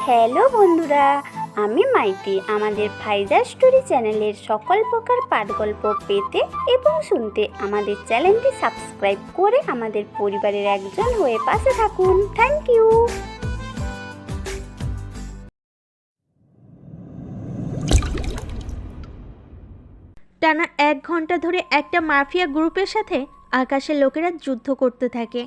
Hello বন্ধুরা, আমি মাইতি। আমাদের ফাইজা স্টোরি চ্যানেলের সকল প্রকার পাঠগল্প পেতে এবং শুনতে আমাদের চ্যানেলটি সাবস্ক্রাইব করে আমাদের পরিবারের একজন হয়ে পাশে থাকুন। Thank you. টানা 1 ঘন্টা ধরে একটা মাফিয়া গ্রুপের সাথে আকাশের লোকেরা যুদ্ধ করতে থাকে।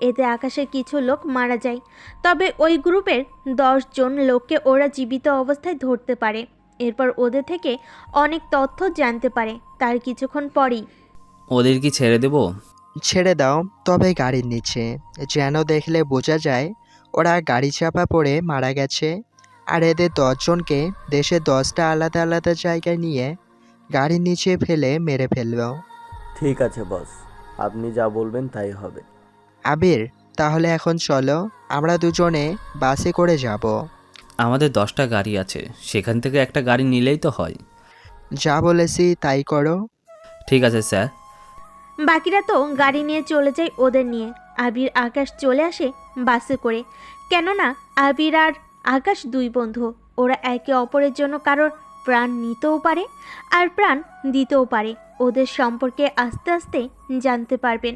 এতে আকাশের কিছু লোক মারা যায়, তবে ওই গ্রুপের 10 জন লোককে ওরা জীবিত অবস্থায় ধরতে পারে। এরপর ওদের থেকে অনেক তথ্য জানতে পারে। তার কিছুক্ষণ পরেই ওদের কি ছেড়ে দেব? ছেড়ে দাও, তবে গাড়ির নিচে যেন দেখলে বোঝা যায় ওরা গাড়ি চাপা পড়ে মারা গেছে। আর এদের 10 জনকে দেশে 10টা আলাদা আলাদা জায়গায় নিয়ে গাড়ির নিচে ফেলে মেরে ফেলব। ঠিক আছে বস, আপনি যা বলবেন তাই হবে। আবির, তাহলে এখন চলো, আমরা দুজনে বাসে করে যাব। আমাদের 10টা গাড়ি আছে, সেখান থেকে একটা গাড়ি নিলেই তো হয়। যা বলেছি তাই করো। ঠিক আছে স্যার। বাকিরা তো গাড়ি নিয়ে চলে যায় ওদের নিয়ে। আবির আকাশ চলে আসে বাসে করে। কেননা আবির আর আকাশ 2 বন্ধু। ওরা একে অপরের জন্য কারোর প্রাণ নিতেও পারে আর প্রাণ দিতেও পারে। ওদের সম্পর্কে আস্তে আস্তে জানতে পারবেন।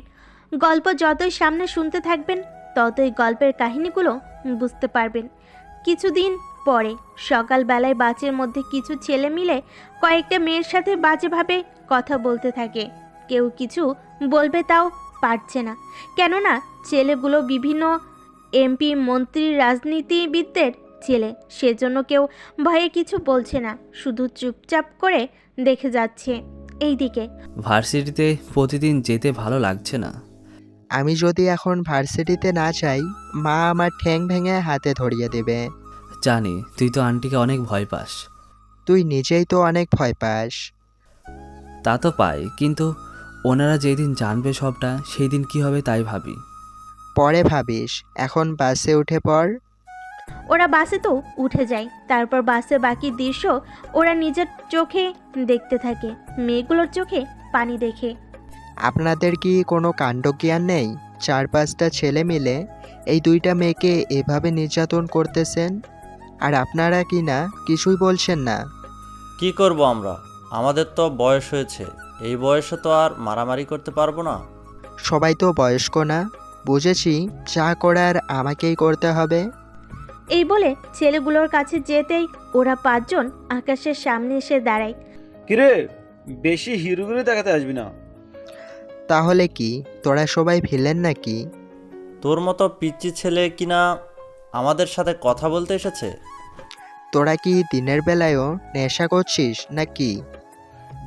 গল্প যতই সামনে শুনতে থাকবেন ততই গল্পের কাহিনীগুলো বুঝতে পারবেন। কিছুদিন পরে সকালবেলায় বাসের মধ্যে কিছু ছেলে মিলে কয়েকটা মেয়ের সাথে বাজেভাবে কথা বলতে থাকে। কেউ কিছু বলবে তাও পারছে না, কেননা ছেলেগুলো বিভিন্ন এমপি, মন্ত্রী, রাজনীতিবিদদের ছেলে। সেজন্য কেউ ভয়ে কিছু বলছে না, শুধু চুপচাপ করে দেখে যাচ্ছে। এইদিকে ভার্সিটিতে প্রতিদিন যেতে ভালো লাগছে না। আমি যদি এখন ভার্সিটিতে না যাই, মা আমার ঠ্যাং ভেঙে হাতে ধরিয়ে দেবে। জানি তুই তো আন্টিকে অনেক ভয় পাস। তুই নিজেই তো অনেক ভয় পাস। তা তো পাই, কিন্তু ওনারা যেদিন জানবে সবটা, সেই দিন কি হবে তাই ভাবি। পরে ভাবিস, এখন বাসে উঠে পড়। ওরা বাসে তো উঠে যায়। তারপর বাসে বাকি দৃশ্য ওরা নিজের চোখে দেখতে থাকে। মেয়েগুলোর চোখে পানি দেখে। আপনাদের কি কোনো কাণ্ডজ্ঞান নেই? 4-5টা ছেলে মিলে এই 2টা মেয়েকে এভাবে নির্যাতন করতেছেন, আর আপনারা কি না কিছুই বলছেন না? কি করব আমরা? আমাদের তো বয়স হয়েছে, এই বয়সে তো আর মারামারি করতে পারবো না। সবাই তো বয়স্ক না। বুঝেছি, যা করার আমাকেই করতে হবে। এই বলে ছেলেগুলোর কাছে যেতেই ওরা 5 জন আকাশের সামনে এসে দাঁড়ায়। কিরে, বেশি হিরোগিরি দেখাতে আসবি না। তাহলে কি তোরা সবাই ভিলেন নাকি? তোর মতো পিচ্চি ছেলে কিনা আমাদের সাথে কথা বলতে এসেছে? তোরা কি দিনের বেলায়ও নেশা করছিস নাকি?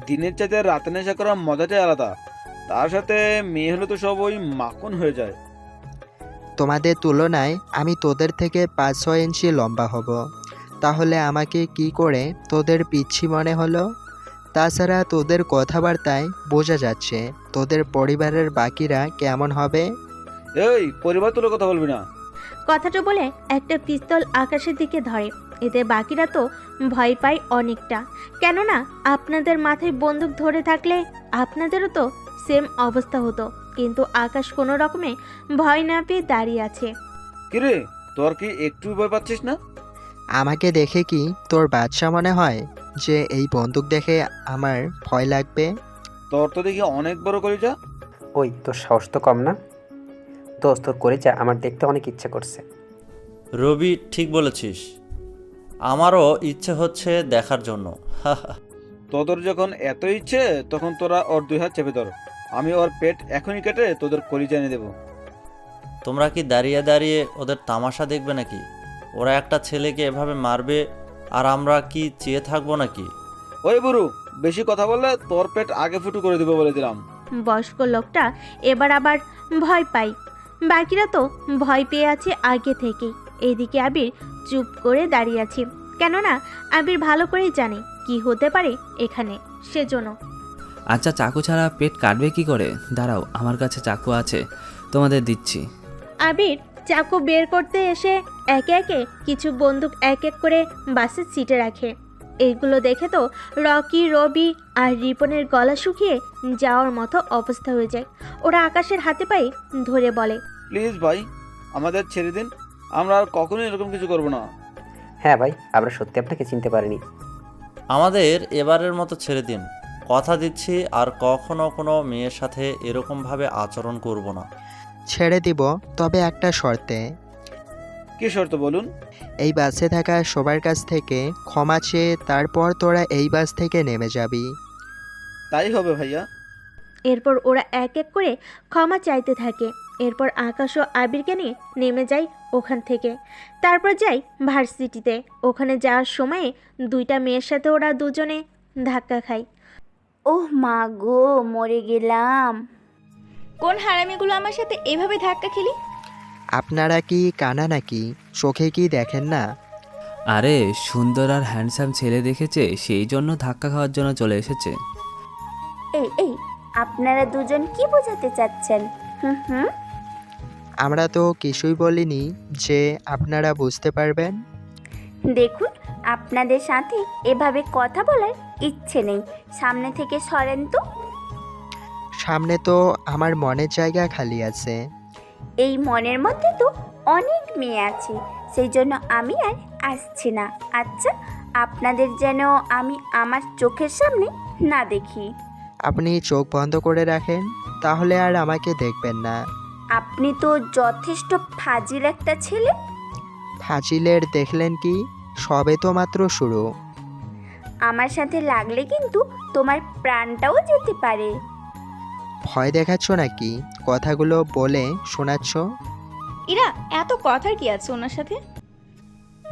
দিনের চাইতে রাতে নেশা করার মজাটাই আলাদা। তার সাথে মেয়ে হলে তো সব ওই মাখন হয়ে যায়। তোমাদের তুলনায় আমি তোদের থেকে 5-6 ইঞ্চি লম্বা হব, তাহলে আমাকে কি করে তোদের পিচ্ছি মনে হলো? তাছাড়া তোদের কথাবার্তায় বোঝা যাচ্ছে তোদের পরিবারের বাকিরা কেমন হবে। এই পরিবার তুলে কথা বলবি না। কথাটা বলে একটা পিস্তল আকাশের দিকে ধরে। এতে বাকিরা তো ভয় পায় অনেকটা, কেননা আপনাদের মাথায় বন্দুক ধরে থাকলে আপনাদেরও তো সেম অবস্থা হতো। কিন্তু আকাশ কোনো রকমে ভয় না পেয়ে দাঁড়িয়ে আছে। কিরে, তোর কি একটু ভয় পাচ্ছিস না? আমাকে দেখে কি তোর বাচ্চা মনে হয় যে এই বন্দুক দেখে আমার ভয় লাগবে? তোর তো দেখি অনেক বড় কলিজা। ওই তোর সাহস তো কম না দোস্ত, তোর কলিজা আমার দেখতে অনেক ইচ্ছে করছে। রবি, ঠিক বলেছিস, আমারও ইচ্ছে হচ্ছে দেখার জন্য। তোদের যখন এত ইচ্ছে, তখন তোরা ওর 2 হাত চেপে ধর। আমি ওর পেট এখনই কেটে তোদের কলিজা এনে দেবো। তোমরা কি দাঁড়িয়ে দাঁড়িয়ে ওদের তামাশা দেখবে নাকি? ওরা একটা ছেলেকে এভাবে মারবে আর আমরা কি চেয়ে থাকবো নাকি? ওই বুড়ু, বেশি কথা বললে তোর পেট আগে ফুটু করে দেবো বলে দিলাম। বয়স্ক লোকটা এবার আবার ভয় পায়। বাকিরা তো ভয় পেয়ে আছে আগে থেকেই। এদিকে আবির চুপ করে দাঁড়িয়ে আছে, কেননা আবির ভালো করেই জানে কি হতে পারে এখানে, সেজন্য। আচ্ছা, চাকু ছাড়া পেট কাটবে কি করে? দাঁড়াও, আমার কাছে চাকু আছে, তোমাদের দিচ্ছি। আবির চাকু বের করতে এসে একে একে কিছু বন্দুক এক এক করে বাসের সিটে রাখে। এইগুলো দেখে তো রকি, রবি আর রিপনের গলা শুকিয়ে যাওয়ার মতো অবস্থা হয়ে যায়। ওরা আকাশের হাতে পায়ে ধরে বলে, প্লিজ ভাই, আমাদের ছেড়ে দিন। আমরা আর কখনোই এরকম কিছু করব না। হ্যাঁ ভাই, আমরা সত্যি আপনাকে চিনতে পারিনি। আমাদের এবারের মতো ছেড়ে দিন, কথা দিচ্ছি আর কখনো কোনো মেয়ের সাথে এরকমভাবে আচরণ করব না। ছেড়ে দিব, তবে একটা শর্তে। কি শর্ত বলুন? এই বাসে থাকা সবার কাছ থেকে ক্ষমা চেয়ে তারপর তোরা এই বাস থেকে নেমে যাবি। তাই হবে ভাইয়া। এরপর ওরা এক এক করে ক্ষমা চাইতে থাকে। এরপর আকাশ ও আবিরকে নিয়ে নেমে যায় ওখান থেকে। তারপর যাই ভার্সিটিতে। ওখানে যাওয়ার সময়ে দুইটা মেয়ের সাথে ওরা দুজনে ধাক্কা খায়। ওহ মা গো, মরে গেলাম। কোন হারামিগুলো আমার সাথে এভাবে ধাক্কা খেলি? আপনারা কি কানা নাকি? চোখে কি দেখেন না? আরে সুন্দর আর হ্যান্ডসাম ছেলে দেখেছে, সেই জন্য ধাক্কা খাওয়ার জন্য চলে এসেছে। এই আপনারা দুজন কি বোঝাতে চাচ্ছেন? হুম। আমরা তো কিছুই বলিনি যে আপনারা বুঝতে পারবেন। দেখুন, আপনাদের সাথে এভাবে কথা বলার ইচ্ছে নেই। সামনে থেকে সরেন তো। সামনে তো আমার মনের জায়গা খালি আছে। এই মনের মধ্যে তো অনেক মেয়ে আছে, সেই জন্য আমি আর আসছি না। আচ্ছা, আপনাদের যেন আমি আমার চোখের সামনে না দেখি। আপনি চোখ বন্ধ করে রাখেন, তাহলে আর আমাকে দেখবেন না। আপনি তো যথেষ্ট ফাজিল একটা ছেলে। ফাজিলের দেখলেন কি? সবে তো মাত্র শুরু। আমার সাথে লাগলে কিন্তু তোমার প্রাণটাও যেতে পারে। ভয় দেখাচ্ছ নাকি? কথাগুলো বলে শোনাচ্ছ? ইরা, এত কথার কি আছে ওনার সাথে?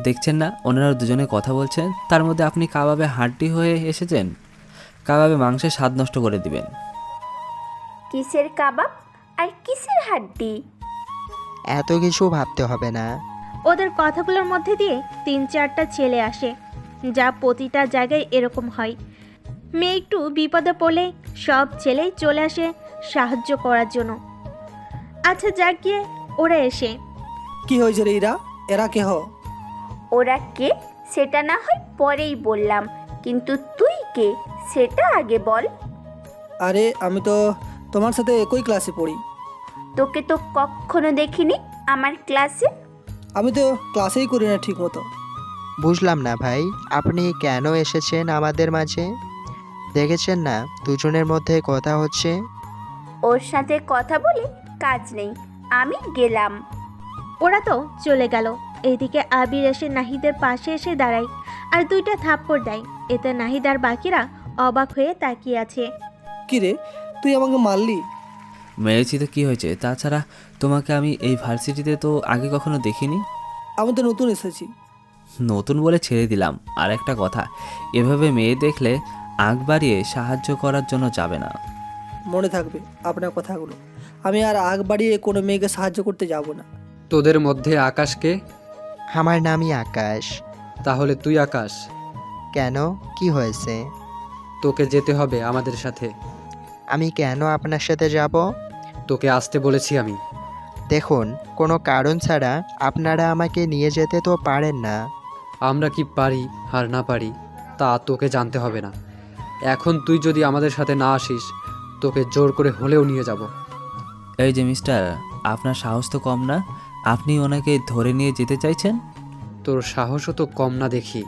দেখছেন না ওনারা দুজনে কথা বলছেন, তার মধ্যে আপনি কাবাবে হাড্ডি হয়ে এসেছেন। কাবাবে মাংসের স্বাদ নষ্ট করে দিবেন। কিসের কাবাব আর কিসের হাড্ডি? এত কিছু ভাবতে হবে না। ওদের কথাগুলোর মধ্যে দিয়ে 3-4টা ছেলে আসে, যা প্রতিটা জায়গায় এরকম হয়। মেয়ে একটু বিপদে পড়লে সব ছেলেই চলে আসে সাহায্য করার জন্য। আচ্ছা যাক গিয়ে ওরা এসে। কি হয়েছে রে ইরা? এরা কেহ? ওরা কে সেটা না হয় পরেই বললাম, কিন্তু তুই কে সেটা আগে বল। আরে আমি তো তোমার সাথে একই ক্লাসে পড়ি। তোকে তো কখনো দেখিনি আমার ক্লাসে। আমি তো ক্লাসেই করি না ঠিক মতো। বুঝলাম না ভাই, আপনি কেন এসেছেন আমাদের মাঝে? দেখেছেন না দুজনের মধ্যে কথা হচ্ছে? ওর সাথে কথা বলে কাজ নেই, আমি গেলাম। ওরা তো চলে গেল। এদিকে আবির এসে নাহিদের পাশে এসে দাঁড়ায় আর 2টা থাপ্পড় দেয়। এতে নাহিদ আর বাকিরা অবাক হয়ে তাকিয়ে আছে। কি রে, তুই আমাকে মারলি? মেরেছি তো কী হয়েছে? তাছাড়া তোমাকে আমি এই ভার্সিটিতে তো আগে কখনো দেখিনি। আমি তো নতুন এসেছি। নতুন বলে ছেড়ে দিলাম। আর একটা কথা, এভাবে মেয়ে দেখলে আগ বাড়িয়ে সাহায্য করার জন্য যাবে না। মনে থাকবে আপনার কথাগুলো। আমি আর আগ বাড়িয়ে কোনো মেয়েকে সাহায্য করতে যাব না। তোদের মধ্যে আকাশকে? আমার নামই আকাশ। তাহলে তুই আকাশ? কেন, কি হয়েছে? তোকে যেতে হবে আমাদের সাথে। আমি কেন আপনার সাথে যাব? তোকে আসতে বলেছি আমি। দেখুন, কোনো কারণ ছাড়া আপনারা আমাকে নিয়ে যেতে তো পারেন না। আমরা কি পারি আর না পারি তা তোকে জানতে হবে না। এখন তুই যদি আমাদের সাথে না আসিস, তোকে জোর করে হলেও নিয়ে যাব। এই যে মিস্টার, আপনার সাহস তো কম না? আপনি ওনাকে ধরে নিয়ে যেতে চাইছেন? তোর সাহসও তো কম না দেখি।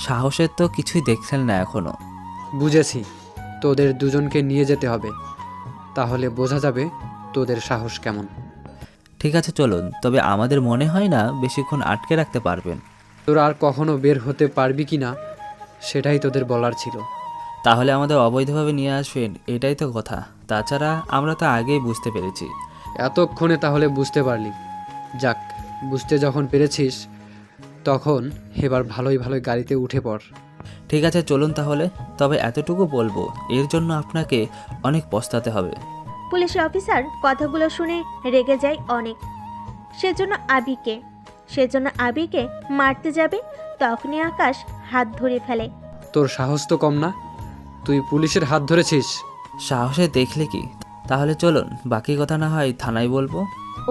সাহসের তো কিছুই দেখছেন না এখনো। বুঝেছি, তোদের দুজনকে নিয়ে যেতে হবে, তাহলে বোঝা যাবে তোদের সাহস কেমন। ঠিক আছে চলুন, তবে আমাদের মনে হয় না বেশিক্ষণ আটকে রাখতে পারবেন। তোরা আর কখনো বের হতে পারবি কি না সেটাই তোদের বলার ছিল। তাহলে আমাদের অবৈধভাবে নিয়ে আসবেন, এটাই তো কথা। তাছাড়া আমরা তো আগেই বুঝতে পেরেছি। এতক্ষণে তাহলে বুঝতে পারলি? যাক, বুঝতে যখন পেরেছিস তখন এবার ভালোই ভালোই গাড়িতে উঠে পড়। ঠিক আছে চলুন তাহলে, তবে এতটুকু বলবো, এর জন্য আপনাকে অনেক পস্তাতে হবে। পুলিশ অফিসার কথাগুলো শুনে রেগে যায় অনেক। সেজন্য আবিকে মারতে যাবে, তখনই আকাশ হাত ধরে ফেলে। তোর সাহস তো কম না, তুই পুলিশের হাত ধরেছিস? সাহসে দেখলে কি? তাহলে চলুন, বাকি কথা না হয় থানায় বলবো।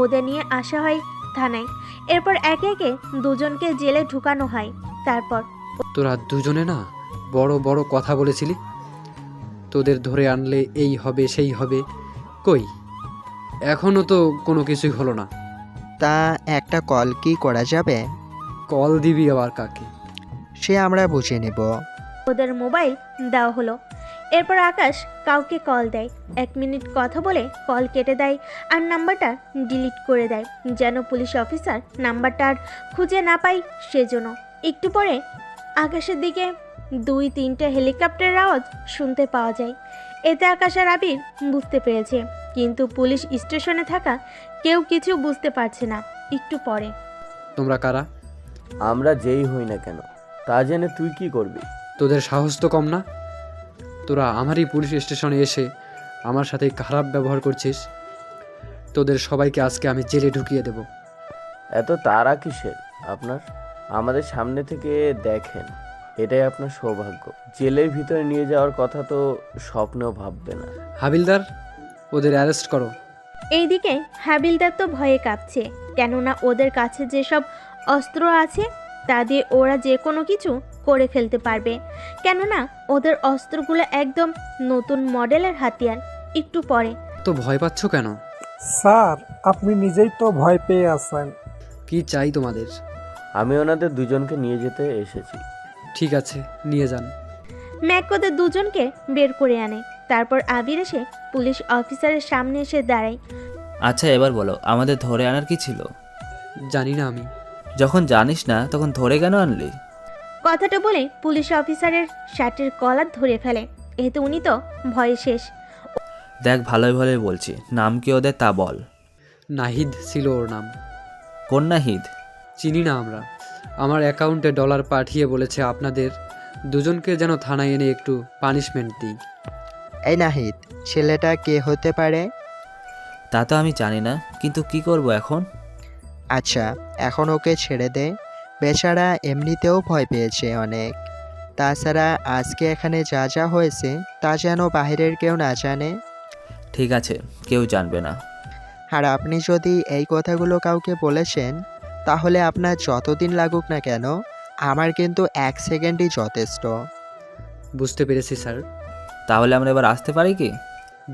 ওদের নিয়ে আসা হয় থানায়। এরপর একে একে দুজনকে জেলে ঢুকানো হয়। তারপর তোরা দুজনে না বড় বড় কথা বলেছিলি, তোদের ধরে আনলে এই হবে সেই হবে, কই এখনও তো কোনো কিছুই হলো না। তা একটা কল কি করা যাবে? কল দিবি আবার কাকে? সে আমরা বুঝে নেব। ওদের মোবাইল দেওয়া হলো। এরপর আকাশ কাউকে কল দেয়। 1 মিনিট কথা বলে কল কেটে দেয় আর নাম্বারটা ডিলিট করে দেয়, যেন পুলিশ অফিসার নাম্বারটা আর খুঁজে না পায় সেজন্য। একটু পরে আকাশের দিকে 2-3টে হেলিকপ্টারের আওয়াজ শুনতে পাওয়া যায়। এতে আকাশ আর আবির বুঝতে পেরেছে, কিন্তু পুলিশ স্টেশনে থাকা কেউ কিছু বুঝতে পারছে না। একটু পরে তোমরা কারা? আমরা যেই হই না কেন, তা জেনে তুই কি করবি? তোদের সাহস তো কম না? তোরা আমারই পুলিশ স্টেশনে এসে আমার সাথে খারাপ ব্যবহার করছিস। তোদের সবাইকে আজকে আমি জেলে ঢুকিয়ে দেব। এত তাড়া কিসের আপনার? আমাদের সামনে থেকে দেখেন, এটাই আপনার সৌভাগ্য। জেলের ভিতরে নিয়ে যাওয়ার কথা তো স্বপ্নেও ভাববে না। হাবিলদার, ওদের অ্যারেস্ট করো। এইদিকে হাবিলদার তো ভয়ে কাঁপছে, কেননা ওদের কাছে যেসব অস্ত্র আছে তা দিয়ে ওরা যে কোনো কিছু করে ফেলতে পারবে, কেননা ওদের অস্ত্রগুলো একদম নতুন মডেলের হাতিয়ার। একটু পরে তো ভয় পাচ্ছ কেন? স্যার, আপনি নিজেই তো ভয় পেয়ে আছেন। কি চাই তোমাদের? আমি ওনাদের দুজনকে নিয়ে যেতে এসেছি। ঠিক আছে, নিয়ে যান। ম্যাক ওদের দুজনকে বের করে আনে। তারপর আবির এসে পুলিশ অফিসারের সামনে এসে দাঁড়ায়। আচ্ছা এবার বলো, আমাদের ধরে আনার কি ছিল? জানি না আমি। যখন জানিস না তখন ধরে কেন আনলি? কথাটা বলে পুলিশ অফিসারের শার্টের কলার ধরে ফেলে। এতে উনি তো ভয়ে শেষ। দেখ ভালোই ভালোই বলছি, নাম কি ওদের তা বল। নাহিদ ছিল ওর নাম। কোন নাহিদ? চিনি না আমরা। আমার অ্যাকাউন্টে ডলার পাঠিয়ে বলেছে আপনাদের দুজনকে যেন থানায় এনে একটু পানিশমেন্ট দিই। এই নাহিদ ছেলেটা কে হতে পারে? তা তো আমি জানি না, কিন্তু কি করব এখন? আচ্ছা এখন ওকে ছেড়ে দে, বেচারা এমনিতেও ভয় পেয়েছে অনেক। তাছাড়া আজকে এখানে যা যা হয়েছে তা যেন বাইরের কেউ না জানে। ঠিক আছে, কেউ জানবে না। আর আপনি যদি এই কথাগুলো কাউকে বলেছেন, তাহলে আপনার যতদিন লাগুক না কেন, আমার কিন্তু 1 সেকেন্ডই যথেষ্ট। বুঝতে পেরেছি স্যার। তাহলে আমরা এবার আসতে পারি কি?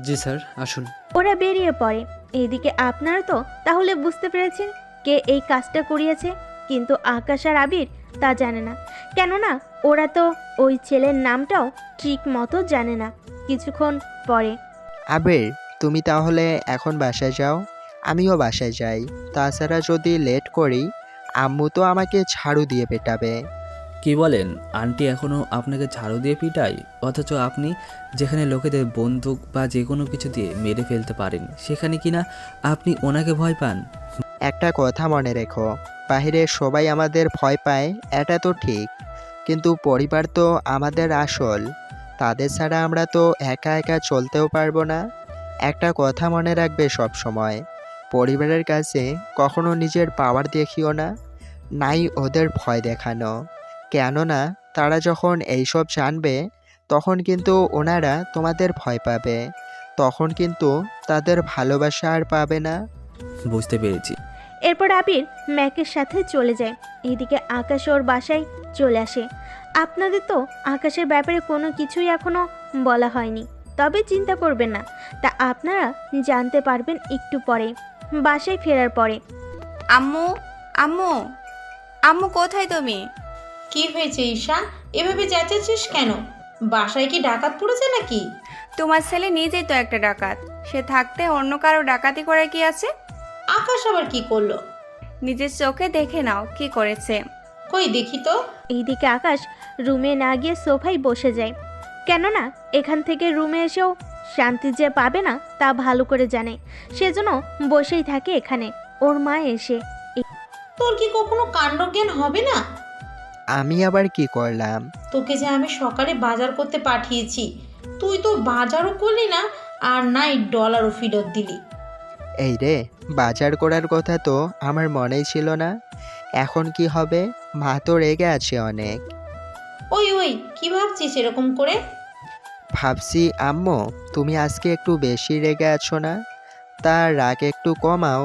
জি স্যার, আসুন। ওরা বেরিয়ে পড়ে। এইদিকে আপনারা তো তাহলে বুঝতে পেরেছেন কে এই কাজটা করিয়েছে, কিন্তু আকাশ আর আবির তা জানে না, কেননা ওরা তো ওই ছেলের নামটাও ঠিক মতো জানে না। কিছুক্ষণ পরে আবির, তুমি তাহলে এখন বাসায় যাও, আমিও বাসায় যাই। তাছাড়া যদি লেট করি, আম্মু তো আমাকে ঝাড়ু দিয়ে পেটাবে। কি বলেন? আন্টি এখনও আপনাকে ঝাড়ু দিয়ে পিটায়, অথচ আপনি যেখানে লোকেদের বন্দুক বা যে কোনো কিছু দিয়ে মেরে ফেলতে পারেন, সেখানে কিনা আপনি ওনাকে ভয় পান? একটা কথা মনে রেখো, বাইরে সবাই আমাদের ভয় পায়, এটা তো ঠিক, কিন্তু পরিবার তো আমাদের আসল। তাদের ছাড়া আমরা তো একা একা চলতেও পারবো না। একটা কথা মনে রাখবে সব সময়, পরিবারের কাছে কখনো নিজের পাওয়ার দেখিও না, নাই ওদের ভয় দেখানো। কেননা তারা যখন এইসব জানবে, তখন কিন্তু ওনারা তোমাদের ভয় পাবে, তখন কিন্তু তাদের ভালোবাসা আর পাবে না। বুঝতে পেরেছি। এরপর আবির ম্যাকের সাথে চলে যায়। এইদিকে আকাশ ওর বাসায় চলে আসে। আপনাদের তো আকাশের ব্যাপারে কোনো কিছুই এখনো বলা হয়নি, তবে চিন্তা করবেন না, তা আপনারা জানতে পারবেন একটু পরে, বাসায় ফেরার পরে। আম্মু, আম্মু, আম্মু কোথায় তুমি? কি হয়েছে ঈশা, এভাবে চেঁচাচ্ছিস কেন? বাসায় কি ডাকাত পড়েছে নাকি? তোমার ছেলে নিজেই তো একটা ডাকাত, সে থাকতে অন্য কারো ডাকাতি করার কি আছে? আকাশ আবার কি করলো? নিজের চোখে দেখে নাও কি করেছে। কই দেখি তো। এইদিকে আকাশ রুমে না গিয়ে সোফায় বসে যায়, কেননা এখান থেকে রুমে এসেও শান্তি যে পাবে না তা ভালো করে জানে, সেজন্য বসেই থাকে এখানে। ওর মা এসে, তোর কি কখনো কাণ্ডজ্ঞান হবে না? আমি আবার কি করলাম? তোকে যে আমি সকালে বাজার করতে পাঠিয়েছি, তুই তো বাজারও করলি না, আর নাই ডলারও ফেরত দিলি। এই রে, বাজার করার কথা তো আমার মনেই ছিল না। এখন কি হবে? মা তো রেগে আছে অনেক। ওই ওই কি ভাবছিস এরকম করে? ভাবছি আম্মু, তুমি আজকে একটু বেশি রেগে আছো না? তার রাগ একটু কমাও।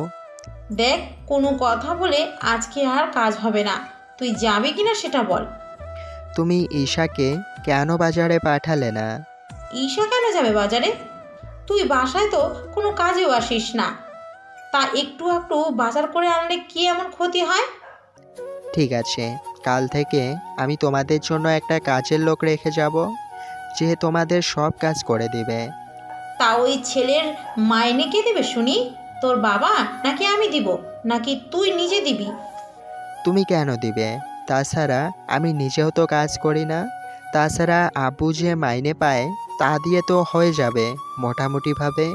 দেখ, কোনো কথা বলে আজকে আর কাজ হবে না। তুই যাবি কিনা সেটা বল। তুমি ঈশাকে কেন বাজারে পাঠালে না? ঈশা কেন যাবে বাজারে? তুই বাসায় তো কোনো কাজেও আসিস না, তা একটু একটু বাজার করে আনলে কি এমন ক্ষতি হয়? ঠিক আছে, কাল থেকে আমি তোমাদের জন্য একটা কাজের লোক রেখে যাব, যে তোমাদের সব কাজ করে দিবে। তা ওই ছেলের মাইনে কে দেবে শুনি? তোর বাবা নাকি আমি দিব, নাকি তুই নিজে দিবি? তুমি কেন দিবে? তাছাড়া আমি নিজেও তো কাজ করি না। তাছাড়া আব্বু যে মাইনে পায় তা দিয়ে তো হয়ে যাবে মোটামুটিভাবে।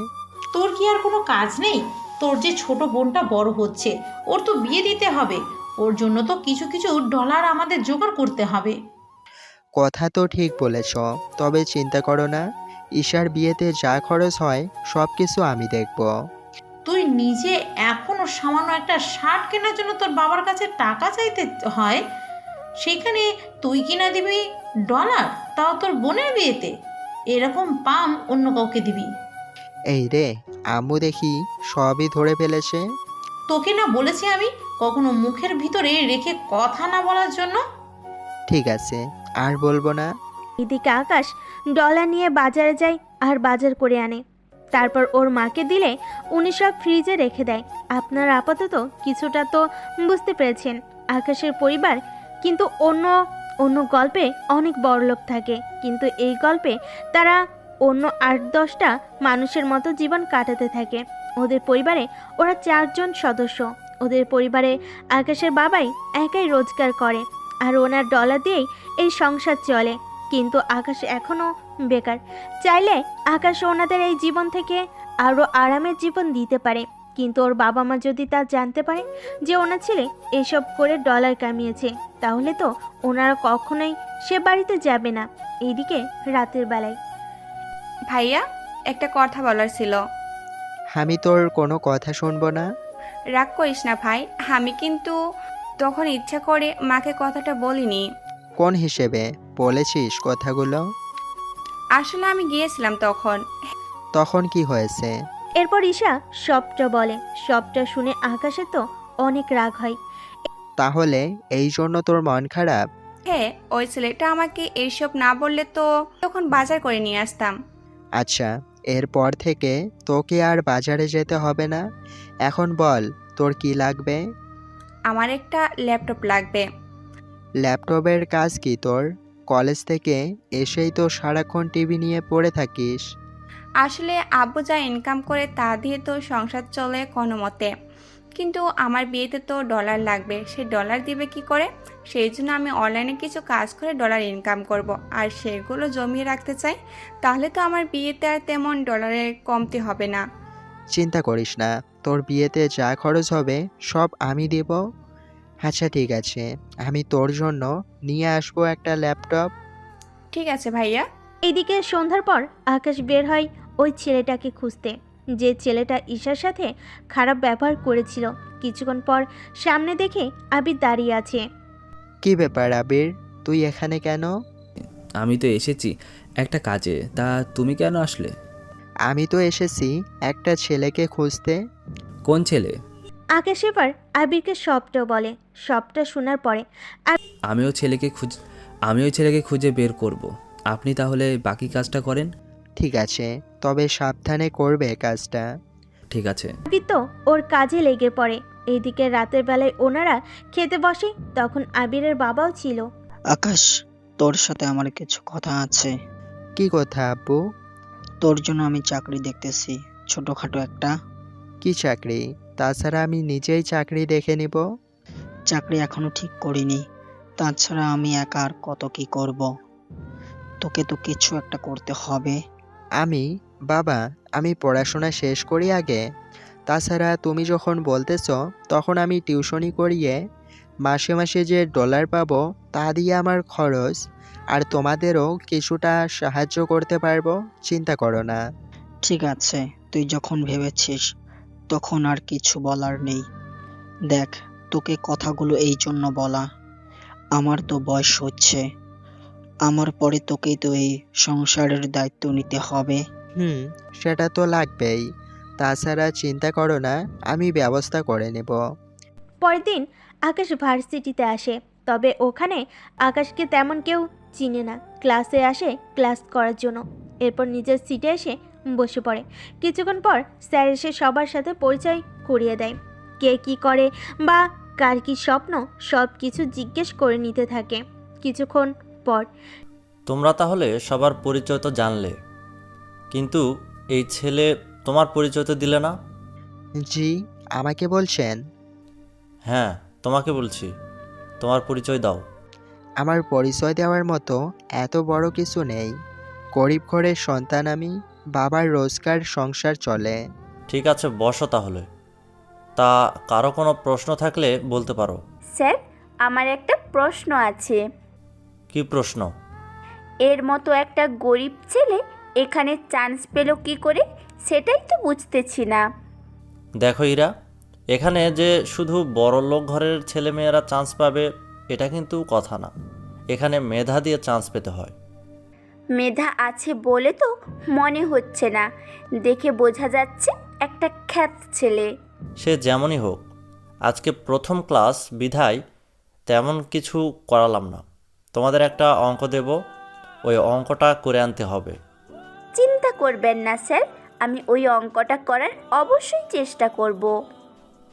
তোর কি আর কোনো কাজ নেই? তোর যে ছোট বোনটা বড় হচ্ছে, ওর তো বিয়ে দিতে হবে, ওর জন্য তো কিছু কিছু ডলার আমাদের জোগাড় করতে হবে। কথা তো ঠিক বলেছ, তবে চিন্তা করো না, ঈশার বিয়েতে যা খরচ হয় সব কিছু আমি দেখব। তুই নিজে এখনো সামান্য একটা শার্ট কেনার জন্য তোর বাবার কাছে টাকা চাইতে হয়, সেখানে তুই কিনা দিবি ডলার, তাও তোর বোনের বিয়েতে? এরকম পাম অন্য কাউকে দিবি? এই রে, আম্মু দেখি সবই ধরে ফেলেছে। তোকে না বলেছি আমি কখনো মুখের ভিতরে রেখে কথা না বলার জন্য? ঠিক আছে, আর বলবো না। এদিকে আকাশ ডলার নিয়ে বাজারে যায় আর বাজার করে আনে। তারপর ওর মাকে দিলে উনি সব ফ্রিজে রেখে দেয়। আপনারা আপাতত কিছুটা তো বুঝতে পেরেছেন আকাশের পরিবার কিন্তু অন্য অন্য গল্পে অনেক বড়লোক থাকে, কিন্তু এই গল্পে তারা অন্য ৮-১০টা মানুষের মতো জীবন কাটাতে থাকে। ওদের পরিবারে ওরা ৪ জন সদস্য। ওদের পরিবারে আকাশের বাবাই একাই রোজগার করে আর ওনার ডলার দিয়েই এই সংসার চলে। কিন্তু আকাশ এখনও বেকার। চাইলে আকাশ ওনাদের এই জীবন থেকে আরও আরামের জীবন দিতে পারে, কিন্তু ওর বাবা মা যদি তা জানতে পারে যে ওনার ছেলে এসব করে ডলার কামিয়েছে, তাহলে তো ওনারা কখনোই সে বাড়িতে যাবে না। এইদিকে রাতের বেলায় ভাইয়া, একটা কথা বলার ছিল। আমি তোর কোনো কথা শুনবো না। রাগ করিস না ভাই, আমি কিন্তু তখন ইচ্ছা করে মাকে কথাটা বলিনি। কোন হিসেবে বলেছিস কথাগুলো? আসলে আমি গিয়েছিলাম তখন। তখন কি হয়েছে? এরপর ঈশা সবটা বলে। সবটা শুনে আকাশে তো অনেক রাগ হয়। তাহলে এই জন্য তোর মন খারাপ? হ্যাঁ, ওই ছেলেটা আমাকে এইসব না বললে তো তখন বাজার করে নিয়ে আসতাম। আচ্ছা, এরপর থেকে তোকে আর বাজারে যেতে হবে না। এখন বল, তোর কি লাগবে? আমার একটা ল্যাপটপ লাগবে। ল্যাপটপের কাজ কি তোর? কলেজ থেকে এসেই তো সারাক্ষণ টিভি নিয়ে পড়ে থাকিস। আসলে আব্বু যা ইনকাম করে তা দিয়ে তো সংসার চলে কোনো মতে, কিন্তু আমার বিয়েতে তো ডলার লাগবে, সে ডলার দিবে কি করে? সেই জন্য আমি অনলাইনে কিছু কাজ করে ডলার ইনকাম করব, আর সেগুলো জমিয়ে রাখতে চাই। তাহলে তো আমার বিয়েতে আর তেমন ডলারের কমতি হবে না। চিন্তা করিস না, তোর বিয়েতে যা খরচ হবে সব আমি দেব। আচ্ছা ঠিক আছে, আমি তোর জন্য নিয়ে আসবো একটা ল্যাপটপ। ঠিক আছে ভাইয়া। এদিকে সন্ধ্যার পর আকাশ বের হয় ওই ছেলেটাকে খুঁজতে, যে ছেলেটা ঈশার সাথে খারাপ ব্যবহার করেছিল। কিছুক্ষণ পর সামনে দেখে আবির দাঁড়িয়ে আছে। কি ব্যাপার আবির, তুই এখানে কেন? আমি তো এসেছি একটা কাজে, তা তুমি কেন আসলে? আমি তো এসেছি একটা ছেলেকে খুঁজতে। কোন ছেলে? আকাশ এবার আবিরকে সবটা বলে। সবটা শোনার পরে আমি ওই ছেলেকে খুঁজে বের করব। আপনি তাহলে বাকি কাজটা করেন। ঠিক আছে, তবে সাবধানে করবে কাজটা। ঠিক আছে। আবির তো ওর কাজে লেগে পড়ে। এইদিকে রাতের বেলায় ওনারা খেতে বসে, তখন আবিরের বাবাও ছিল। আকাশ, তোর সাথে আমার কিছু কথা আছে। কি কথা আব্বু? তোর জন্য আমি চাকরি দেখতেছি, ছোটখাটো একটা। কি চাকরি? তাছাড়া আমি নিজেই চাকরি দেখে নিব। চাকরি এখনো ঠিক করিনি, তাছাড়া আমি একা আর কত কি করব। তোকে তো কিছু একটা করতে হবে। বাবা, আমি পড়াশোনা শেষ করি আগে। তাছাড়া তুমি যখন বলতেছ, তখন আমি টিউশনি করিয়ে মাসে মাসে যে ডলার পাবো তা দিয়ে আমার খরচ আর তোমাদেরও কিছুটা সাহায্য করতে পারবো। চিন্তা করো না। ঠিক আছে, তুই যখন ভেবেছিস তখন আর কিছু বলার নেই। দেখ, তোকে কথাগুলো এই জন্য বলা, আমার তো বয়স হচ্ছে, আমার পরে তোকেই তো এই সংসারের দায়িত্ব নিতে হবে। সেটা তো লাগবেই। তাছাড়া চিন্তা করো না, আমি ব্যবস্থা করে নেব। পরের দিন আকাশ ভার্সিটিতে আসে, তবে ওখানে আকাশকে তেমন কেউ চিনে না। ক্লাসে আসে ক্লাস করার জন্য, এরপর নিজের সিটে এসে বসে পড়ে। কিছুক্ষণ পর স্যার এসে সবার সাথে পরিচয় করিয়ে দেয়। কে কি করে বা কার কি স্বপ্ন সব কিছু জিজ্ঞেস করে নিতে থাকে। কিছুক্ষণ পর তোমরা তাহলে সবার পরিচয় তো জানলে, কিন্তু এই ছেলে তোমার পরিচয় তো দিলে না। জি, আমাকে বলছেন? হ্যাঁ, তোমাকে বলছি, তোমার পরিচয় দাও। আমার পরিচয় দেওয়ার মতো এত বড় কিছু নেই। গরিব ঘরের সন্তান আমি, বাবার রোজগার সংসার চলে। ঠিক আছে, বসো তাহলে। তা কারো কোনো প্রশ্ন থাকলে বলতে পারো। স্যার, আমার একটা প্রশ্ন আছে। কি প্রশ্ন? এর মতো একটা গরিব ছেলে এখানে চান্স পেল কি করে, সেটাই তো বুঝতেছি না। দেখো ইরা, এখানে যে শুধু বড়লোক ঘরের ছেলেমেয়েরা চান্স পাবে এটা কিন্তু কথা না। এখানে মেধা দিয়ে চান্স পেতে হয়। মেধা আছে বলে তো মনে হচ্ছে না, দেখে বোঝা যাচ্ছে একটা খ্যাত ছেলে। সে যেমনই হোক, আজকে প্রথম ক্লাস বিধায় তেমন কিছু করালাম না। তোমাদের একটা অঙ্ক দেব, ওই অঙ্কটা করে আনতে হবে। চিন্তা করবেন না স্যার, আমি ওই অঙ্কটা করার অবশ্যই চেষ্টা করব।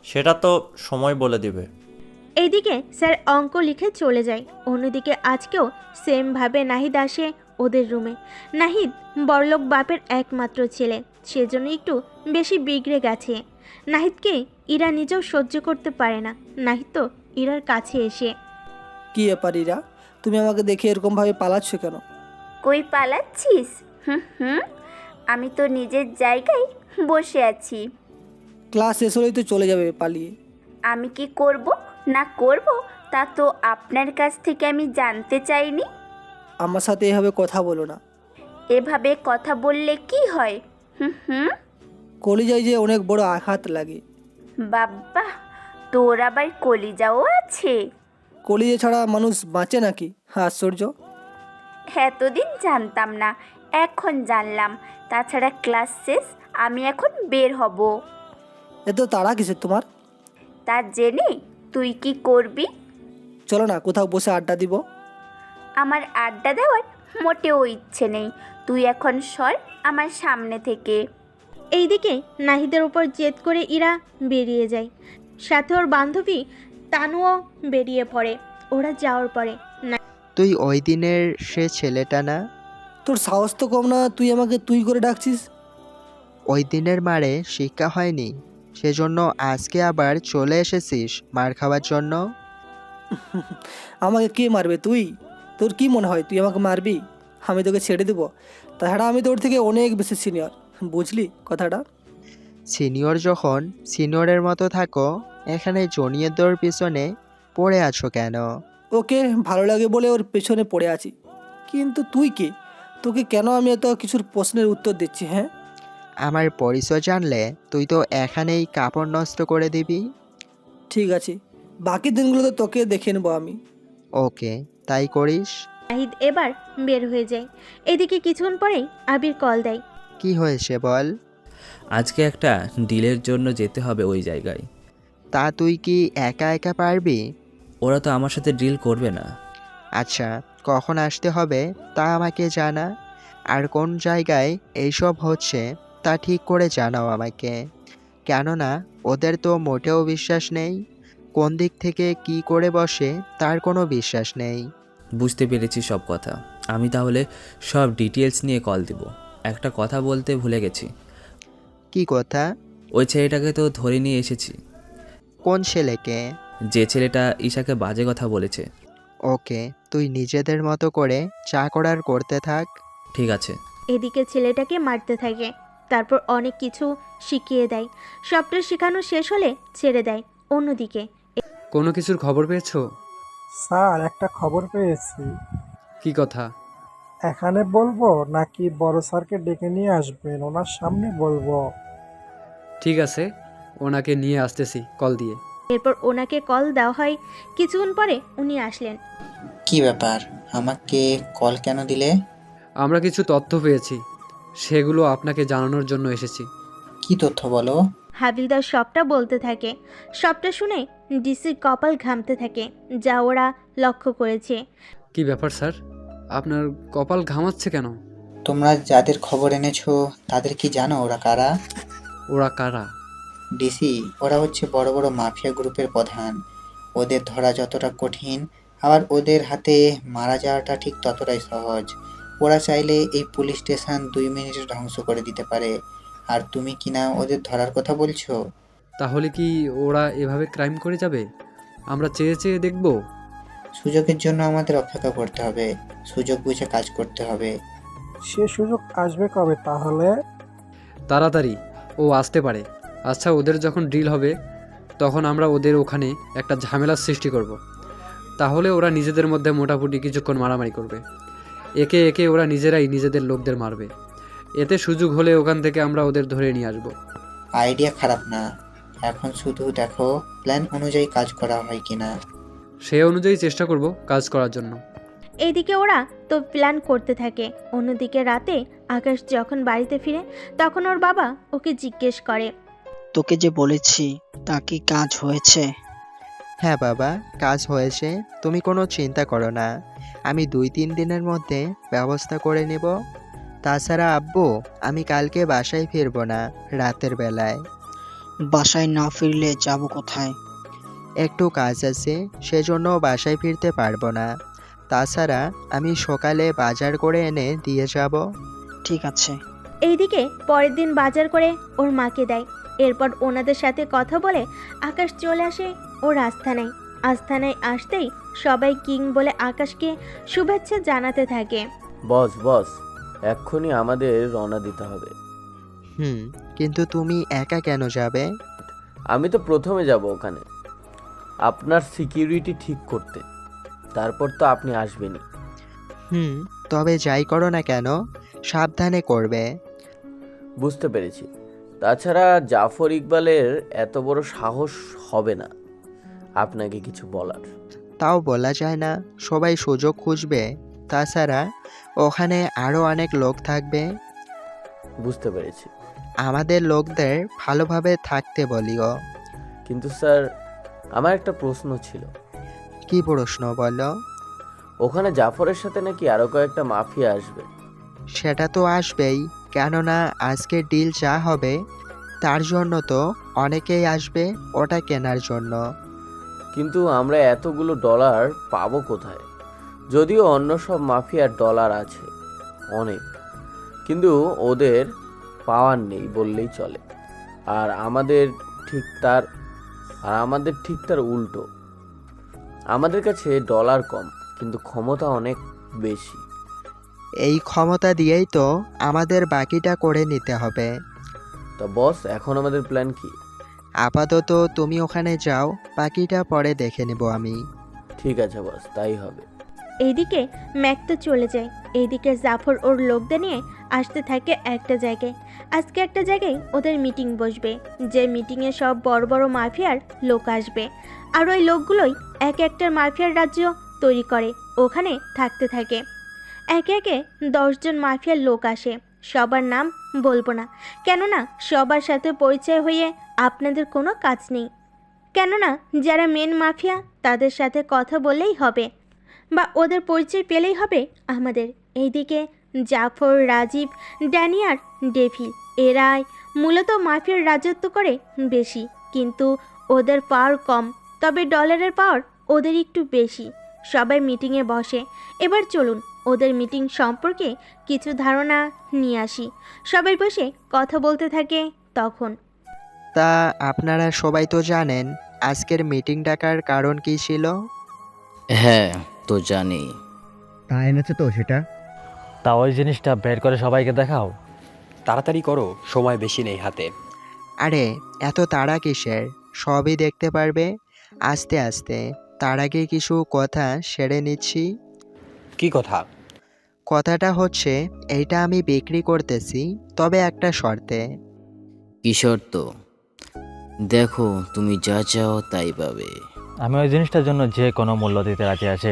সেটা তো সময় বলে দিবে। এইদিকে স্যার অঙ্ক লিখে চলে যায়। অন্যদিকে আজকেও সেমভাবে নাহিদ আসে ওদের রুমে। নাহিদ বড়লোক বাপের একমাত্র ছেলে, সেজন্য একটু বেশি বিগড়ে গেছে। নাহিদকে ইরা নিজেও সহ্য করতে পারে না। নাহিদ তো ইরার কাছে এসে, কি ব্যাপার ইরা, তুমি আমাকে দেখে এরকমভাবে পালাচ্ছ কেন? কই পালাচ্ছিস? হুম, আমি তো নিজের জায়গায় বসে আছি। ক্লাস শেষ হলেই তো চলে যাবে পালিয়ে। আমি কি করব না করব তা তো আপনার কাছ থেকে আমি জানতে চাইনি। আমার সাথে এভাবে কথা বলো না। এভাবে কথা বললে কি হয়? হুম, কলিজায় যে অনেক বড় আঘাত লাগে। বাবা, তোর আবার কলিজাও আছে? কলিজা ছাড়া মানুষ বাঁচে নাকি? আশ্চর্য। এতদিন জানতাম না, এখন জানলাম। তাছাড়া ক্লাস শেষ, আমি এখন বের হব। এত তাড়া কিসের তোমার? তা জেনে তুই কি করবি? চলো না, কোথাও বসে আড্ডা দিব। আমার আড্ডা দেওয়ার মোটেও ইচ্ছে নেই। তুই এখন সর আমার সামনে থেকে। এইদিকে নাহিদের উপর জেদ করে ইরা বেরিয়ে যায়। সাথে ওর বান্ধবী তানুও বেরিয়ে পড়ে। ওরা যাওয়ার পরে তুই ওই দিনের সে ছেলেটা না? তোর সাহস তো কম না, তুই আমাকে তুই করে ডাকছিস। ওই দিনের মারে শিক্ষা হয়নি, সেজন্য আজকে আবার চলে এসেছিস মার খাওয়ার জন্য? আমাকে কে মারবে? তুই? তোর কি মনে হয় তুই আমাকে মারবি? আমি তোকে ছেড়ে দেবো? তাছাড়া আমি তোর থেকে অনেক বেশি সিনিয়র, বুঝলি কথাটা? সিনিয়র যখন সিনিয়রের মতো থাকো, এখানে জুনিয়রদের পিছনে পড়ে আছো কেন? ওকে ভালো লাগে বলে ওর পেছনে পড়ে আছি, কিন্তু তুই কে? তোকে কেন আমি এত কিছুর প্রশ্নের উত্তর দিচ্ছি? হ্যাঁ, আমার পরিচয় জানলে তুই তো এখানেই কাপড় নষ্ট করে দিবি। ঠিক আছে, বাকি দিনগুলোতে তোকে দেখে নেবো আমি। ওকে, তাই করিস। নাহিদ এবার বের হয়ে যায়। এদিকে কিছুক্ষণ পরেই আবির কল দেয়। কি হয়েছে বল? আজকে একটা ডিলের জন্য যেতে হবে ওই জায়গায়। তা তুই কি একা একা পারবি? ওরা তো আমার সাথে ডিল করবে না। আচ্ছা, কখন আসতে হবে তা আমাকে জানা, আর কোন জায়গায় এইসব হচ্ছে তা ঠিক করে জানাও আমাকে। কেননা ওদের তো মোটেও বিশ্বাস নেই, কোন দিক থেকে কি করে বসে তার কোনো বিশ্বাস নেই। বুঝতে পেরেছি সব কথা। আমি তাহলে সব ডিটেলস নিয়ে কল দিব। একটা কথা বলতে ভুলে গেছি। কি কথা? ওই ছেলেটাকে তো ধরে নিয়ে এসেছি। কোন ছেলেকে? যে ছেলেটা ঈশাকে বাজে কথা বলেছে। ওকে, তুই নিজেদের মতো করে যা করার করতে থাক। ঠিক আছে। এদিকে ছেলেটাকে মারতে থাকে, তারপর অনেক কিছু শিখিয়ে দেয়। সবটা শেখানো শেষ হলে ছেড়ে দেয়। অন্যদিকে কোনো কিছুর খবর পেয়েছো? স্যার, একটা খবর পেয়েছি। কি কথা? এখানে বলবো নাকি বড় স্যারকে ডেকে নিয়ে আসবেন? ওনার সামনে বলবো? ঠিক আছে, ওনাকে নিয়ে আসতেছি কল দিয়ে। এরপর ওনাকে কল দেওয়া হয়। কিছুক্ষণ পরে উনি আসলেন। কি ব্যাপার, আমাকে কল কেন দিলে? আমরা কিছু তথ্য পেয়েছি, সেগুলো আপনাকে জানানোর জন্য এসেছি। কি তথ্য বলো? হাবিলদার সবটা বলতে থাকে। সবটা শুনে ডিসির কপাল ঘামতে থাকে, যা ওরা লক্ষ্য করেছে। কি ব্যাপার স্যার, আপনার কপাল ঘামাচ্ছে কেন? তোমরা যাদের খবর এনেছো তাদের কি জানো ওরা কারা? ওরা কারা? ডিসি, ওরা হচ্ছে বড় বড় মাফিয়া গ্রুপের প্রধান। ওদের ধরা যতটা কঠিন, আবার ওদের হাতে মারা যাওয়াটা ঠিক ততটাই সহজ। ওরা চাইলে এই পুলিশ স্টেশন 2 মিনিটে ধ্বংস করে দিতে পারে। আর তুমি কিনা ওদের ধরার কথা বলছো? তাহলে কি ওরা এভাবে ক্রাইম করে যাবে? আমরা চেয়ে চেয়ে দেখব? সুযোগের জন্য আমাদের অপেক্ষা করতে হবে, সুযোগ বুঝে কাজ করতে হবে। সে সুযোগ আসবে কবে তাহলে? তাড়াতাড়ি ও আসতে পারে। আচ্ছা, ওদের যখন ড্রিল হবে তখন আমরা ওদের ওখানে একটা ঝামেলার সৃষ্টি করব। তাহলে ওরা নিজেদের মধ্যে মোটামুটি কিছুক্ষণ মারামারি করবে। একে একে ওরা নিজেরাই নিজেদের লোকদের মারবে। এতে সুযোগ হলে ওখান থেকে আমরা ওদের ধরে নিয়ে আসব। আইডিয়া খারাপ না, এখন শুধু দেখো প্ল্যান অনুযায়ী কাজ করা হয় কিনা। সেই অনুযায়ী চেষ্টা করব কাজ করার জন্য। এইদিকে ওরা তো প্ল্যান করতে থাকে। অন্যদিকে রাতে আকাশ যখন বাড়িতে ফিরে তখন ওর বাবা ওকে জিজ্ঞেস করে, তোকে যে বলেছি তা কি কাজ হয়েছে? হ্যাঁ বাবা, কাজ হয়েছে, তুমি কোনো চিন্তা করো না। আমি 2-3 দিনের মধ্যে ব্যবস্থা করে নেব। তাছাড়া আব্বু, আমি কালকে বাসায় ফিরবো না রাতের বেলায়। বাসায় না ফিরলে যাব কোথায়? একটু কাজ আছে, সেজন্য বাসায় ফিরতে পারবো না। তাছাড়া আমি সকালে বাজার করে এনে দিয়ে যাব। ঠিক আছে। এইদিকে পরের দিন বাজার করে ওর মাকে দেয়। এরপর ওনাদের সাথে কথা বলে আকাশ চলে আসে ওর আস্থানায়। আস্থানায় আসতেই সবাই কিং বলে আকাশকে শুভেচ্ছা জানাতে থাকে। বস বস, এক্ষুনি আমাদের রওনা দিতে হবে। কিন্তু তুমি একা কেন যাবে? আমি তো প্রথমে যাব ওখানে আপনার সিকিউরিটি ঠিক করতে, তারপর তো আপনি আসবেনই। তবে যাই করো না কেন, সাবধানে করবে। বুঝতে পেরেছি। তাছাড়া জাফর ইকবালের এত বড় সাহস হবে না আপনাকে কিছু বলার। তাও বলা যায় না, সবাই সুযোগ খুঁজবে। তাছাড়া ওখানে আরও অনেক লোক থাকবে। বুঝতে পেরেছি। আমাদের লোকদের ভালোভাবে থাকতে বলিও। কিন্তু স্যার, আমার একটা প্রশ্ন ছিল। কি প্রশ্ন বলো? ওখানে জাফরের সাথে নাকি আরো কয়েকটা মাফিয়া আসবে। সেটা তো আসবেই, কেননা আজকের ডিল যা হবে তার জন্য তো অনেকেই আসবে ওটা কেনার জন্য। কিন্তু আমরা এতগুলো ডলার পাবো কোথায়? যদিও অন্য সব মাফিয়ার ডলার আছে অনেক, কিন্তু ওদের পাওয়ার নেই বললেই চলে। আর আমাদের ঠিক তার উল্টো। আমাদের কাছে ডলার কম, কিন্তু ক্ষমতা অনেক বেশি। এই ক্ষমতা দিয়েই তো আমাদের বাকিটা করে নিতে হবে। তা বস, এখন আমাদের প্ল্যান কি? আপাতত তুমি ওখানে যাও, বাকিটা পরে দেখে নেব আমি। ঠিক আছে বস, তাই হবে। এইদিকে ম্যাক তো চলে যায়। এইদিকে জাফর ওর লোকদের নিয়ে আসতে থাকে একটা জায়গায়। আজকে একটা জায়গায় ওদের মিটিং বসবে, যে মিটিংয়ে সব বড় বড় মাফিয়ার লোক আসবে। আর ওই লোকগুলোই এক একটার মাফিয়ার রাজ্য তৈরি করে ওখানে থাকতে থাকে। একে একে 10 জন মাফিয়ার লোক আসে। সবার নাম বলবো না, কেননা সবার সাথে পরিচয় হয়ে আপনাদের কোনো কাজ নেই। কেননা যারা মেন মাফিয়া তাদের সাথে কথা বললেই হবে, বা ওদের পরিচয় পেলেই হবে আমাদের। এইদিকে জাফর, রাজীব, ড্যানি আর ডেভি এরাই মূলত মাফিয়ার রাজত্ব করে বেশি, কিন্তু ওদের পাওয়ার কম, তবে ডলারের পাওয়ার ওদের একটু বেশি। সবাই মিটিংয়ে বসে। এবার চলুন ওদের মিটিং সম্পর্কে কিছু ধারণা নিয়ে আসি। সবাই বসে কথা বলতে থাকে। তখন তা আপনারা সবাই তো জানেন আজকের মিটিং ডাকার কারণ কি ছিল? হ্যাঁ, তো জানি। তা এনেছে তো সেটা? তা ওই জিনিসটা বের করে সবাইকে দেখাও। তাড়াতাড়ি করো, সময় বেশি নেই হাতে। আরে এত তাড়া কিসের, সবই দেখতে পারবে আস্তে আস্তে। তার আগে কিছু কথা সেরে নিচ্ছি। কি কথা? কথাটা হচ্ছে এইটা আমি বিক্রি করতেছি, তবে একটা শর্তে। কি শর্ত? দেখো, তুমি যা চাও তাই পাবে। আমি ওই জিনিসটার জন্য যে কোনো মূল্য দিতে রাজি আছে।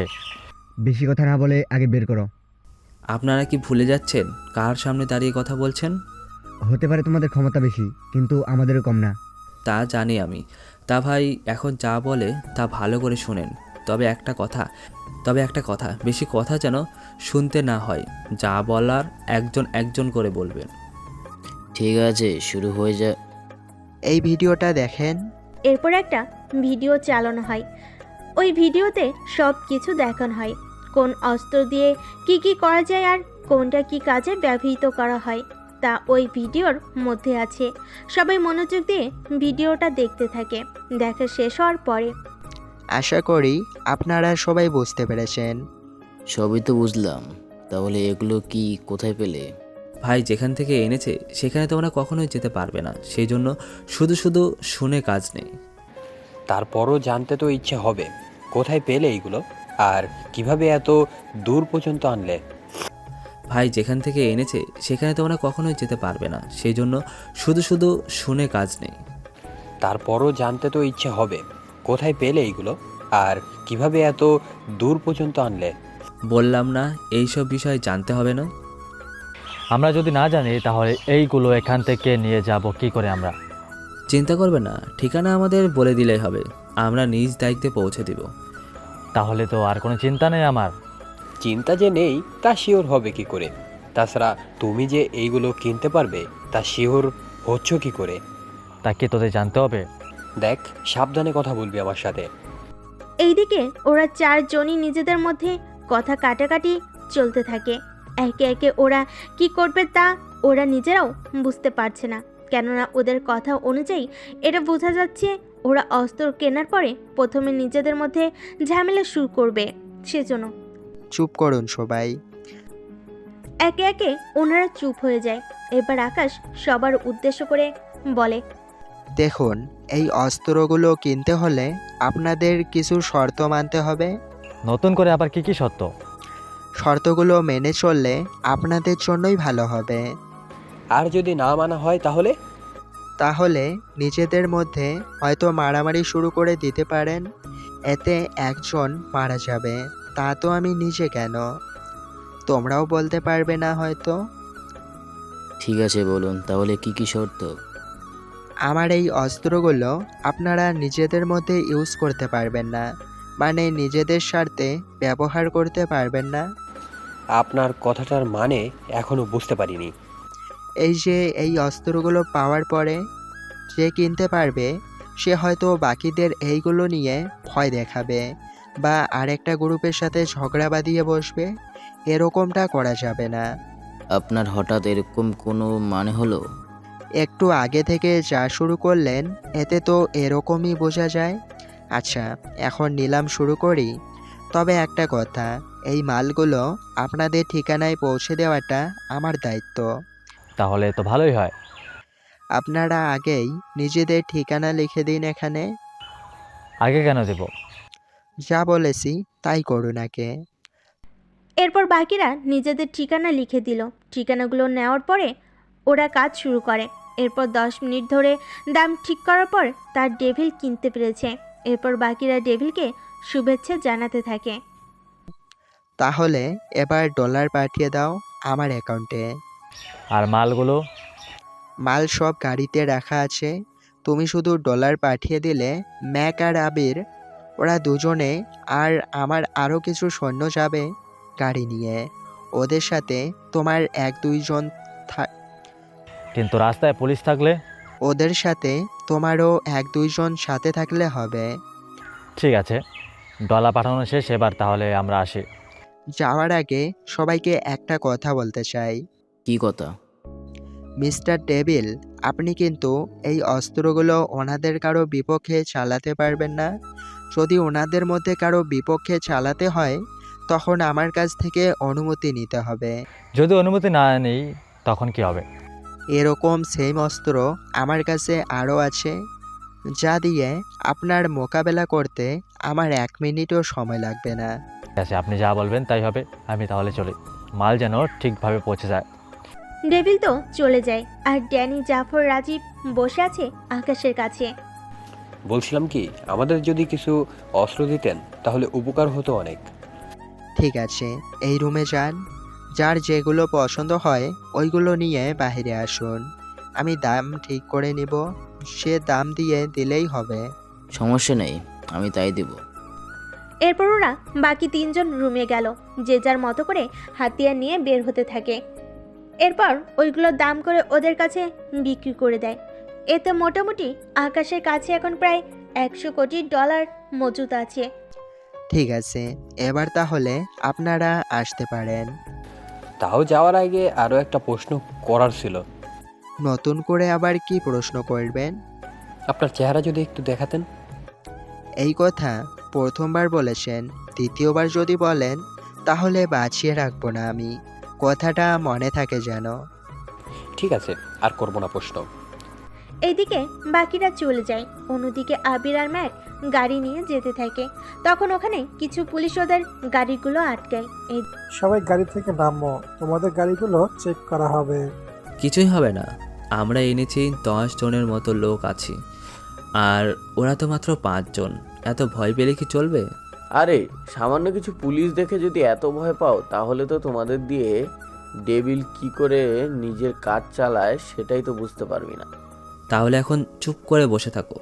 বেশি কথা না বলে আগে বের করো। আপনারা কি ভুলে যাচ্ছেন কার সামনে দাঁড়িয়ে কথা বলছেন? হতে পারে তোমাদের ক্ষমতা বেশি, কিন্তু আমাদেরও কম না। তা জানি আমি। তা ভাই, এখন যা বলে তা ভালো করে শোনেন। তবে একটা কথা, তবে একটা কথা, বেশি কথা যেন শুনতে না হয়, যা বলার একজন একজন করে বলবেন। ঠিক আছে, শুরু হয়ে যা। এই ভিডিওটা দেখেন। এরপর একটা ভিডিও চালানো হয়। ওই ভিডিওতে সব কিছু দেখানো হয়, কোন অস্ত্র দিয়ে কি করা যায় আর কোনটা কি কাজে ব্যবহৃত করা হয় তা ওই ভিডিওর মধ্যে আছে। সবাই মনোযোগ দিয়ে ভিডিওটা দেখতে থাকে। দেখা শেষ হওয়ার পরে আশা করি আপনারা সবাই বুঝতে পেরেছেন। সবই তো বুঝলাম, তাহলে এগুলো কি কোথায় পেলে? ভাই যেখান থেকে এনেছে সেখানে তোমরা কখনোই যেতে পারবে না, সেই জন্য শুধু শুধু শুনে কাজ নেই। তারপরও জানতে তো ইচ্ছে হবে, কোথায় পেলে এইগুলো আর কিভাবে এত দূর পর্যন্ত আনলে? ভাই যেখান থেকে এনেছে সেখানে তোমরা কখনোই যেতে পারবে না, সেই জন্য শুধু শুধু শুনে কাজ নেই। তারপরও জানতে তো ইচ্ছে হবে, কোথায় পেলে এইগুলো আর কিভাবে এত দূর পর্যন্ত আনলে? বললাম না এইসব বিষয় জানতে হবে না। আমরা যদি না জানি তাহলে এইগুলো এখান থেকে নিয়ে যাব কি করে আমরা? চিন্তা করবে না, ঠিকানা আমাদের বলে দিলেই হবে, আমরা নিজ দায়িত্বে পৌঁছে দিব। তাহলে তো আর কোনো চিন্তা নেই আমার। চিন্তা যে নেই তা শিওর হবে কি করে? তাছাড়া তুমি যে এইগুলো কিনতে পারবে তা শিওর হচ্ছ কি করে? তা কি তোদের জানতে হবে? দেখ, সাবধানে কথা বলবি আমার সাথে। এইদিকে ওরা চারজনই নিজেদের মধ্যে কথা কাটাকাটি চলতে থাকে। একে একে ওরা কি করবে তা ওরা নিজেরাও বুঝতে পারছে না, কেননা ওদের কথা অনুযায়ী এটা বোঝা যাচ্ছে ওরা অস্ত্র কেনার পরে প্রথমে নিজেদের মধ্যে ঝামেলা শুরু করবে। সেজন্য চুপ করুন সবাই। একে একে ওনারা চুপ হয়ে যায়। এবার আকাশ সবার উদ্দেশ্য করে বলে, দেখুন, এই অস্ত্রগুলো কিনতে হলে আপনাদের কিছু শর্ত মানতে হবে। নতুন করে আবার কি কি সত্য? শর্তগুলো মেনে চললে আপনাদের জন্যই ভালো হবে। আর যদি না মানা হয় তাহলে? তাহলে নিজেদের মধ্যে হয়তো মারামারি শুরু করে দিতে পারেন, এতে একজন মারা যাবে। তা তো আমি নিজে কেন, তোমরাও বলতে পারবে না হয়তো। ঠিক আছে, বলুন তাহলে কি কি শর্ত? আমার এই অস্ত্রগুলো আপনারা নিজেদের মধ্যে ইউজ করতে পারবেন না, মানে নিজেদের স্বার্থে ব্যবহার করতে পারবেন না। আপনার কথাটার মানে এখনো বুঝতে পারিনি। এই যে এই অস্ত্রগুলো পাওয়ার পরে যে কিনতে পারবে সে হয়তো বাকিদের এইগুলো নিয়ে ভয় দেখাবে বা আরেকটা গ্রুপের সাথে ঝগড়া বাঁধিয়ে বসবে, এরকমটা করা যাবে না। আপনার হঠাৎ এরকম কোনো মানে হলো? একটু আগে থেকে যা শুরু করলেন এতে তো এরকমই বোঝা যায়। আচ্ছা, এখন নিলাম শুরু করি। তবে একটা কথা, এই মালগুলো আপনাদের ঠিকানায় পৌঁছে দেওয়াটা আমার দায়িত্ব। তাহলে তো ভালোই হয়। আপনারা আগেই নিজেদের ঠিকানা লিখে দিন এখানে। আগে কেন দেব? যা বলেছি তাই করুন আগে। এরপর বাকিরা নিজেদের ঠিকানা লিখে দিল। ঠিকানাগুলো নেওয়ার পরে ওরা কাজ শুরু করে। এরপর 10 মিনিট ধরে দাম ঠিক করার পর তার ডেভিল কিনতে পেরেছে। এরপর বাকিরা ডেভিলকে শুভেচ্ছা জানাতে থাকে। তাহলে এবার ডলার পাঠিয়ে দাও আমার অ্যাকাউন্টে। আর মালগুলো? মাল সব গাড়িতে রাখা আছে, তুমি শুধু ডলার পাঠিয়ে দিলে ম্যাক আর আবির ওরা দুজনে আর আমার আরও কিছু সৈন্য যাবে গাড়ি নিয়ে। ওদের সাথে তোমার 1-2 জন কিন্তু রাস্তায় পুলিশ থাকলে? ওদের সাথে তোমারও 1-2 জন সাথে থাকলে হবে। ঠিক আছে, ডলার পাঠানো শেষ, এবার তাহলে আমরা আসি। যাওয়ার আগে সবাইকে একটা কথা বলতে চাই। কি কথা? মিস্টার ডেভিল, আপনি কিন্তু এই অস্ত্রগুলো ওনাদের কারো বিপক্ষে চালাতে পারবেন না। যদি ওনাদের মধ্যে কারো বিপক্ষে চালাতে হয় তখন আমার কাছ থেকে অনুমতি নিতে হবে। যদি অনুমতি না নেই তখন কি হবে? এরকম সেম অস্ত্র আমার কাছে আরও আছে, যা দিয়ে আপনার মোকাবেলা করতে আমার 1 মিনিটও সময় লাগবে না। ঠিক আছে, আপনি যা বলবেন তাই হবে। আমি তাহলে চলি, মাল যেন ঠিকভাবে পৌঁছে যায়। ডেভিল তো চলে যায় আর ড্যানি, জাফর, রাজীব বসে আছে আকাশের কাছে। বলছিলাম কি, আমাদের যদি কিছু অস্ত্র দিতেন তাহলে উপকার হতো অনেক। ঠিক আছে, এই রুমে যান, যার যেগুলো পছন্দ হয় ওইগুলো নিয়ে বাইরে আসুন। আমি দাম ঠিক করে নিব, সে দাম দিয়ে দিলেই হবে। সমস্যা নেই, আমি তাই দেব। এরপর ওরা বাকি 3 জন রুমে গেল, যে যার মতো করে হাতিয়ার নিয়ে বের হতে থাকে। এরপর ওইগুলোর দাম করে ওদের কাছে বিক্রি করে দেয়। এতে মোটামুটি আকাশের কাছে এখন প্রায় $100 কোটি মজুদ আছে। ঠিক আছে, এবার তাহলে আপনারা আসতে পারেন। তাও যাওয়ার আগে আরও একটা প্রশ্ন করার ছিল। নতুন করে আবার কি প্রশ্ন করবেন? আপনার চেহারা যদি একটু দেখাতেন। এই কথা প্রথমবার বলেছেন, দ্বিতীয়বার যদি বলেন তাহলে বাঁচিয়ে রাখবো না আমি, কথাটা মনে থাকে যেন। ঠিক আছে, আর করবো না প্রশ্ন। এইদিকে বাকিরা চলে যায়। অন্যদিকে আবির আর ম্যাক গাড়ি নিয়ে যেতে থাকে। তখন ওখানে কিছু পুলিশ ওদের গাড়িগুলো আটকায়। সবাই গাড়ি থেকে নামো, তোমাদের গাড়িগুলো চেক করা হবে। কিছুই হবে না, আমরা এনেছি 10 জনের মতো লোক আছি, আর ওরা তো মাত্র 5 জন। এত ভয় পেলে কি চলবে? আরে সামান্য কিছু পুলিশ দেখে যদি এত ভয় পাও, তাহলে তো তোমাদের দিয়ে ডেভিল কি করে নিজের কাজ চালায় সেটাই তো বুঝতে পারবি না। তাহলে এখন চুপ করে বসে থাকো।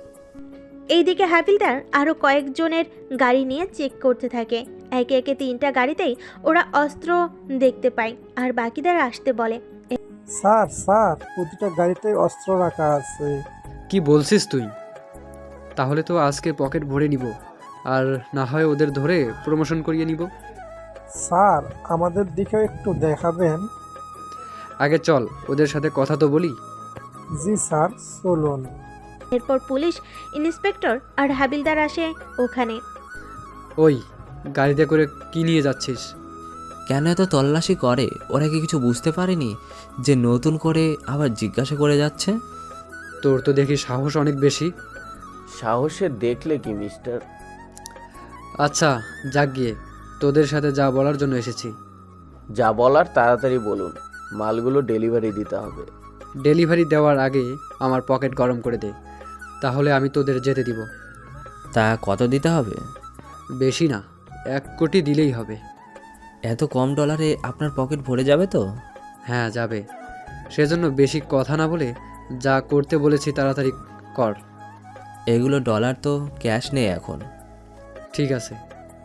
এইদিকে হাবিলদার আরও কয়েকজনের গাড়ি নিয়ে চেক করতে থাকে। একে একে 3টা গাড়িতেই ওরা অস্ত্র দেখতে পায়, আর বাকিদের আসতে বলে। স্যার স্যার, প্রতিটা গাড়িতে অস্ত্র রাখা আছে। কি বলছিস তুই? তাহলে তো আজকে পকেট ভরে নিব, আর না হয় ওদের ধরে প্রমোশন করিয়ে নিব। স্যার, আমাদের দিকেও একটু দেখাবেন? আগে চল, ওদের সাথে কথা তো বলি। জি স্যার, চলুন। এরপর পুলিশ ইন্সপেক্টর আর হাবিলদার আসে ওখানে। ওই গাড়িতে করে কি নিয়ে যাচ্ছিস? কেন এত তল্লাশি করে? ওরা কি কিছু বুঝতে পারেনি যে নতুন করে আবার জিজ্ঞাসা করে যাচ্ছে? তোর তো দেখি সাহস অনেক বেশি। সাহসে দেখলে কি মিস্টার? আচ্ছা যাক গিয়ে, তোদের সাথে যা বলার জন্য এসেছি। যা বলার তাড়াতাড়ি বলুন, মালগুলো ডেলিভারি দিতে হবে। ডেলিভারি দেওয়ার আগে আমার পকেট গরম করে দে, তাহলে আমি তোদের যেতে দিব। তা কত দিতে হবে? বেশি না, 1 কোটি দিলেই হবে। এত কম ডলারে আপনার পকেট ভরে যাবে তো? হ্যাঁ যাবে, সেজন্য বেশি কথা না বলে যা করতে বলেছি তাড়াতাড়ি কর। এগুলো ডলার তো, ক্যাশ নেই এখন। ঠিক আছে,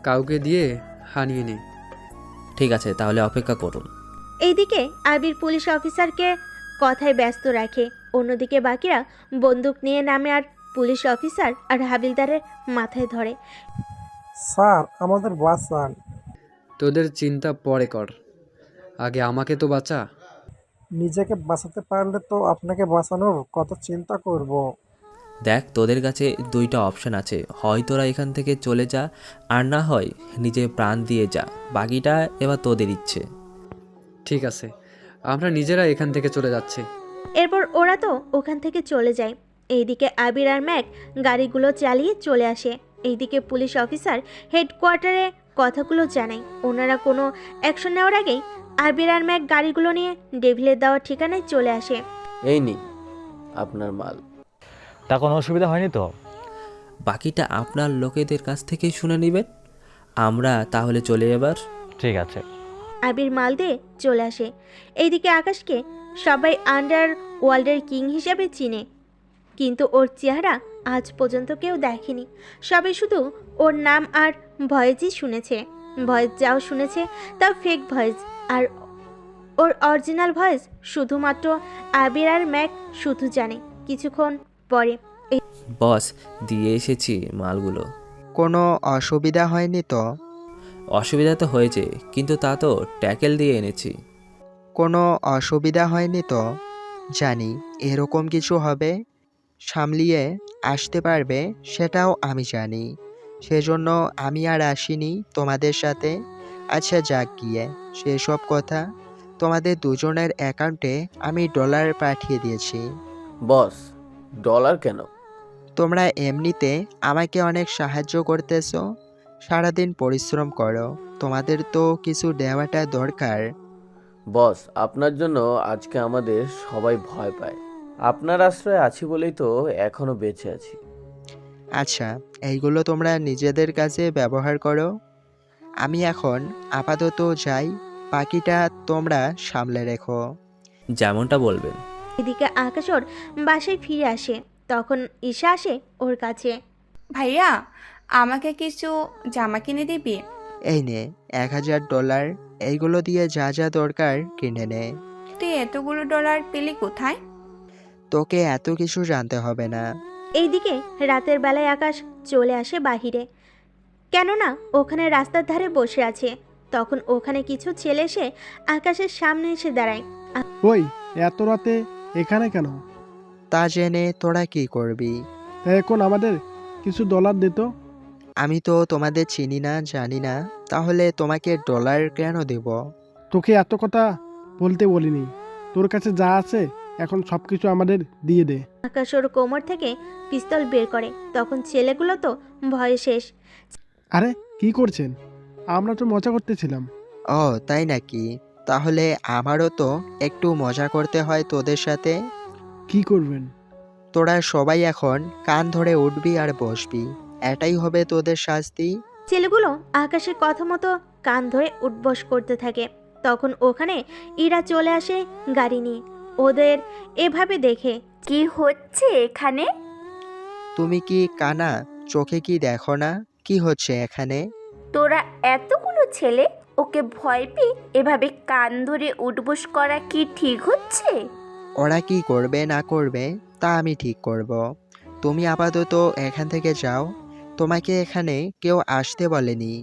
কাউকে দিয়ে হানিয়ে নে। ঠিক আছে, তাহলে অপেক্ষা করুন। এইদিকে আবির পুলিশ অফিসারকে কথায় ব্যস্ত রাখে। অন্যদিকে বাকিরা বন্দুক নিয়ে নামে, আর পুলিশ অফিসার আর হাবিলদারের মাথায় ধরে। স্যার, আমাদের বাঁচান। তোদের চিন্তা পরে কর, আগে আমাকে তো বাঁচা। নিজেকে বাঁচাতে পারলে তো আপনাকে বাঁচানোর কত চিন্তা করব। দেখ, তোদের কাছে 2টা অপশন আছে, হয় তোরা এখান থেকে চলে যা, আর না হয় নিজে প্রাণ দিয়ে যা। বাকিটা এবার তোদের ইচ্ছে। ঠিক আছে, আমরা নিজেরা এখান থেকে চলে যাচ্ছি। এরপর ওরা তো ওখান থেকে চলে যায়। এইদিকে আবির আর ম্যাক গাড়িগুলো চালিয়ে চলে আসে। এইদিকে পুলিশ অফিসার হেডকোয়ার্টারে কথাগুলো জানায়। ওনারা কোনো অ্যাকশন নেওয়ার আগেই আবির আর ম্যাক গাড়িগুলো নিয়ে ডেভিলের দেওয়ার ঠিকানায় চলে আসে। এই নিন আপনার মাল। তা কোনো অসুবিধা হয়নি তো? বাকিটা আপনার লোকেদের কাছ থেকেই শুনে নেবেন। আমরা তাহলে চলে এবার। ঠিক আছে। আবির মাল দিয়ে চলে আসে। এইদিকে আকাশকে সবাই আন্ডার ওয়ার্ল্ডের কিং হিসাবে চিনে, কিন্তু ওর চেহারা আজ পর্যন্ত কেউ দেখেনি। সবাই শুধু ওর নাম আর ভয়েসই শুনেছে। ভয়েস যাও শুনেছে তাও ফেক ভয়েস, আর ওর অরিজিনাল ভয়েস শুধুমাত্র আবির আর ম্যাক শুধু জানে। কিছুক্ষণ পরে বস, দিয়ে এসেছি মালগুলো। কোনো অসুবিধা হয়নি তো? অসুবিধা তো হয়েছে, কিন্তু তা তো ট্যাকেল দিয়ে এনেছি। কোনো অসুবিধা হয়নি তো? জানি এরকম কিছু হবে, সামলিয়ে আসতে পারবে সেটাও আমি জানি, সেজন্য আমি আর আসিনি তোমাদের সাথে। আচ্ছা যাক গিয়ে, সেসব কথা। তোমাদের দুজনের অ্যাকাউন্টে আমি ডলার পাঠিয়ে দিয়েছি। বস, ডলার কেন? তোমরা এমনিতে আমাকে অনেক সাহায্য করতেছো, সারাদিন পরিশ্রম করো, তোমাদের তো কিছু দেওয়াটা দরকার। বস, আপনার জন্য আজকে আমাদের সবাই ভয় পায়। আপনার আশ্রয়ে আছি বলেই তো এখনো বেঁচে আছি। আচ্ছা, এইগুলো তোমরা নিজেদের কাছে ব্যবহার করো। আমি এখন আপাতত যাই, বাকিটা তোমরা সামলে রেখো। যেমনটা বলবেন। এদিকে আকাশ ওর বাসায় ফিরে আসে। তখন ঈশা আসে ওর কাছে। ভাইয়া, আমাকে কিছু জামা কিনে দিবি? এই নে $1000, এইগুলো দিয়ে যা যা দরকার কিনে নে। তুই এতগুলো ডলার পেলি কোথায়? তোকে এত কিছু জানতে হবে না। এইদিকে রাতের বেলায় আকাশ চলে আসে বাহিরে, কেননা ওখানে রাস্তার ধারে বসে আছে। তখন ওখানে কিছু ছেলে এসে আকাশের সামনে এসে দাঁড়ায়। ওই এত রাতে এখানে কেন? তা জেনে তোরা কি করবি? তা এখন আমাদের কিছু ডলার দিত। আমি তো তোমাদের চিনি না, জানি না, তাহলে তোমাকে ডলার কেন দেব? তোকে এত কথা বলতে বলিনি। তোর কাছে যা আছে এখন সব কিছু আমাদের দিয়ে দে। আকাশ ওর কোমর থেকে পিস্তল বের করে। তখন ছেলেগুলো তো ভয়ে শেষ। আরে কি করছেন? আমরা তো মজা করতেছিলাম। ও তাই নাকি? তাহলে আমারও তো একটু মজা করতে হয় তোদের সাথে। কি করবেন? তোরা সবাই এখন কান ধরে উঠবি আর বসবি, এটাই হবে তোদের শাস্তি। ছেলেগুলো আকাশের কথা মতো কান ধরে উঠবস করতে থাকে। তখন ওখানে ইরা চলে আসে গাড়ি নিয়ে। ওদের এভাবে দেখে কি হচ্ছে এখানে? তুমি কি কানা? চোখে কি দেখো না কি হচ্ছে এখানে? তোরা এতগুলো ছেলে ওকে ভয় পেয়ে এভাবে কান ধরে উঠবোস করা কি ঠিক হচ্ছে? ওরা কি করবে না করবে তা আমি ঠিক করব। তুমি আপাতত এখান থেকে যাও, তোমাকে এখানে কেউ আসতে বলেনি।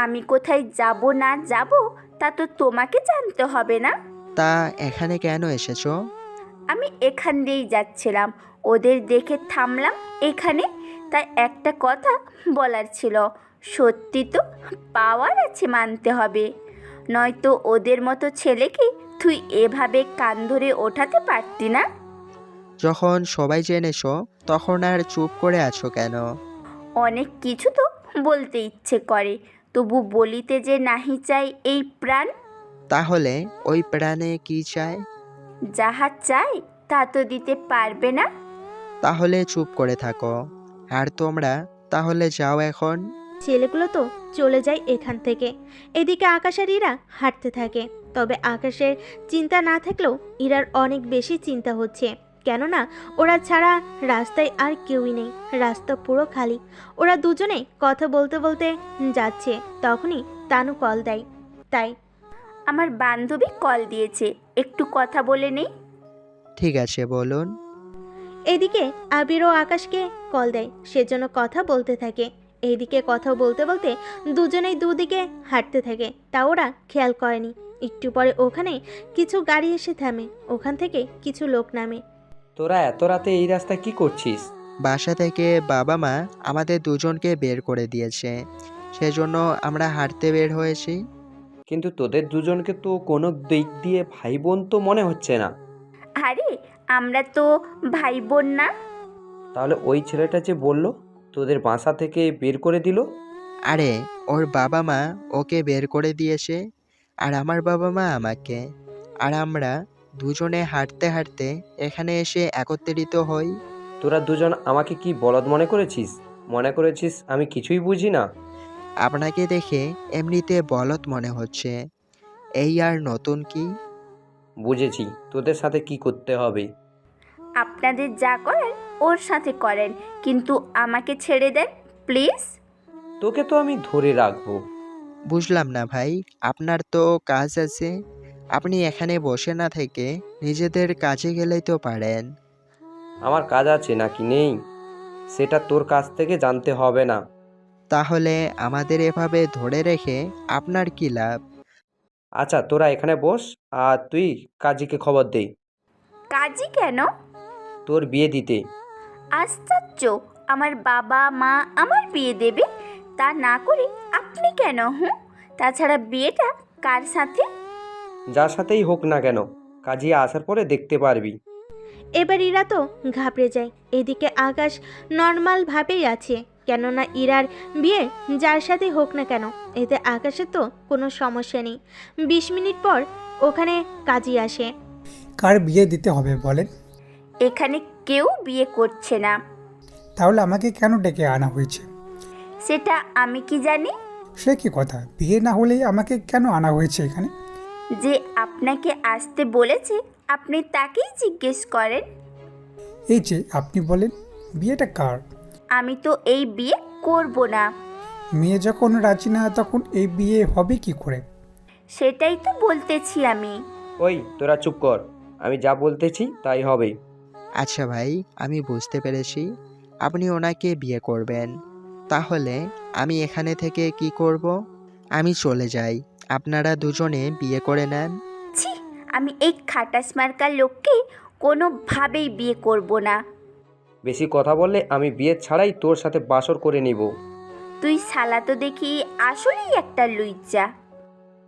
আমি কোথায় যাব না যাব তা তো তোমাকে জানতে হবে না। তা এখানে কেন এসেছো? আমি এখান দিয়েই যাচ্ছিলাম, ওদের দেখে থামলাম এখানে, তাই একটা কথা বলার ছিল। সত্যি তো পাওয়ার আছে মানতে হবে, নয়তো ওদের মতো ছেলেকে তুই এভাবে কান ধরে ওঠাতে পারতি না। যখন সবাই জেনেছো তখন আর চুপ করে আছো কেন? অনেক কিছু তো বলতে ইচ্ছে করে, তবু বলিতে যে নাহি চাই এই প্রাণ। তাহলে ওই প্রাণে কি চায়? যাহা চাই তা তো দিতে পারবে না। তাহলে চুপ করে থাকো। আর তোমরা তাহলে যাও এখন। ছেলেগুলো তো চলে যায় এখান থেকে। এদিকে আকাশ আর ইরা হাঁটতে থাকে। তবে আকাশের চিন্তা না থাকলেও ইরার অনেক বেশি চিন্তা হচ্ছে, কেননা ওরা ছাড়া রাস্তায় আর কেউই নেই। রাস্তা পুরো খালি। ওরা দুজনে কথা বলতে বলতে যাচ্ছে। তখনই তানু কল দেয়। তাই আমার বান্ধবী কল দিয়েছে, একটু কথা বলে নেই। ঠিক আছে, বলুন। এদিকে আবিরও আকাশকে কল দেয়, সেজন্য কথা বলতে থাকে। এইদিকে কথা বলতে বলতে দুজনেই দুদিকে হাঁটতে থাকে, তা ওরা খেয়াল করেনি। একটু পরে ওখানে কিছু গাড়ি এসে থামে, ওখান থেকে কিছু লোক নামে। তোরা এত রাতে এই রাস্তায় কি করছিস? বাসা থেকে বাবা মা আমাদের দুজনকে বের করে দিয়েছে, সেজন্য আমরা হাঁটতে বের হয়েছি। কিন্তু তোদের দুজনকে তো কোনো দিক দিয়ে ভাই বোন তো মনে হচ্ছে না। আরে আমরা তো ভাই বোন না। তাহলে ওই ছেলেটা যে বলল তোদের বাসা থেকে বের করে দিল? আরে ওর বাবা মা ওকে বের করে দিয়েছে, আর আমার বাবা মা আমাকে। আর আমরা দুজনে হাঁটতে হাঁটতে এখানে এসে একত্রিত হই। তোরা দুজন আমাকে কি বলদ মনে করেছিস? মনে করেছিস আমি কিছুই বুঝি না? আপনাকে দেখে এমনিতে বলদ মনে হচ্ছে, এই আর নতুন কি? বুঝেছি তোদের সাথে কি করতে হবে। আপনাদের যা করেন ওর সাথে করেন, কিন্তু আমাকে ছেড়ে দেন প্লিজ। তোকে তো আমি ধরে রাখবো। বুঝলাম না ভাই, আপনার তো কাজ আছে, আপনি এখানে বসে না থেকে নিজেদের কাজে গেলেই তো পারেন। আমার কাজ আছে নাকি নেই সেটা তোর কাছ থেকে জানতে হবে না। তাহলে আমাদের এভাবে ধরে রেখে আপনার কি লাভ? আচ্ছা তোরা এখানে বস, আর তুই কাজীকে খবর দে। কাজী কেন? তোর বিয়ে দিতে। আশ্চর্য, আমার বাবা মা আমার বিয়ে দেবে, তা না করে আপনি কেন? তাছাড়া বিয়েটা কার সাথে? যার সাথেই হোক না কেন, কাজী আসার পরে দেখতে পারবি। এবার ইরা তো ঘাবড়ে যায়। এদিকে আকাশ নর্মালভাবেই আছে, কেননা ইরার বিয়ে যার সাথে হোক না কেন এতে আকাশের তো কোনো সমস্যা নেই। 20 মিনিট পর ওখানে কাজী আসে। কার বিয়ে দিতে হবে বলেন? এখানে কেউ বিয়ে করছে না। তাহলে আমাকে কেন ডেকে আনা হয়েছে? সেটা আমি কি জানি? সে কি কথা, বিয়ে না হলেই আমাকে কেন আনা হয়েছে এখানে? যে আপনাকে আসতে বলেছে আপনি তাকেই জিজ্ঞেস করেন। এই যে আপনি বলেন বিয়েটা কার? আমি তো এই বিয়ে করব না। মেয়ে যখন রাজি না তখন এই বিয়ে হবে কি করে? সেটাই তো বলতেছি আমি। ওই তোরা চুপ কর, আমি যা বলতেছি তাই হবে। আচ্ছা ভাই, আমি বুঝতে পেরেছি আপনি ওনাকে বিয়ে করবেন। তাহলে আমি এখানে থেকে কি করব? আমি চলে যাই, আপনারা দুজনে বিয়ে করে নেন। ছি, আমি এই খাটাস মার্কা লোককে কোনোভাবেই বিয়ে করব না। বেশি কথা বললে আমি বিয়ে ছাড়াই তোর সাথে বাসর করে নিব। তুই শালা তো দেখি আসলেই একটা লুইচা।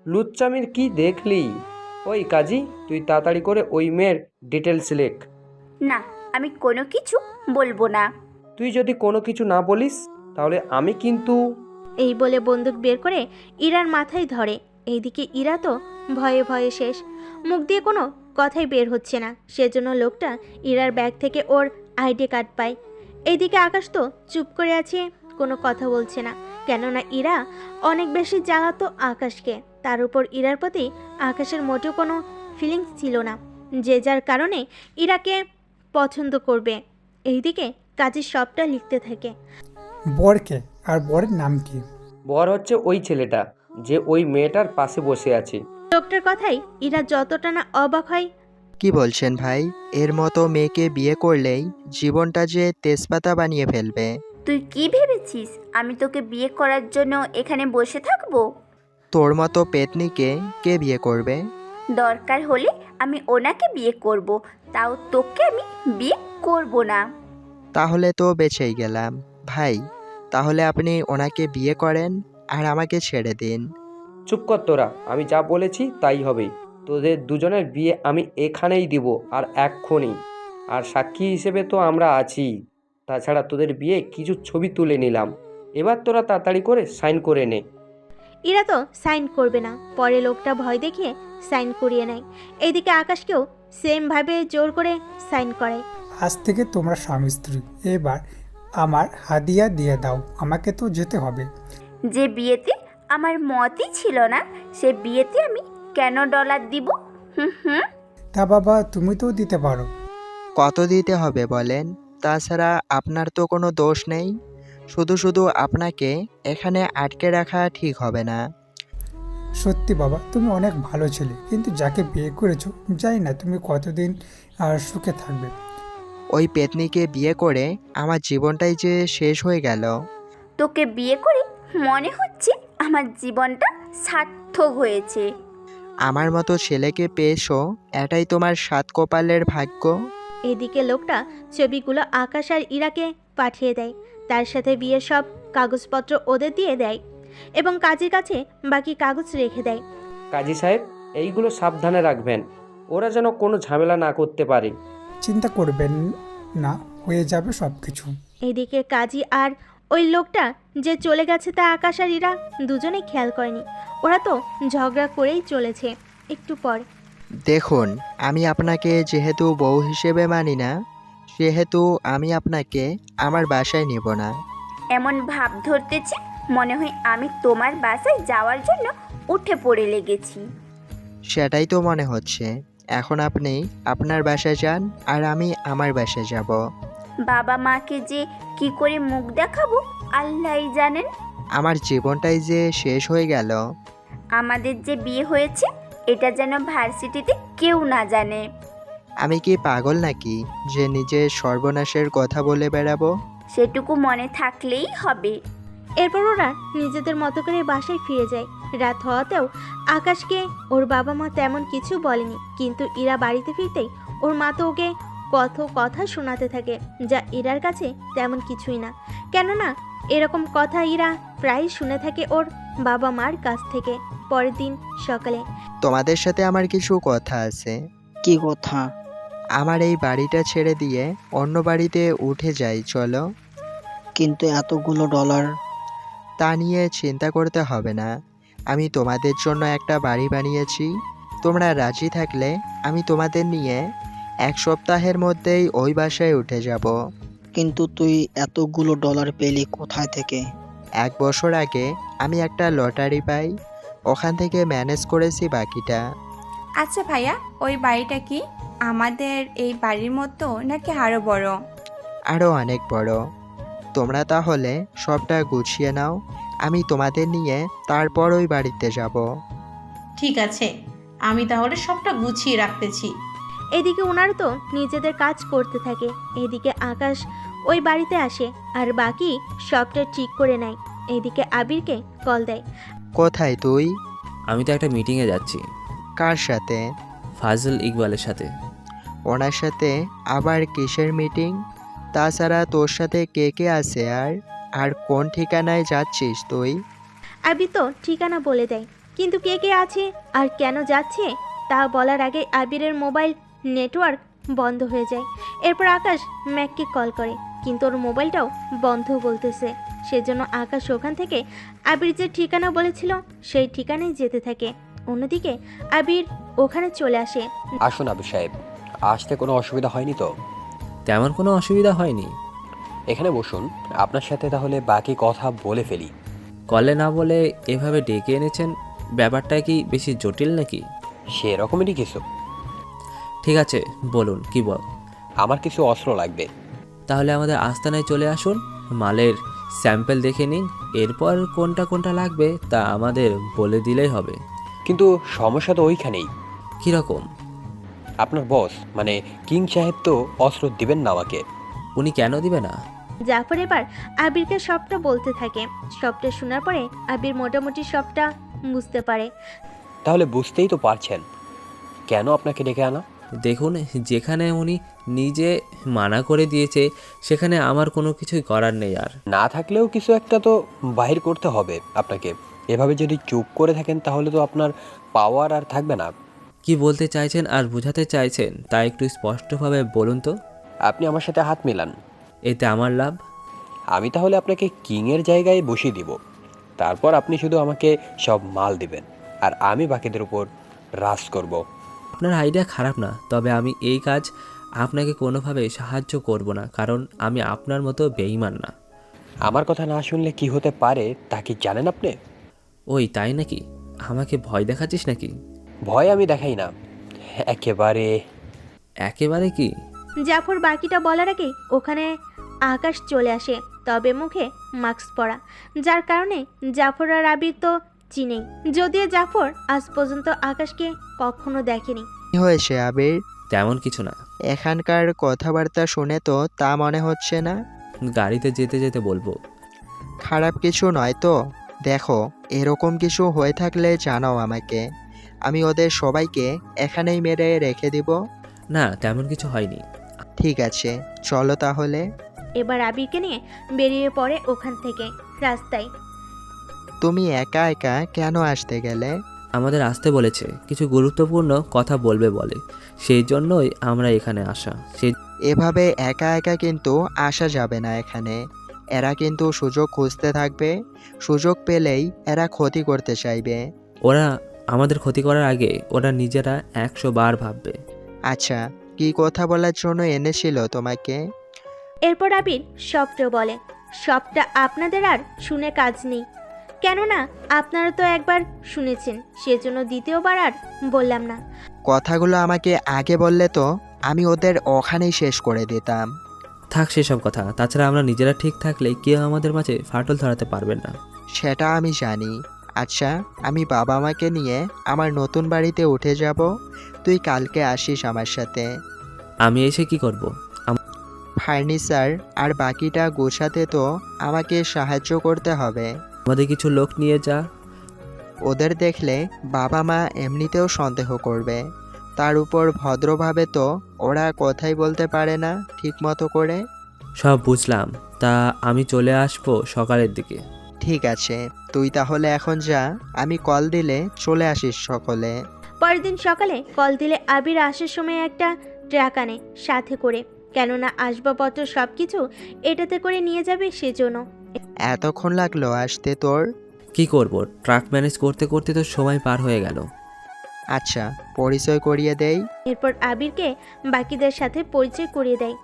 লুচ্চামির কি দেখলি? ওই কাজী, তুই তাড়াতাড়ি করে ওই মেয়ের ডিটেলস লেখ। না, আমি কোনো কিছু বলবো না। তুই যদি কোনো কিছু না বলিস তাহলে আমি কিন্তু। এই বলে বন্দুক বের করে ইরার মাথায় ধরে। এইদিকে ইরা তো ভয়ে ভয়ে শেষ, মুখ দিয়ে কোনো কথাই বের হচ্ছে না। সেজন্য লোকটা ইরার ব্যাগ থেকে ওর আইডি কার্ড পায়। এইদিকে আকাশ তো চুপ করে আছে, কোনো কথা বলছে না, কেননা ইরা অনেক বেশি জ্বালাতো আকাশকে। তার উপর ইরার প্রতি আকাশের মোটেও কোনো ফিলিংস ছিল না, যে যার কারণে ইরাকে পছন্দ করবে। এইদিকে কাজের সবটা লিখতে থাকে। বরকে আর বরের নাম কি? বর হচ্ছে ওই ছেলেটা যে ওই মেয়েটার পাশে বসে আছে। লোকটার কথাই ইরা যতটা না অবাক হয়। কি বলছেন ভাই? এর মতো মেয়েকে বিয়ে করলেই জীবনটা যে তেজপাতা বানিয়ে ফেলবে। তুই কি ভেবেছিস আমি তোকে বিয়ে করার জন্য এখানে বসে থাকবো? তোর মতো পেতনিকে কে বিয়ে করবে? দরকার হলে আমি ওনাকে বিয়ে করব, তাও তোকে আমি বিয়ে করব না। তাহলে তো বেঁচেই গেলাম ভাই। তাহলে আপনি ওনাকে বিয়ে করেন আর আমাকে ছেড়ে দিন। চুপ কর তোরা, আমি যা বলেছি তাই হবে। তোদের দুজনের বিয়ে আমি এখানেই দিব, আর এক্ষুনি। আর সাক্ষী হিসেবে তো আমরা আছি। তাছাড়া তোদের বিয়ে কিছু ছবি তুলে নিলাম। এবার তোরা তাড়াতাড়ি করে সাইন করে নে। ইরা তো সাইন করবে না, পরে লোকটা ভয় দেখিয়ে সাইন করিয়ে নেয়। এইদিকে আকাশকেও সেমভাবে জোর করে সাইন করায়। আজ থেকে তোমরা স্বামী স্ত্রী। এবার আমার হাদিয়া দিয়ে দাও, আমাকে তো যেতে হবে। যে বিয়েতে আমার মতই ছিল না, সে বিয়েতে আমি কেন ডলার দিব? হুম। তা বাবা, তুমি তো দিতে পারো। কত দিতে হবে বলেন? তাছাড়া আপনার তো কোনো দোষ নেই। শুধু শুধু আপনাকে এখানে আটকে রাখা ঠিক হবে না। সত্যি বাবা, তুমি অনেক ভালো ছেলে, কিন্তু যাকে বিয়ে করেছো জানি না তুমি কতদিন আর সুখে থাকবে। ওই পেতনিকে বিয়ে করে আমার জীবনটাই যে শেষ হয়ে গেল। তোকে বিয়ে করে মনে হচ্ছে আমার জীবনটা সার্থক হয়েছে। আমার মতো ছেলেকে পেয়েছো, এটাই তোমার সাত কপালের ভাগ্য। এদিকে লোকটা ছবিগুলো আকাশ আর ইরাকে পাঠিয়ে দেয়, তার সাথে বিয়ের সব কাগজপত্র ওদের দিয়ে দেয় এবং কাজীর কাছে বাকি কাগজ রেখে দেয়। কাজী সাহেব, এইগুলো সাবধানে রাখবেন, ওরা যেন কোনো ঝামেলা না করতে পারে। চিন্তা করবেন না, হয়ে যাবে সব কিছু। এদিকে কাজী আর ওই লোকটা যে চলে গেছে তা আকাশ আর ইরা দুজনেই খেয়াল করেনি। ওরা তো ঝগড়া করেই চলেছে। একটু পর দেখুন, আমি আপনাকে যেহেতু বউ হিসেবে মানি না, সেহেতু আমি আপনাকে আমার বাসায় নেব না। এমন ভাব ধরতেছে মনে হয় আমি তোমার বাসায় যাওয়ার জন্য উঠে পড়ে লেগেছি। সেটাই তো মনে হচ্ছে। এখন আপনি আপনার বাসায় যান আর আমি আমার বাসায় যাব। বাবা মাকে যে কি করে মুখ দেখাবো আল্লাহই জানেন। আমার জীবনটাই যে শেষ হয়ে গেল। আমাদের যে বিয়ে হয়েছে এটা যেন ভার্সিটিতে কেউ না জানে। আমি কি পাগল নাকি যে নিজের সর্বনাশের কথা বলে বেড়াবো? সেটুকু মনে থাকলেই হবে। এরপর ওরা নিজেদের মতো করে বাসায় ফিরে যায়। রাত হওয়াতেও আকাশকে ওর বাবা মা তেমন কিছু বলেনি, কিন্তু ইরা বাড়িতে ফিরতেই ওর মা তো ওকে কত কথা শোনাতে থাকে, যা ইরার কাছে তেমন কিছুই না। কেননা এরকম কথা ইরা প্রায় শুনে থাকে ওর বাবা মার কাছ থেকে। পরের দিন সকালে তোমাদের সাথে আমার কিছু কথা আছে। কি কথা? আমার এই বাড়িটা ছেড়ে দিয়ে অন্য বাড়িতে উঠে যাই চলো। কিন্তু এতগুলো ডলার? তা নিয়ে চিন্তা করতে হবে না। আমি তোমাদের জন্য একটা বাড়ি বানিয়েছি। তোমরা রাজি থাকলে আমি তোমাদের নিয়ে 1 সপ্তাহের মধ্যেই ওই বাসায় উঠে যাব। কিন্তু তুই এতগুলো ডলার পেলি কোথায় থেকে? 1 বছর আগে আমি একটা লটারি পাই, ওখান থেকে ম্যানেজ করেছি বাকিটা। আচ্ছা ভাইয়া, ওই বাড়িটা কি আমাদের এই বাড়ির মতো নাকি আরো বড়? আরও অনেক বড়। তোমরা তাহলে সবটা গুছিয়ে নাও, আমি তোমাদের নিয়ে তারপর ওই বাড়িতে যাব। ঠিক আছে, আমি তাহলে সবটা গুছিয়ে রাখতেছি। এদিকে ওনারা তো নিজেদের কাজ করতে থাকে, এদিকে আকাশ ওই বাড়িতে আসে আর বাকি সবটা ঠিক করে নেয়। এদিকে আবিরকে কল দেয়। কোথায় তুই? আমি তো একটা মিটিংয়ে যাচ্ছি। কার সাথে? ফাজল ইকবালের সাথে। ওনার সাথে আবার কিসের মিটিং? তাছাড়া তোর সাথে কে কে আছে আর কোন ঠিকানায় যাচ্ছিস তুই? আবির তো ঠিকানা বলে দেয়, কিন্তু কে কে আছে আর কেন যাচ্ছে তা বলার আগে আবিরের মোবাইল নেটওয়ার্ক বন্ধ হয়ে যায়। এরপর আকাশ ম্যাককে কল করে, কিন্তু ওর মোবাইলটাও বন্ধ বলতেছে। সেজন্য আকাশ ওখান থেকে আবির যে ঠিকানা বলেছিল সেই ঠিকানায় যেতে থাকে। অন্যদিকে আবির ওখানে চলে আসে। আসুন আবির সাহেব, আসতে কোনো অসুবিধা হয়নি তো? তেমন কোনো অসুবিধা হয়নি। এখানে বসুন, আপনার সাথে তাহলে বাকি কথা বলে ফেলি। কলে না বলে এভাবে ডেকে এনেছেন, ব্যাপারটা কি বেশি জটিল নাকি? সেরকমই কিছু। ঠিক আছে, বলুন কি বল। আমার কিছু অস্ত্র লাগবে। তাহলে আমাদের আস্তানায় চলে আসুন, মালের স্যাম্পল দেখে নিন, এরপর কোনটা কোনটা লাগবে তা আমাদের বলে দিলেই হবে। কিন্তু সমস্যা তো ওইখানেই। কীরকম? আপনার বস মানে কিং সাহেব তো অস্ত্র দিবেন না আমাকে। উনি কেন দিবে না? জাফর এবার আবিরকে সবটা বলতে থাকে। সবটা শোনার পরে আবির মোটামুটি সবটা বুঝতে পারে। তাহলে বুঝতেই তো পারছেন কেন আপনাকে ডেকে আনা। দেখুন, যেখানে উনি নিজে মানা করে দিয়েছে সেখানে আমার কোনো কিছুই করার নেই। আর না থাকলেও কিছু একটা তো বাহির করতে হবে আপনাকে। এভাবে যদি চুপ করে থাকেন তাহলে তো আপনার পাওয়ার আর থাকবে না। কি বলতে চাইছেন আর বোঝাতে চাইছেন তা একটু স্পষ্টভাবে বলুন তো। আপনি আমার সাথে হাত মিলান, এতে আমার লাভ? আমি তাহলে আপনাকে কিংয়ের জায়গায় বসিয়ে দিব। তারপর আপনি শুধু আমাকে সব মাল দিবেন আর আমি বাকিদের উপর রাজ করব। আপনার আইডিয়া খারাপ না, তবে আমি এই কাজ আপনাকে কোনোভাবে সাহায্য করব না, কারণ আমি আপনার মতো বেঈমান না। আমার কথা না শুনলে কি হতে পারে তা কি জানেন আপনি? ওই তাই নাকি? আমাকে ভয় দেখাচ্ছিস নাকি? ভয় আমি দেখাই না, একেবারে। একেবারে কি? জাফর বাকিটা বলার আগেই ওখানে আকাশ চলে আসে, তবে মুখে মাস্ক পরা, যার কারণে জাফর আর আবির তো চিনেই, যদিও জাফর আজ পর্যন্ত আকাশকে কখনো দেখেনি। কি হয়েছে আবির? তেমন কিছু না। এখানকার কথাবার্তা শুনে তো তা মনে হচ্ছে না। গাড়িতে যেতে যেতে বলবো। খারাপ কিছু নয় তো? দেখো, এরকম কিছু হয়ে থাকলে জানাও আমাকে, আমি ওদের সবাইকে এখানেই মেরে রেখে দিব। না, তেমন কিছু হয়নি। ঠিক আছে, চলো তাহলে। এবার আবিরকে নিয়ে বেরিয়ে পড়ে ওখান থেকে রাস্তায়। তুমি একা একা কেন আসতে গেলে? আমাদের আসতে বলেছে, কিছু গুরুত্বপূর্ণ কথা বলবে বলে, সেই জন্যই আমরা এখানে আসা। এভাবে একা একা কিন্তু আসা যাবে না এখানে। এরা কিন্তু সুযোগ খুঁজতে থাকবে, সুযোগ পেলেই এরা ক্ষতি করতে চাইবে। ওরা আমাদের ক্ষতি করার আগে ওরা নিজেরা 100 বার ভাববে। আচ্ছা, কি কথা বলার জন্য এনেছিল তোমাকে? এরপর আবির সবটা বলে। সবটা আপনাদের আর শুনে কাজ নেই, কেননা আপনারা তো একবার শুনেছেন, সেজন্য দ্বিতীয়বার আর বললাম না। কথাগুলো আমাকে আগে বললে তো আমি ওদের ওখানেই শেষ করে দিতাম। থাক সেসব কথা, তাছাড়া আমরা নিজেরা ঠিক থাকলে কেউ আমাদের মাঝে ফাটল ধরাতে পারবেন না। সেটা আমি জানি। আচ্ছা, আমি বাবা মাকে নিয়ে আমার নতুন বাড়িতে উঠে যাব, তুই কালকে আসিস আমার সাথে। আমি এসে কি করব? ফার্নিচার আর বাকিটা গোছাতে তো আমাকে সাহায্য করতে হবে। আমাদের কিছু লোক নিয়ে যা। ওদের দেখলে বাবা মা এমনিতেও সন্দেহ করবে, তার উপর ভদ্রভাবে তো ওরা কথাই বলতে পারে না ঠিক মতো করে। সব বুঝলাম, তা আমি চলে আসবো সকালের দিকে। ঠিক আছে, তুই তাহলে এখন যা, আমি কল দিলে চলে আসিস সকলে। পরের দিন সকালে কল দিলে আবির আসার সময় একটা ট্রাক আনে সাথে করে, কেননা আসবাবপত্র সব কিছু এটাতে করে নিয়ে যাবে সেজন্য। এতক্ষণ লাগলো আসতে তোর? কি করব, ট্রাক ম্যানেজ করতে করতে তো সময় পার হয়ে গেল। আচ্ছা, পরিচয় করিয়ে দেই। এরপর আবিরকে বাকিদের সাথে পরিচয় করিয়ে দেয়।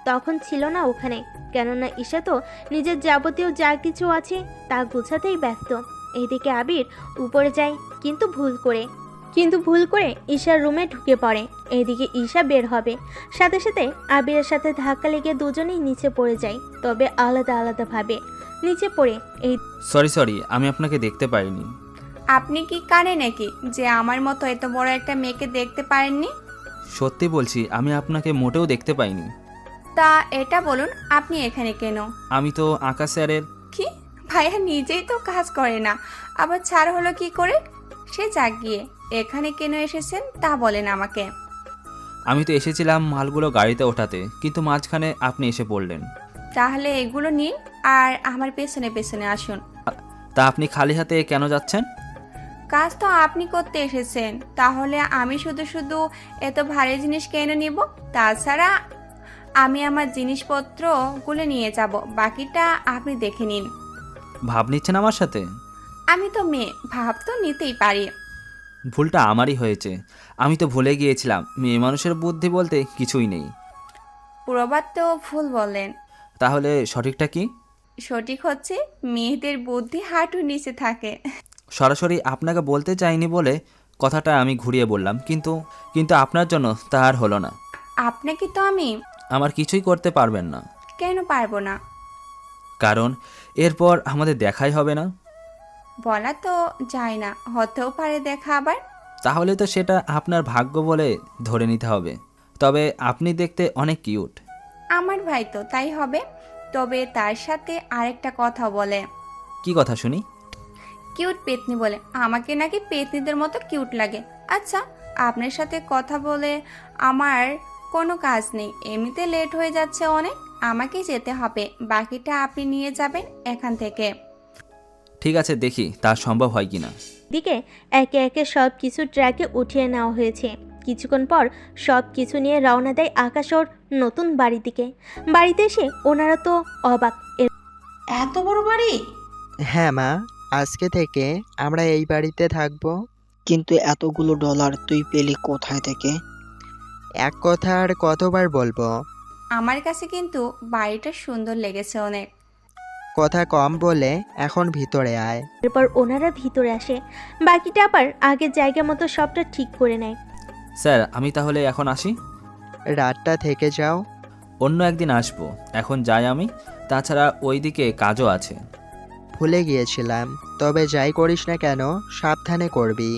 তখন ছিল না ওখানে, কেননা ঈশা তো নিজের যাবতীয় যা কিছু আছে তা গুছাতেই ব্যস্ত। এইদিকে আবির উপরে যায়, কিন্তু ভুল করে ঈশার রুমে ঢুকে পড়ে। এদিকে ঈশা বের হবে, সাথে সাথে আবিরের সাথে ধাক্কা লেগে দুজনেই নিচে পড়ে যায়, তবে আলাদা আলাদাভাবে। নিচে পড়ে এই সরি আমি আপনাকে দেখতে পাইনি। আপনি কি কানে নাকি যে আমার মতো এত বড় একটা মেয়েকে দেখতে পারেননি? সত্যি বলছি, আমি আপনাকে মোটেও দেখতে পাইনি। তা এটা বলুন, আপনি এখানে কেন? আমি তো আকাশ স্যারের। কি? ভাইয়া নিজেই তো কাজ করে না, আবার ছাড় হলো কি করে? সে যাক গিয়ে, এখানে কেন এসেছেন তা বলেন আমাকে। আমি তো এসেছিলাম মালগুলো গাড়িতে ওঠাতে, কিন্তু মাঝখানে আপনি এসে পড়লেন। তাহলে এগুলো নিন আর আমার পেছনে পেছনে আসুন। তা আপনি খালি হাতে কেন যাচ্ছেন? কাজ তো আপনি করতে এসেছেন, তাহলে আমি শুধু শুধু এত ভারী জিনিস কেন নিব? তাছাড়া আমি আমার জিনিসপত্রগুলো নিয়ে যাব, বাকিটা আপনি দেখে নিন। ভাব নিচ্ছেন আমার সাথে? আমি তো মেয়ে, ভাব তো নিতেই পারি। ভুলটা আমারই হয়েছে, আমি তো ভুলে গিয়েছিলাম মেয়ে মানুষের বুদ্ধি বলতে কিছুই নেই। পুরোবার তো ভুল বললেন। তাহলে সঠিকটা কি? সঠিক হচ্ছে মেয়েদের বুদ্ধি হাঁটুর নিচে থাকে। সরাসরি আপনাকে বলতে চাইনি বলে কথাটা আমি ঘুরিয়ে বললাম, কিন্তু আপনার জন্য তা আর হলো না। আপনাকে তো আমি আমার কিছুই করতে পারবেন না। কেন পারবো না? কারণ এরপর আমাদের দেখাই হবে না। বলা তো যায় না, হতেও পারে দেখা আবার। তাহলে তো সেটা আপনার ভাগ্য বলে ধরে নিতে হবে। তবে আপনি দেখতে অনেক কিউট। আমার ভাই তো তাই হবে, তবে তার সাথে আরেকটা কথা বলে। কি কথা শুনি? কিউট পেতনি বলে, আমাকে নাকি পেতনিদের মতো কিউট লাগে। আচ্ছা, আপনার সাথে কথা বলে আমার কোনো কাজ নেই, এমনিতে লেট হয়ে যাচ্ছে অনেক, আমাকে যেতে হবে, বাকিটা আপনি নিয়ে যাবেন এখান থেকে। ঠিক আছে, দেখি তা সম্ভব হয় কিনা। দিকে একে একে সব কিছু ট্র্যাকে উঠিয়ে নেওয়া হয়েছে। কিছুক্ষণ পর সব কিছু নিয়ে রওনা দেয় আকাশ ওর নতুন বাড়ির দিকে। বাড়িতে এসে ওনারা তো অবাক। এত বড় বাড়ি? হ্যাঁ মা, আজকে থেকে আমরা এই বাড়িতে থাকবো। কিন্তু এতগুলো ডলার তুই পেলি কোথায় থেকে? এক কথা আর কতবার বলবো? আমার কাছে কিন্তু বাড়িটা সুন্দর লেগেছে অনেক। কথা কম বলে এখন ভিতরে আয়। এরপর ওনারা ভিতরে আসে, বাকিটা আবার আগের জায়গা মতো সবটা ঠিক করে নেয়। স্যার, আমি তাহলে এখন আসি। রাতটা থেকে যাও। অন্য একদিন আসবো, এখন যাই আমি। তাছাড়া ওইদিকে কাজও আছে। ভুলে গিয়েছিলাম, তবে যাই করিস না কেন সাবধানে করবি।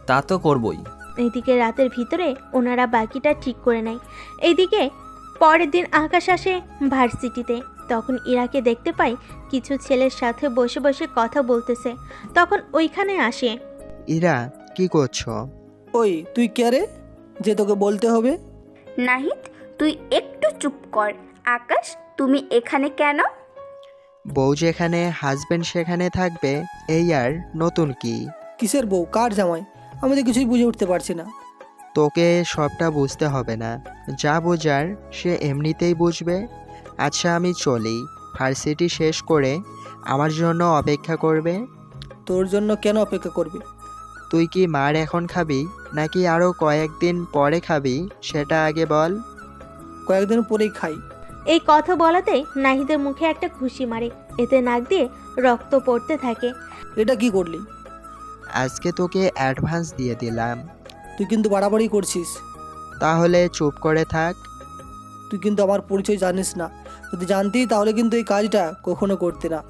তা তো করবই। এইদিকে রাতের ভিতরে ওনারা বাকিটা ঠিক করে নেয়। এইদিকে পরের দিন আকাশ আসে ভার্সিটিতে। তখন ইরাকে দেখতে পাই কিছু ছেলের সাথে বসে বসে কথা বলতেছে। তখন ওইখানে আসে। ইরা, কি করছো? ওই তুই কে রে যে তোকে বলতে হবে? নাহিদ, তুই একটু চুপ কর। আকাশ, তুমি এখানে কেন? বউ যেখানে হাজবেন্ড সেখানে থাকবে, এই আর নতুন কি? কিসের বউ, কার জামাই? আমি তো কিছুই বুঝে উঠতে পারছি না। তোকে সবটা বুঝতে হবে না, যা বোঝার সে এমনিতেই বুঝবে। আচ্ছা আমি চলি, ভার্সিটি শেষ করে আমার জন্য অপেক্ষা করবে। তোর জন্য কেন অপেক্ষা করবে? তুই কি মার এখন খাবি নাকি আরও কয়েকদিন পরে খাবি সেটা আগে বল। কয়েকদিন পরেই খাই। এই কথা বলাতে নাহিদের মুখে একটা খুশি মারে, এতে নাক দিয়ে রক্ত পড়তে থাকে। এটা কি করলি? আজকে তোকে অ্যাডভান্স দিয়ে দিলাম। তুই কিন্তু বাড়াবাড়ি করছিস। তাহলে চুপ করে থাক। তুই কিন্তু আমার পরিচয় জানিস না, যদি জানতি তাহলে কিন্তু এই কাজটা কখনো করতে না।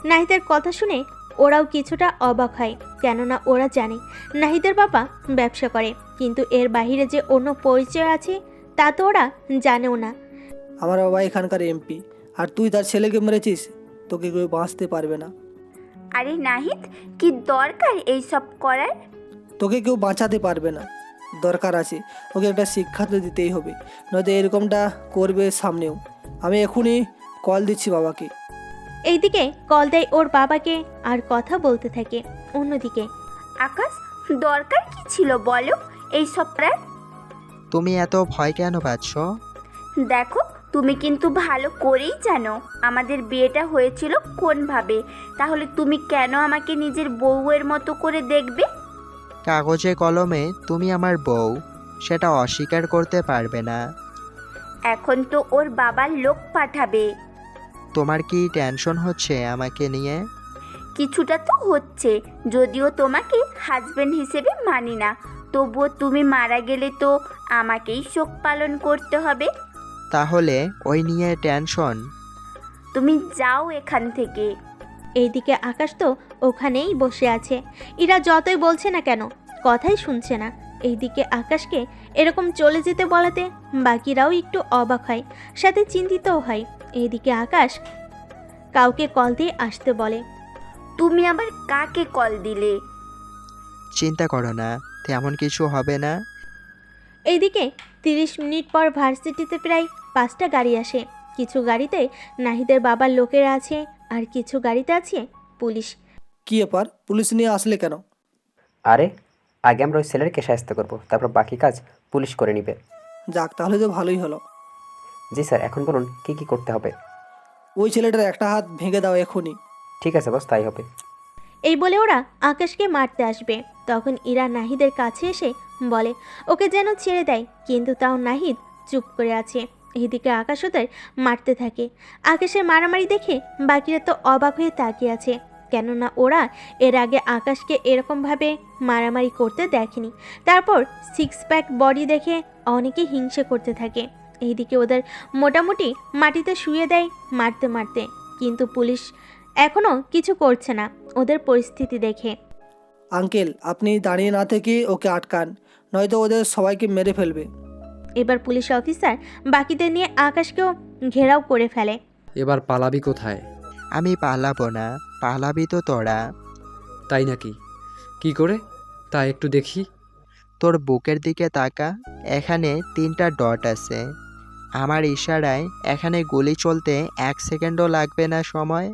নাহিদের কথা শুনে ওরাও কিছুটা অবাক হয়, কেননা ওরা জানে নাহিদের বাবা ব্যবসা করে, কিন্তু এর বাইরে যে অন্য পরিচয় আছে তা তো ওরা জানেও না। আমার বাবা এখানকার এমপি, আর তুই তার ছেলেকে মেরেছিস, তোকে কেউ বাঁচতে পারবে না। আরে নাহিদ, কি দরকার এইসব করার? তোকে কেউ বাঁচাতে পারবে না। দরকার আছে, ওকে একটা শিক্ষা তো দিতেই হবে, নয়তো এরকমটা করবে সামনেও। আমি এখনই কল দিচ্ছি বাবাকে। এইদিকে কল দেয় ওর বাবাকে আর কথা বলতে থাকে। অন্যদিকে আকাশ, দরকার কি ছিল বলো এইসব করার? তুমি এত ভয় কেন পাচ্ছ? দেখো, তুমি কিন্তু ভালো করেই জানো আমাদের বিয়েটা হয়েছিল কোনভাবে। তাহলে তুমি কেন আমাকে নিজের বউয়ের মতো করে দেখবে? কাগজে কলমে তুমি আমার বউ, সেটা অস্বীকার করতে পারবে না। এখন তো ওর বাবার লোক পাঠাবে। তোমার কি টেনশন হচ্ছে আমাকে নিয়ে? কিছুটা তো হচ্ছে, যদিও তোমাকে হাজবেন্ড হিসেবে মানি না। তবুও তুমি মারা গেলে তো আমাকেই শোক পালন করতে হবে। তাহলে ওই নিয়ে টেনশন? তুমি যাও এখান থেকে। এইদিকে আকাশ তো ওখানেই বসে আছে। ইরা যতই বলছে না কেন কথাই শুনছে না। এইদিকে আকাশকে এরকম চলে যেতে বলাতে বাকিরাও একটু অবাক হয়, সাথে চিন্তিতও হয়। এইদিকে আকাশ কাউকে কল দিয়ে আসতে বলে। তুমি আবার কাকে কল দিলে? চিন্তা করো না, তেমন কিছু হবে না। এইদিকে 30 মিনিট পর ভার্সিটিতে প্রায় 5টা গাড়ি আসে। কিছু গাড়িতে নাহিদের বাবার লোকেরা আছে, আর কিছু গাড়িতে আছে পুলিশ। কি ব্যাপার, পুলিশ নিয়ে আসলে কেন? আরে আগে আমরা ওই ছেলেকে সাহায্য করবো, তারপর বাকি কাজ পুলিশ করে নিবে। যাক, তাহলে তো ভালোই হলো। জি স্যার, এখন বলুন কি কি করতে হবে? ওই ছেলেটার একটা হাত ভেঙে দাও এখনই। ঠিক আছে বস, তাই হবে। এই বলে ওরা আকাশকে মারতে আসবে। তখন ইরা নাহিদের কাছে এসে বলে ওকে যেন ছেড়ে দেয়, কিন্তু তাও নাহিদ চুপ করে আছে। এইদিকে আকাশ ওদের মারতে থাকে। আকাশের মারামারি দেখে বাকিরা তো অবাক হয়ে তাকিয়ে আছে, কেননা ওরা এর আগে আকাশকে এরকমভাবে মারামারি করতে দেখেনি। তারপর 6 প্যাক বডি দেখে অনেকে হিংসে করতে থাকে। এইদিকে ওদের মোটামুটি মাটিতে শুয়ে দেয় মারতে মারতে, কিন্তু পুলিশ এখনও কিছু করছে না ওদের পরিস্থিতি দেখে। আঙ্কেল, আপনি দাঁড়িয়ে না থেকে ওকে আটকান, নয়তো ওদের সবাইকে মেরে ফেলবে। এবার পুলিশ অফিসার বাকিদের নিয়ে আকাশকেও ঘেরাও করে ফেলে। এবার পালাবি কোথায়? আমি পালাবো না, পালাবি তো তোরা। তাই নাকি? কি করে তা একটু দেখি। তোর বুকের দিকে তাকা, এখানে 3টা ডট আছে। আমার ইশারায় এখানে গুলি চলতে 1 সেকেন্ডও লাগবে না সময়।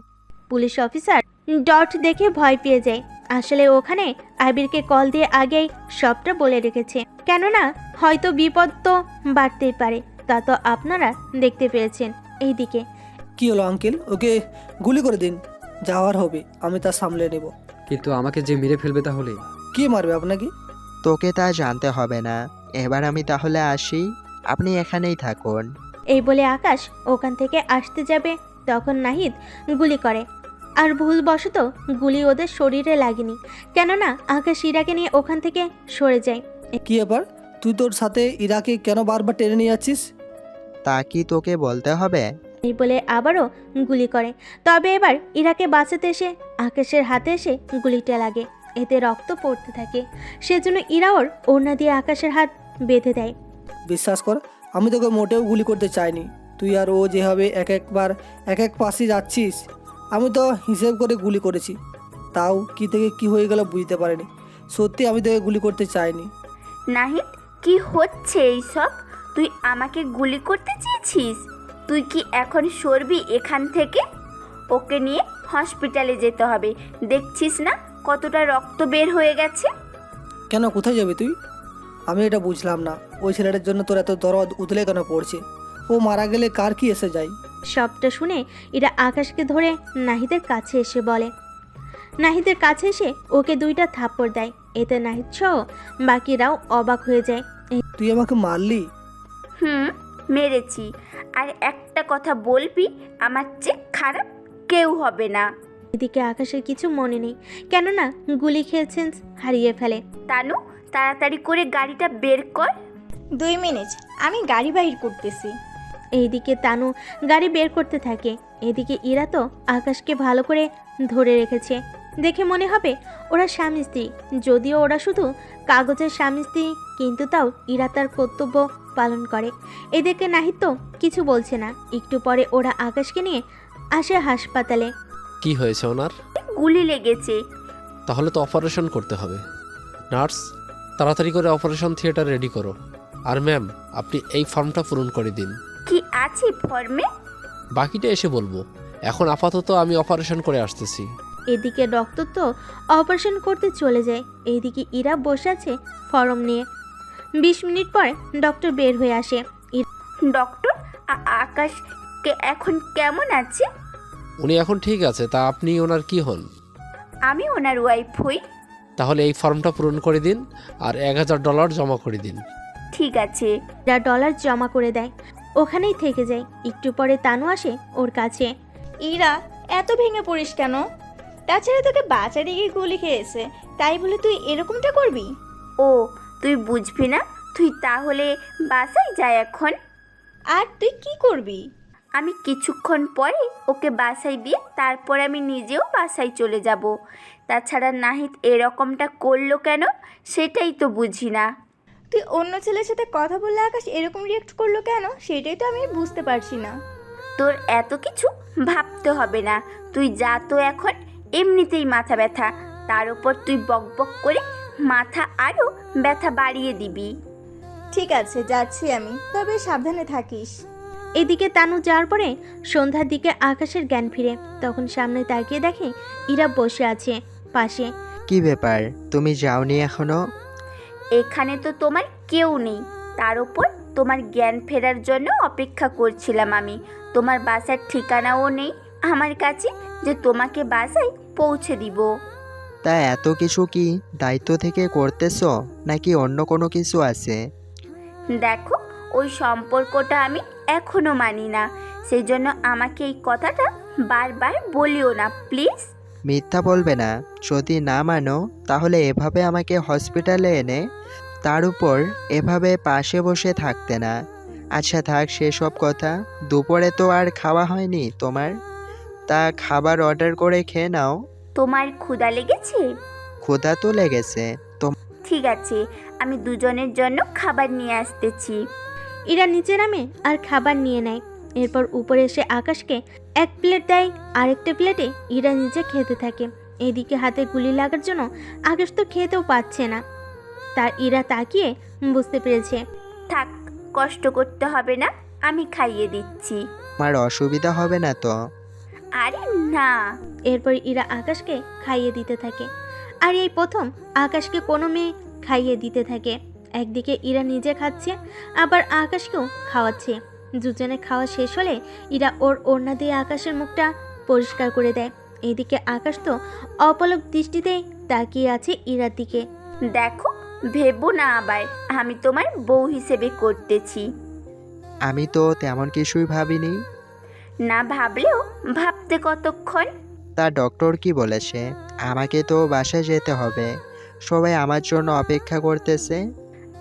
পুলিশ অফিসার ডট দেখে ভয় পেয়ে যায়। আসলে ওখানে আবিরকে কল দিয়ে আগেই সবটা বলে রেখেছে, কেননা হয়তো বিপদ তো বাড়তেই পারে, তা তো আপনারা দেখতে পেয়েছেন। এইদিকে কি হলো আঙ্কেল, ওকে গুলি করে দিন, যাওয়ার হবে, আমি তা সামলে নেব। কিন্তু আমাকে যে মেরে ফেলবে তাহলে? কি মারবে আপনাকে? তোকে তা জানতে হবে না। এবার আমি তাহলে আসি, আপনি এখানেই থাকুন। এই বলে আকাশ ওখান থেকে আসতে যাবে, তখন নাহিদ গুলি করে। আর ভুলবশত গুলি ওদের শরীরে লাগেনি, কেননা আকাশ ইরাকে নিয়ে ওখান থেকে সরে যায়। কি ব্যাপার, তুই তোর সাথে ইরাকে কেন বারবার টেনে নিয়ে যাচ্ছিস? তা কি তোকে বলতে হবে? এই বলে আবারও গুলি করে। তবে এবার ইরাকে বাঁচাতে এসে আকাশের হাতে এসে গুলিটা লাগে, এতে রক্ত পড়তে থাকে। সেজন্য ইরা ওর ওড়না দিয়ে আকাশের হাত বেঁধে দেয়। বিশ্বাস কর, আমি তোকে মোটেও গুলি করতে চাইনি। তুই আর ও যেভাবে এক এক পাশে যাচ্ছিস, আমি তো হিসেব করে গুলি করেছি, তাও কি থেকে কি হয়ে গেল বুঝতে পারিনি। সত্যি আমি তোকে গুলি করতে চাইনি। নাহিদ, কি হচ্ছে এইসব? তুই আমাকে গুলি করতে চেয়েছিস? তুই কি এখন সরবি এখান থেকে? ওকে নিয়ে হসপিটালে যেতে হবে। দেখছিস না কতটা রক্ত বের হয়ে গেছে? কেন, কোথায় যাবে তুই? আমি এটা বুঝলাম না, ওই ছেলেটার জন্য তোর এত দরদ উতলে কেন পড়ছে? ও মারা গেলে কার কি এসে যায়? সবটা শুনে এরা আকাশকে ধরে নাহিদের কাছে এসে বলে। নাহিদের কাছে এসে ওকে 2টা থাপ্পড় দেয়, এতে নাহিদ সহ বাকিরাও অবাক হয়ে যায়। তুই আমাকে মারলি? মেরেছি। আর একটা কথা বলবি, আমার চেয়ে খারাপ কেউ হবে না। এদিকে আকাশের কিছু মনে নেই, কেননা গুলি খেয়েছেন হারিয়ে ফেলে। তানু, তাড়াতাড়ি করে গাড়িটা বের কর। 2 মিনিট, আমি গাড়ি বাহির করতেছি। এইদিকে তানু গাড়ি বের করতে থাকে। এদিকে ইরা তো আকাশকে ভালো করে ধরে রেখেছে, দেখে মনে হবে ওরা স্বামী স্ত্রী। যদিও ওরা শুধু কাগজের স্বামী স্ত্রী, কিন্তু তাও ইরা তার কর্তব্য পালন করে। এদিকে নাহিদ তো কিছু বলছে না। একটু পরে ওরা আকাশকে নিয়ে আসে হাসপাতালে। কি হয়েছে ওনার? গুলি লেগেছে। তাহলে তো অপারেশন করতে হবে। নার্স, তাড়াতাড়ি করে অপারেশন থিয়েটার রেডি করো। আর ম্যাম, আপনি এই ফর্মটা পূরণ করে দিন। কি আছে ফর্মে? বাকিটা এসে বলবো। এখন আপাতত আমি অপারেশন করে আসতেছি। এদিকে ডক্টর তো অপারেশন করতে চলে যায়। এইদিকে ইরা বসে আছে ফর্ম নিয়ে। 20 মিনিট পরে ডক্টর বের হয়ে আসে। ডক্টর, আকাশকে এখন কেমন আছে? উনি এখন ঠিক আছে। তা আপনি ওনার কি হন? আমি ওনার ওয়াইফ হই। তাহলে এই ফর্মটা পূরণ করে দিন আর $1000 জমা করে দিন। ঠিক আছে। $10 জমা করে দেয়, ওখানেই থেকে যায়। একটু পরে তানু আসে ওর কাছে। ইরা, এত ভেঙে পড়িস কেন? তাছাড়া তোকে বাঁচাতে গিয়ে গুলি খেয়েছে, তাই বলে তুই এরকমটা করবি? ও, তুই বুঝবি না? তুই তাহলে বাসায় যা এখন। আর তুই কি করবি? আমি কিছুক্ষণ পরে ওকে বাসায় দিয়ে তারপর আমি নিজেও বাসায় চলে যাব। তাছাড়া নাহিদ এরকমটা করলো কেন সেটাই তো বুঝি না। তুই অন্য ছেলের সাথে কথা বললে আকাশ এরকম রিয়েক্ট করলো কেন সেটাই তো আমি বুঝতে পারছি না। তোর এত কিছু ভাবতে হবে না, তুই যা তো এখন। এমনিতেই মাথা ব্যথা, তার উপর তুই বকবক করে মাথা আরও ব্যথা বাড়িয়ে দিবি। ঠিক আছে, যাচ্ছি আমি, তবে সাবধানে থাকিস। এদিকে তানু যাওয়ার পরে সন্ধ্যার দিকে আকাশের জ্ঞান ফিরে। তখন সামনে তাকিয়ে দেখে ইরা বসে আছে পাশে। কি ব্যাপার, তুমি যাওনি এখনো? এখানে তো তোমার কেউ নেই, তার উপর তোমার জ্ঞান ফেরার জন্য অপেক্ষা করছিলাম আমি। তোমার বাসার ঠিকানাও নেই আমার কাছে যে তোমাকে বাসায় পৌঁছে দিব। তা এত কিছু কি দায়িত্ব থেকে করতেছো নাকি অন্য কোনো কিছু আছে? দেখো, ওই সম্পর্কটা আমি এখনো মানি না, সেই জন্য আমাকে এই কথাটা বারবার বলিও না প্লিজ। মিথ্যা বলবে না, যদি না মানো তাহলে এভাবে আমাকে হসপিটালে এনে তার উপর এভাবে পাশে বসে থাকতে না। আচ্ছা থাক সেসব কথা, দুপুরে তো আর খাওয়া হয়নি তোমার, তা খাবার অর্ডার করে খেয়ে নাও। তোমার ক্ষুধা লেগেছে? ক্ষুধা তো লেগেছে। ঠিক আছে, আমি দুজনের জন্য খাবার নিয়ে আসতেছি। ইরা নিচে নামে আর খাবার নিয়ে নেয়। এরপর উপরে এসে আকাশকে এক প্লেট দেয়, আরেকটা প্লেটে ইরা নিজে খেতে থাকে। এদিকে হাতে গুলি লাগার জন্য আকাশ তো খেতেও পাচ্ছে না। তার ইরা তাকিয়ে বুঝতে পেরেছে। থাক, কষ্ট করতে হবে না, আমি খাইয়ে দিচ্ছি। আমার অসুবিধা হবে না তো? আরে না। এরপর ইরা আকাশকে খাইয়ে দিতে থাকে। আর এই প্রথম আকাশকে কোনো মেয়ে খাইয়ে দিতে থাকে। একদিকে ইরা নিজে খাচ্ছে, আবার আকাশকেও খাওয়াচ্ছে। দুজনে খাওয়া শেষ হলে ইরা ওর ওড়না দিয়ে আকাশের মুখটা পরিষ্কার করে দেয়। এদিকে আকাশ তো অপলক দৃষ্টিতেই তাকিয়ে আছে ইরার দিকে। দেখো, ভেবো না আবার আমি তোমার বউ হিসেবে করতেছি। আমি তো তেমন কিছুই ভাবিনি। না ভাবলেও ভাবতে কতক্ষণ। তা ডক্টর কি বলেছে? আমাকে তো বাসায় যেতে হবে, সবাই আমার জন্য অপেক্ষা করতেছে।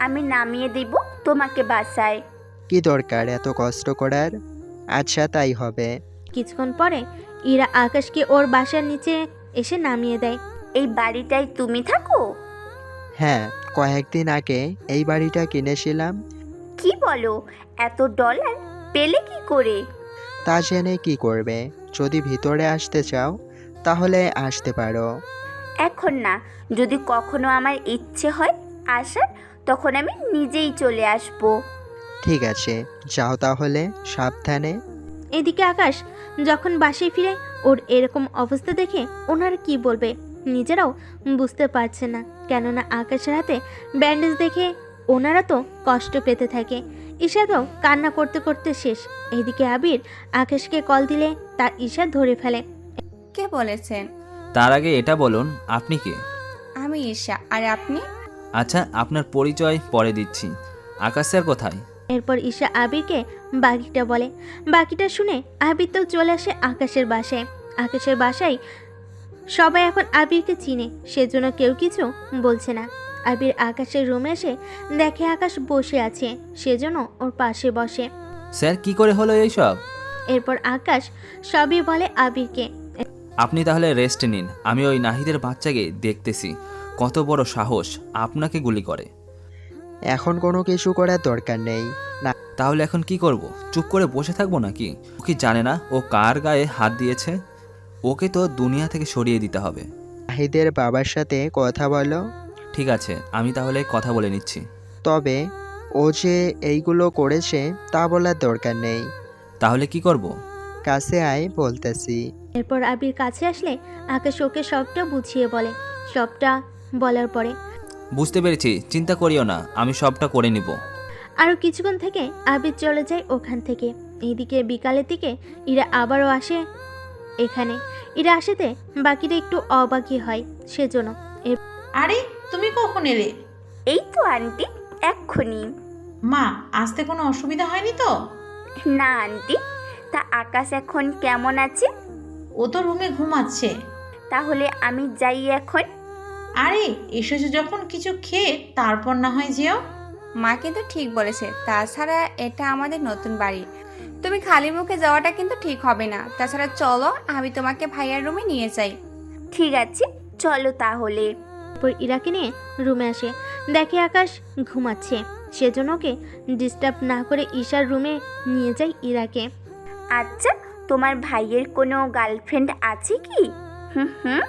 আমি নামিয়ে দিব তোমাকে বাসায়। কি দরকার এত কষ্ট করার? আচ্ছা তাই হবে। কিছুক্ষণ পরে ইরা আকাশকে ওর বাসার নিচে এসে নামিয়ে দেয়। এই বাড়িটায় তুমি থাকো? হ্যাঁ, কয়েকদিন আগে এই বাড়িটা কিনেছিলাম। কি বলো, এত ডলার পেলে কি করে? তা জেনে কি করবে? যদি ভিতরে আসতে চাও তাহলে আসতে পারো। এখন না, যদি কখনো আমার ইচ্ছে হয় আসার, তখন আমি নিজেই চলে আসব। ঠিক আছে, যাও তাহলে, সাবধানে। এদিকে আকাশ যখন বাসায় ফিরে ওর এরকম অবস্থা দেখে ওনারা কি বলবে নিজেরাও বুঝতে পারছে না। কেননা আকাশের হাতে ব্যান্ডেজ দেখে ওনারা তো কষ্ট পেতে থাকে। ঈশাদও কান্না করতে করতে শেষ। এদিকে আবির আকাশকে কল দিলে তার ঈশা ধরে ফেলে। কে বলেছেন? তার আগে এটা বলুন, আপনি কে? আমি ঈশা। আর আপনি? আচ্ছা, আপনার পরিচয় পরে দিচ্ছি। আকাশ স্যার কোথায়? এরপর ঈশা আবিরকে বাকিটা বলে। বাকিটা শুনে আবির তো চলে আসে আকাশের বাসায়। আকাশের বাসায় সবাই এখন আবিরকে চিনে, সেজন্য কেউ কিছু বলছে না। আবির আকাশের রুমে এসে দেখে আকাশ বসে আছে, সেজন্য ওর পাশে বসে। স্যার কি করে হলো এইসব? এরপর আকাশ সবই বলে আবিরকে। আপনি তাহলে রেস্ট নিন, আমি ওই নাহিদের বাচ্চাকে দেখতেছি। কত বড় সাহস আপনাকে গুলি করে। এখন কোনো কিছু করার দরকার নেই। না তাহলে এখন কি করব? চুপ করে বসে থাকবো নাকি? ও কি জানে না ও কার গায়ে হাত দিয়েছে? ওকে তো দুনিয়া থেকে সরিয়ে দিতে হবে। নাহিদের বাবার সাথে কথা বলো। ঠিক আছে, আমি তাহলে কথা বলে নিচ্ছি। তবে ও যে এইগুলো করেছে তা বলার দরকার নেই। তাহলে কি করব? কাছে আয়, বলতেছি। এরপর আবির কাছে আসলে আকাশ ওকে সবটা বুঝিয়ে বলে। সবটা বলার পরে বুঝতে পেরেছি, চিন্তা করিও না, আমি সবটা করে নিব। আরও কিছুক্ষণ থেকে আবির চলে যায় ওখান থেকে। এইদিকে বিকালের দিকে ইরা আবারও আসে এখানে। ইরা আসেতে বাকিরা একটু অবাকি হয়, সেজন্য। আরে তুমি কখন এলে? এই তো আন্টি, এক্ষুনি। মা, আসতে কোনো অসুবিধা হয়নি তো? না আন্টি। তা আকাশ এখন কেমন আছে? ও তো রুমে ঘুমাচ্ছে। তাহলে আমি যাই এখন? আরে এসেছো যখন কিছু খেয়ে তারপর না হয় যেও। মা কিন্তু ঠিক বলেছে, তাছাড়া এটা আমাদের নতুন বাড়ি, তুমি খালি মুখে যাওয়াটা কিন্তু ঠিক হবে না। তাছাড়া চলো, আমি তোমাকে ভাইয়ার রুমে নিয়ে যাই। ঠিক আছে, চলো তাহলে। তারপর ইরাকে নিয়ে রুমে আসে, দেখে আকাশ ঘুমাচ্ছে, সেজন্য ওকে ডিস্টার্ব না করে ঈশার রুমে নিয়ে যায় ইরাকে। আচ্ছা, তোমার ভাইয়ের কোনো গার্লফ্রেন্ড আছে কি? হুম।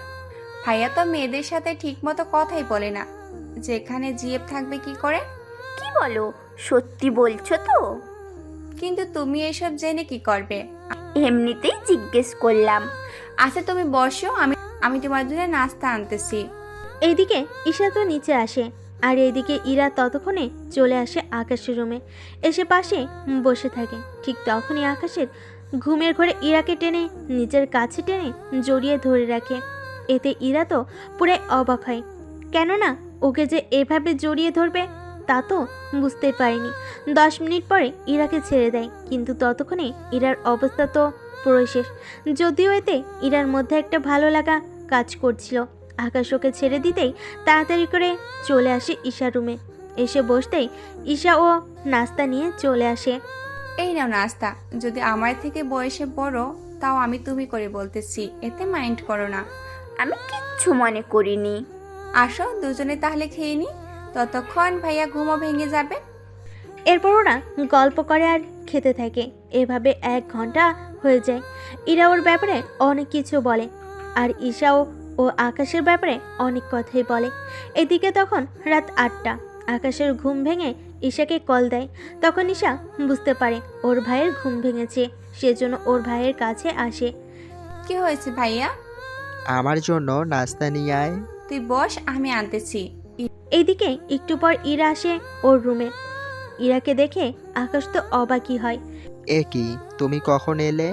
ভাইয়া তো মেয়েদের সাথে ঠিক মতো কথাই বলে না, যেখানে জিএফ থাকবে কি করে? কি বলো, সত্যি বলছো তো? কিন্তু তুমি এসব জেনে কি করবে? এমনিতেই জিজ্ঞেস করলাম। আচ্ছা তুমি বসো, আমি তোমার জন্য নাস্তা আনতেছি। এইদিকে ঈশা তো নিচে আসে, আর এইদিকে ইরা ততক্ষণে চলে আসে আকাশের রুমে, এসে পাশে বসে থাকে। ঠিক তখনই আকাশের ঘুমের ঘরে ইরাকে টেনে নিজের কাছে টেনে জড়িয়ে ধরে রাখে। এতে ইরা তো পুরাই অবাক হয়, কেননা ওকে যে এভাবে জড়িয়ে ধরবে তা তো বুঝতে পারেনি। 10 মিনিট পরে ইরাকে ছেড়ে দেয়, কিন্তু ততক্ষণে ইরার অবস্থা তো পুরো শেষ। যদিও এতে ইরার মধ্যে একটা ভালো লাগা কাজ করছিল। আকাশ ওকে ছেড়ে দিতেই তাড়াতাড়ি করে চলে আসে ঈশার রুমে, এসে বসতেই ঈশা ও নাস্তা নিয়ে চলে আসে। এই নাও নাস্তা, যদি আমার থেকে বয়সে বড় তাও আমি তুমি করে বলতেছি, এতে মাইন্ড করো না। আমি কিচ্ছু মনে করিনি। আসো দুজনে তাহলে খেয়ে নি, ততক্ষণ ভাইয়া ঘুমো ভেঙে যাবে। এরপর ওরা গল্প করে আর খেতে থাকে। এভাবে 1 ঘন্টা হয়ে যায়। ইরা ওর ব্যাপারে অনেক কিছু বলে, আর ঈশাও ও আকাশের ব্যাপারে অনেক কথাই বলে। এদিকে তখন রাত 8টা। আকাশের ঘুম ভেঙে ঈশাকে কল দেয়। তখন ঈশা বুঝতে পারে ওর ভাইয়ের ঘুম ভেঙেছে, সেজন্য ওর ভাইয়ের কাছে আসে। কি হয়েছে ভাইয়া? আমার জন্য নাস্তা নিয়ে আয়। তুই বস, আমি আনতেছি। এইদিকে একটু পর ইরা আসে ওর রুমে। ইরাকে দেখে আকাশ তো অবাকই হয়। এ কি, তুমি কখন এলে?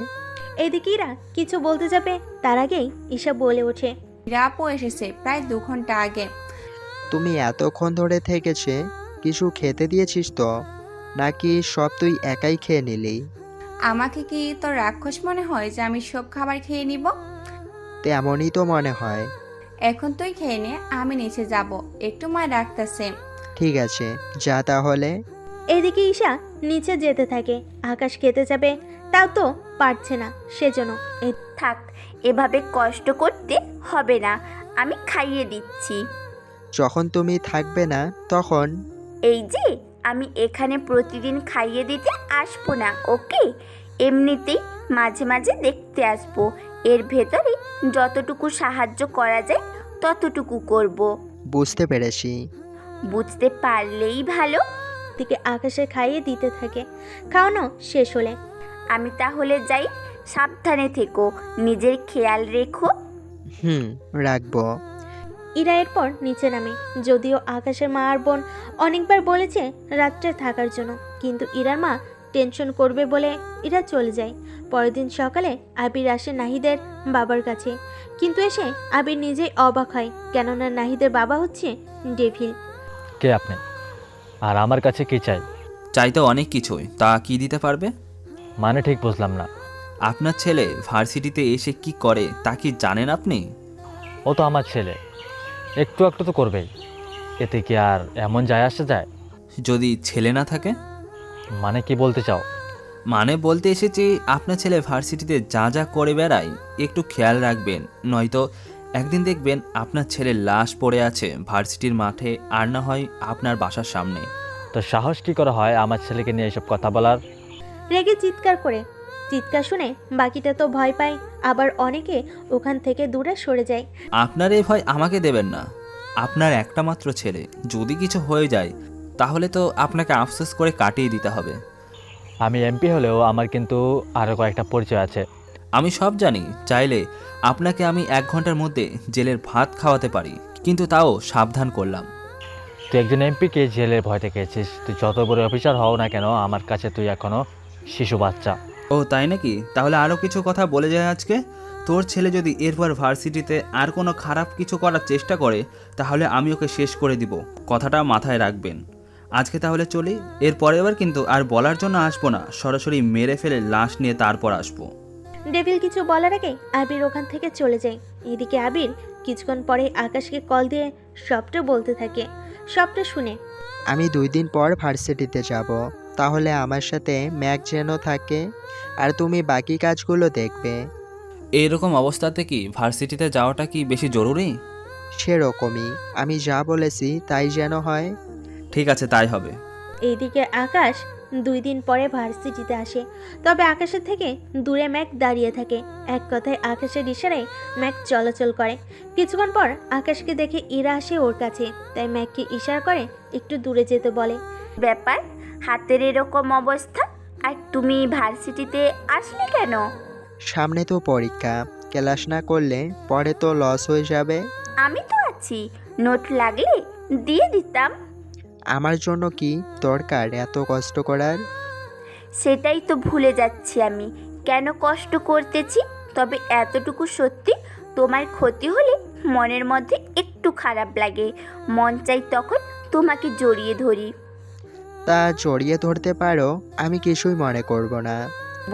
এইদিকে ইরা কিছু বলতে যাবে, তার আগেই ঈশা বলে ওঠে, রাপও এসেছে প্রায় 2 ঘন্টা আগে। তুমি এতক্ষণ ধরে থেকেছে, কিছু খেতে দিয়েছিস তো, নাকি সব তুই একাই খেয়ে নিলি? আমাকে কি তোর রাক্ষস মনে হয় যে আমি সব খাবার খেয়ে নিব? তেমনই তো মনে হয়। এখন তুই খেয়ে নে, আমি নিচে যাব, একটু মা ডাকতেছে। ঠিক আছে, যা তাহলে। এদিকে ঈশা নিচে যেতে থাকে। আকাশ খেতে যাবে, তাও তো পারছে না, সেজন্য থাক, এভাবে কষ্ট করতে হবে না, আমি খাইয়ে দিচ্ছি। যখন তুমি থাকবে না তখন? এই যে, আমি এখানে প্রতিদিন খাইয়ে দিতে আসবো না, ওকে? এমনিতেই মাঝে মাঝে দেখতে আসবো। এর ভেতরে যতটুকু সাহায্য করা যায় ততটুকু করব। বুঝতে পেরেছি। বুঝতে পারলেই ভালো। দিকে আকাশে খাইয়ে দিতে থাকে। খাওয়ানো শেষ হলে আমি তাহলে যাই, সাবধানে থেকো, নিজের খেয়াল রেখো। রাখবো। ইরা এরপর নিচে নামে। যদিও আকাশের মা আর বোন অনেকবার বলেছে রাত্রে থাকার জন্য, কিন্তু ইরার মা টেনশন করবে বলে ইরা চলে যায়। পরের দিন সকালে আবির আসে নাহিদের বাবার কাছে, কিন্তু এসে আবির নিজেই অবাক হয়, কেননা নাহিদের বাবা হচ্ছে ডেভিল। কে আপনি, আর আমার কাছে কি চাই? চাইতে অনেক কিছুই, তা কি দিতে পারবে? মানে ঠিক বুঝলাম না। আপনার ছেলে ভার্সিটিতে এসে কি করে তা কি জানেন আপনি? ও তো আমার ছেলে, একটু একটু তো করবেই, এতে কি আর এমন যায় আসা যায়? যদি ছেলে না থাকে? মানে কি বলতে চাও? মানে বলতে এসেছি, আপনার ছেলে ভার্সিটিতে যা যা করে বেড়ায় একটু খেয়াল রাখবেন, নয়তো একদিন দেখবেন আপনার ছেলের লাশ পড়ে আছে ভার্সিটির মাঠে, আর না হয় আপনার বাসার সামনে। তো সাহস কি করে হয় আমার ছেলেকে নিয়ে এসব কথা বলার? রেগে চিৎকার করে। চিৎকার শুনে বাকিটা তো ভয় পায়, আবার অনেকে ওখান থেকে দূরে সরে যায়। আপনার এই ভয় আমাকে দেবেন না। আপনার একটা মাত্র ছেলে, যদি কিছু হয়ে যায় তাহলে তো আপনাকে আফসোস করে কাটিয়ে দিতে হবে। আমি এমপি হলেও আমার কিন্তু আরও কয়েকটা পরিচয় আছে। আমি সব জানি, চাইলে আপনাকে আমি 1 ঘন্টার মধ্যে জেলের ভাত খাওয়াতে পারি, কিন্তু তাও সাবধান করলাম। তুই একজন এমপিকে জেলের ভয় দেখেছিস? তুই যত বড় অফিসার হও না কেন, আমার কাছে তুই এখনো শিশু বাচ্চা। ও তাই নাকি? তাহলে আরও কিছু কথা বলে যায় আজকে। তোর ছেলে যদি এরপর ভার্সিটিতে আর কোনো খারাপ কিছু করার চেষ্টা করে তাহলে আমি ওকে শেষ করে দিব, কথাটা মাথায় রাখবেন। আজকে তাহলে চলি, এরপরে আবার কিন্তু আর বলার জন্য আসবো না, সরাসরি মেরে ফেলে লাশ নিয়ে তারপর আসবো। ডেভিল কিছু বলার আগে আবির ওখান থেকে চলে যায়। এদিকে আবির কিছুক্ষণ পরে আকাশকে কল দিয়ে সবটা বলতে থাকে। সবটা শুনে আমি 2 দিন পর ভার্সিটিতে যাব, তাহলে আমার সাথে ম্যাক যেন থাকে, আর তুমি বাকি কাজগুলো দেখবে। এইরকম অবস্থাতে কি ভার্সিটিতে যাওয়াটা কি বেশি জরুরি? সেরকমই, আমি যা বলেছি তাই যেন হয়। ঠিক আছে, তাই হবে। এইদিকে আকাশ 2 দিন পরে ভার্সিটিতে আসে, তবে আকাশের থেকে দূরে ম্যাক দাঁড়িয়ে থাকে। এক কথায় আকাশের ইশারায় ম্যাক চলাচল করে। কিছুক্ষণ পর আকাশকে দেখে ইরা আসে ওর কাছে, তাই ম্যাককে ইশারা করে একটু দূরে যেতে বলে। ব্যাপার, হাতের এরকম অবস্থা, আর তুমি ভার্সিটিতে আসলে কেন? সামনে তো পরীক্ষা, ক্লাস না করলে পরে তো লস হয়ে যাবে। আমি তো আছি, নোট লাগলে দিয়ে দিতাম। আমার জন্য কি দরকার এত কষ্ট করার? সেটাই তো ভুলে যাচ্ছি আমি কেন কষ্ট করতেছি। তবে এতটুকু সত্যি, তোমার ক্ষতি হলে মনের মধ্যে একটু খারাপ লাগে, মন চাই তখন তোমাকে জড়িয়ে ধরি। তা জড়িয়ে ধরতে পারো, আমি কিছুই মনে করব না।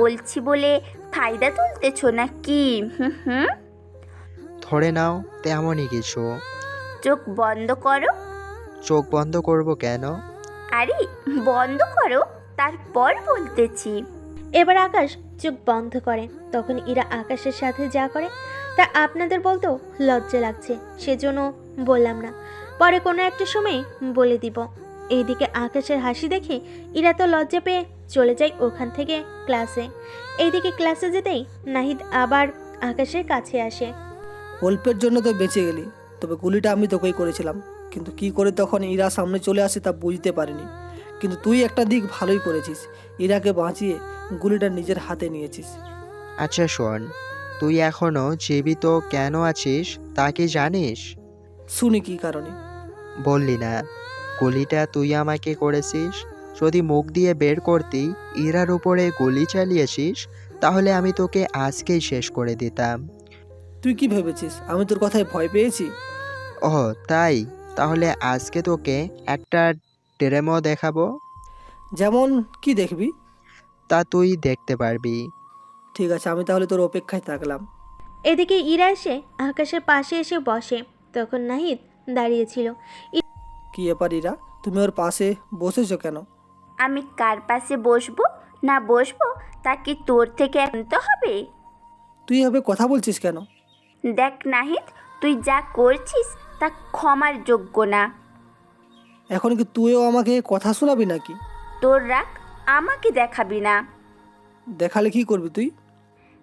বলছি বলে ফায়দা তুলতেছো না কি? হুম, ধরে নাও তেমনই কিছু। চোখ বন্ধ করো। চোখ বন্ধ করব কেন? আরে বন্ধ করো, তারপর বলতেছি। এবার আকাশ চোখ বন্ধ করে। তখন ইরা আকাশের সাথে যা করে তা আপনাদের বলতেও লজ্জা লাগছে, সেজন্য বললাম না, পরে কোনো একটা সময় বলে দিব। এইদিকে আকাশের হাসি দেখে ইরা তো লজ্জা পেয়ে চলে যায় ওখান থেকে ক্লাসে। এইদিকে ক্লাসে যেতেই নাহিদ আবার আকাশের কাছে আসে। অল্পের জন্য তো বেঁচে গেলি, তবে গুলিটা আমি তোকেই করেছিলাম, কিন্তু কি করে তখন ইরা সামনে চলে আসে তা বুঝতে পারিনি। কিন্তু তুই একটা দিক ভালোই করেছিস, ইরাকে বাঁচিয়ে গুলিটা নিজের হাতে নিয়েছিস। আচ্ছা শোন, তুই এখনো জীবিত কেন আছিস তা কি জানিস? শুনি কি কারণে। বললি না, গুলিটা তুই আমাকে করেছিস। যদি মুখ দিয়ে বের করতি ইরার উপরে গুলি চালিয়েছিস, তাহলে আমি তোকে আজকেই শেষ করে দিতাম। তুই কি ভেবেছিস আমি তোর কথায় ভয় পেয়েছি? ও তাই, তাহলে আজকে তোকে একটা ডেমো দেখাবো। যেমন কি দেখবি? তা তুই দেখতে পারবি। ঠিক আছে, আমি তাহলে তোর অপেক্ষায় থাকলাম। এদিকে ইরা এসে আকাশের পাশে এসে বসে। তখন নাহিদ দাঁড়িয়েছিল। কি ব্যাপার ইরা, তুমি ওর পাশে বসেছো কেন? আমি কার পাশে বসবো না বসবো তা কি তোর থেকে আনতে হবে? তুই এভাবে কথা বলছিস কেন? দেখ নাহিদ, তুই যা করছিস তা ক্ষমার যোগ্য না। এখন কি তুইও আমাকে কথা শোনাবি নাকি? তোর রাগ আমাকে দেখাবি না। দেখালে কি করবি তুই?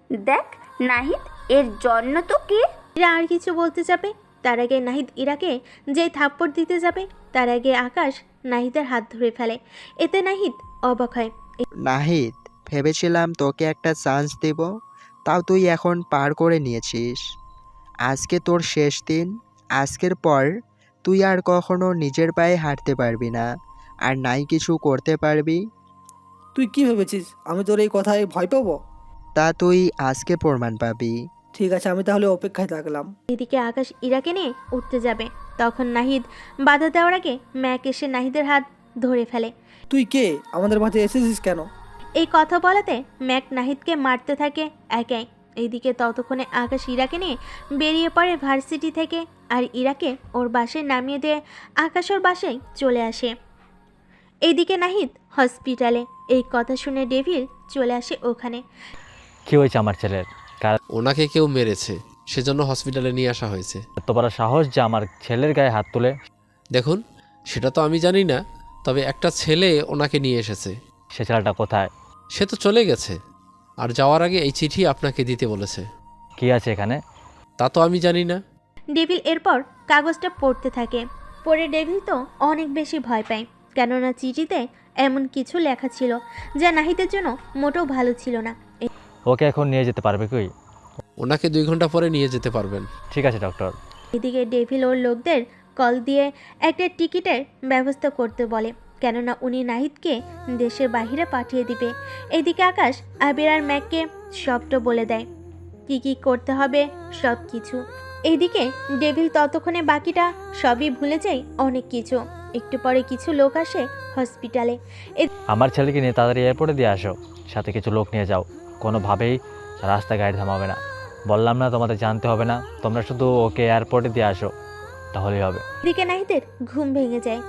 দেখ নাহিদ, এর জন্য তো কে? ইরা আর কিছু বলতে যাবে, তার আগে নাহিদ ইরাকে যেই থাপ্পড় দিতে যাবে তার আগে আকাশ নাহিদের হাত ধরে ফেলে। এতে নাহিদ অবাক হয়। নাহিদ, ভেবেছিলাম তোকে একটা চান্স দেব, তাও তুই এখন পার করে নিয়েছিস। আজকে তোর শেষ দিন। আজকের পর তুই আর কখনো নিজের পায়ে হাঁটতে পারবি না, আর নাই কিছু করতে পারবি। তুই কি ভেবেছিস আমি তোর এই কথায় ভয় পাবো? তা তুই আজকে প্রমাণ পাবি। ঠিক আছে, আমি তাহলে অপেক্ষায় থাকলাম। এদিকে আকাশ ইরাকে নিয়ে উঠতে যাবে, তখন নাহিদ বাধা দেওয়ার আগে ম্যাক এসে নাহিদের হাত ধরে ফেলে। তুই কে, আমাদের মাঝে এসেছিস কেন? এই কথা বলাতে ম্যাক নাহিদকে মারতে থাকে একাই। এইদিকে ততক্ষণে আকাশ ইরাকে নিয়ে বেরিয়ে পড়ে ভার্সিটি থেকে, আর ইরাকে ওর বাসায় নামিয়ে দিয়ে আকাশ ওর বাসায় চলে আসে। এইদিকে নাহিদ হসপিটালে। এই কথা শুনে ডেভিল চলে আসে ওখানে। কি হয়েছে আমার ছেলের? ওনাকে কেউ মেরেছে, সেজন্য হসপিটালে নিয়ে আসা হয়েছে। এত বড় সাহস যে আমার ছেলের গায়ে হাত তুলে? দেখুন, সেটা তো আমি জানি না, তবে একটা ছেলে ওনাকে নিয়ে এসেছে। সে ছেলেটা কোথায়? সে তো চলে গেছে, আর যাওয়ার আগে এই চিঠি আপনাকে দিতে বলেছে। কি আছে এখানে? তা তো আমি জানি না। ডেভিল এরপর কাগজটা পড়তে থাকে। পড়ে ডেভিল তো অনেক বেশি ভয় পায়, কেননা চিঠিতে এমন কিছু লেখা ছিল যা নাহিদের জন্য মোটেও ভালো ছিল না। ওকে এখন নিয়ে যেতে পারবে কি? ওনাকে 2 ঘন্টা পরে নিয়ে যেতে পারবেন। ঠিক আছে ডক্টর। এদিকে ডেভিল ওর লোকদের কল দিয়ে একটা টিকিটের ব্যবস্থা করতে বলে, কেননা উনি নাহিদকে দেশের বাইরে পাঠিয়ে দিবে। এদিকে আকাশ আবির আর ম্যাককে সবটা বলে দেয়, কি কি করতে হবে সব কিছু। এইদিকে ডেভিল ততক্ষণে বাকিটা সবই ভুলে যায় অনেক কিছু। একটু পরে কিছু লোক আসে হসপিটালে। আমার ছেলেকে নিয়ে তাড়াতাড়ি এয়ারপোর্টে দিয়ে আসো, সাথে কিছু লোক নিয়ে যাও। কোনোভাবেই রাস্তায় গাড়ি থামাবে না, বললাম না তোমাদের জানতে হবে না, তোমরা শুধু ওকে এয়ারপোর্টে দিয়ে আসো, তাহলেই হবে। এদিকে নাহিদের ঘুম ভেঙে যায়।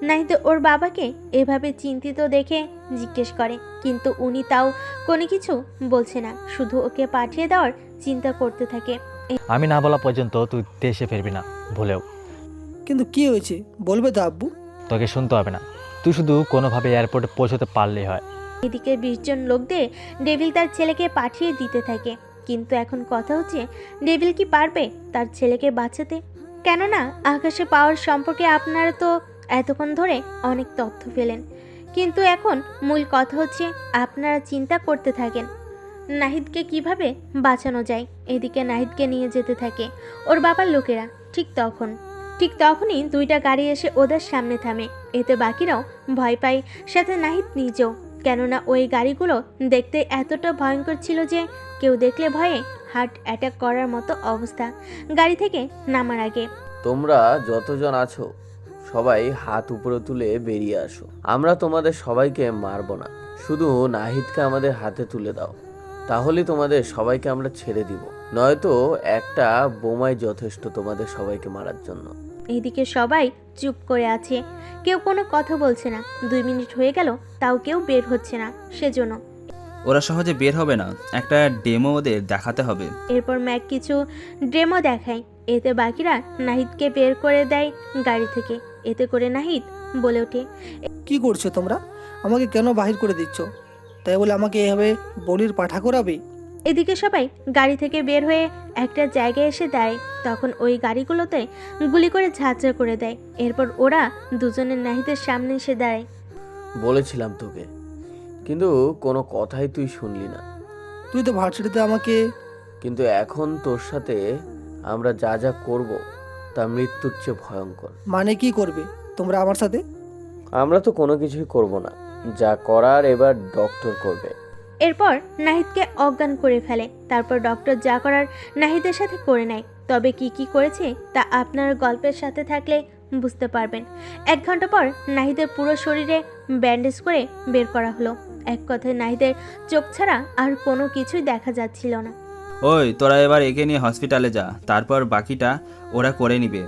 নাহিদ ওর বাবাকে এভাবে চিন্তিত দেখে জিজ্ঞেস করে, কিন্তু উনি তাও কোনো কিছু বলছে না, শুধু ওকে পাঠিয়ে দেওয়ার চিন্তা করতে থাকে। আমি না বলা পর্যন্ত তুই দেশে ফিরবি না ভুলেও। কিন্তু কি হয়েছে বলবে তো আব্বু? তোকে শুনতে হবে না, তুই শুধু কোনোভাবে এয়ারপোর্টে পৌঁছতে পারলেই হয়। এদিকে 20 জন লোক দিয়ে ডেভিল তার ছেলেকে পাঠিয়ে দিতে থাকে, কিন্তু এখন কথা হচ্ছে ডেভিল কি পারবে তার ছেলেকে বাঁচাতে? কেননা আকাশে পাওয়ার সম্পর্কে আপনারা তো এতক্ষণ ধরে অনেক তথ্য পেলেন, কিন্তু এখন মূল কথা হচ্ছে আপনারা চিন্তা করতে থাকেন নাহিদকে কিভাবে বাঁচানো যায়। এদিকে নাহিদকে নিয়ে যেতে থাকে ওর বাবার লোকেরা। ঠিক তখনই 2টা গাড়ি এসে ওদের সামনে থামে। এতে বাকিরাও ভয় পায়, সাথে নাহিদ নিজেও, কেননা ওই গাড়িগুলো দেখতে এতটা ভয়ঙ্কর ছিল যে কেউ দেখলে ভয়ে হার্ট অ্যাটাক করার মতো অবস্থা গাড়ি থেকে নামার আগে। তোমরা যতজন আছো সবাই হাত উপরে তুলে বেরিয়ে আসো। আমরা তোমাদের সবাইকে মারবো না, শুধু নাহিদকে আমাদের হাতে তুলে দাও, তাহলে তোমাদের সবাইকে আমরা ছেড়ে দিব, নয়তো একটা বোমাই যথেষ্ট তোমাদের সবাইকে মারার জন্য। এইদিকে সবাই চুপ করে আছে, কেউ কোনো কথা বলছে না। 2 মিনিট হয়ে গেল তাও কেউ বের হচ্ছে না, সেজন্য ওরা সহজে বের হবে না, একটা ডেমো ওদের দেখাতে হবে। এরপর ম্যাক কিছু ডেমো দেখায়। এতে বাকিরা নাহিদকে বের করে দেয় গাড়ি থেকে। এতে করে নাহিদ বলে ওঠে, কি করছো তোমরা? আমাকে কেন বাহির করে দিচ্ছ? তাই বলে আমাকে এভাবে বলির পাঠা করাবে? এদিকে সবাই গাড়ি থেকে বের হয়ে একটা জায়গায় এসে দাঁড়ায়। তখন ওই গাড়িগুলোতে গুলি করে ঝাঁঝরা করে দেয়। এরপর ওরা দুজনের নাহিদের সামনে এসে দাঁড়ায়। বলেছিলাম তোকে, কিন্তু কোনো কথাই তুই শুনলি না। তুই তো ভার্সিটিতে আমাকে... কিন্তু এখন তোর সাথে আমরা যা যা করব তা মৃত্যুর চেয়ে ভয়ঙ্কর। মানে কি করবে তোমরা আমার সাথে? আমরা তো কোনো কিছুই করব না, যা করার এবার ডক্টর করবে। এরপর নাহিদকে অজ্ঞান করে ফেলে। তারপর ডক্টর যা করার নাহিদের সাথে করে নেয়। তবে কি কি করেছে তা আপনার গল্পের সাথে থাকলে বুঝতে পারবেন। 1 ঘন্টা পর নাহিদের পুরো শরীরে ব্যান্ডেজ করে বের করা হলো। এক কথায় নাহিদের চোখ ছাড়া আর কোনো কিছুই দেখা যাচ্ছিল না। ওই তোরা এবার একে নিয়ে হসপিটালে যা, তারপর বাকিটা ওরা করে নিবে।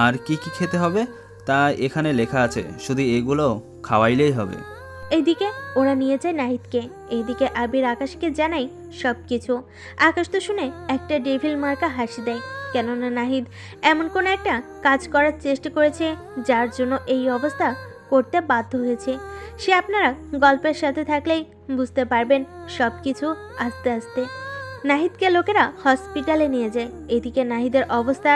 আর কি কি খেতে হবে তা এখানে লেখা আছে, শুধু এগুলো খাওয়াইলেই হবে। এইদিকে ওরা নিয়ে যায় নাহিদকে। এইদিকে আবির আকাশকে জানাই সব কিছু। আকাশ তো শুনে একটা ডেভিল মার্কা হাসি দেয়, কেননা নাহিদ এমন কোনো একটা কাজ করার চেষ্টা করেছে যার জন্য এই অবস্থা করতে বাধ্য হয়েছে। সে আপনারা গল্পের সাথে থাকলেই বুঝতে পারবেন সব কিছু আস্তে আস্তে। নাহিদকে লোকেরা হসপিটালে নিয়ে যায়। এদিকে নাহিদের অবস্থা,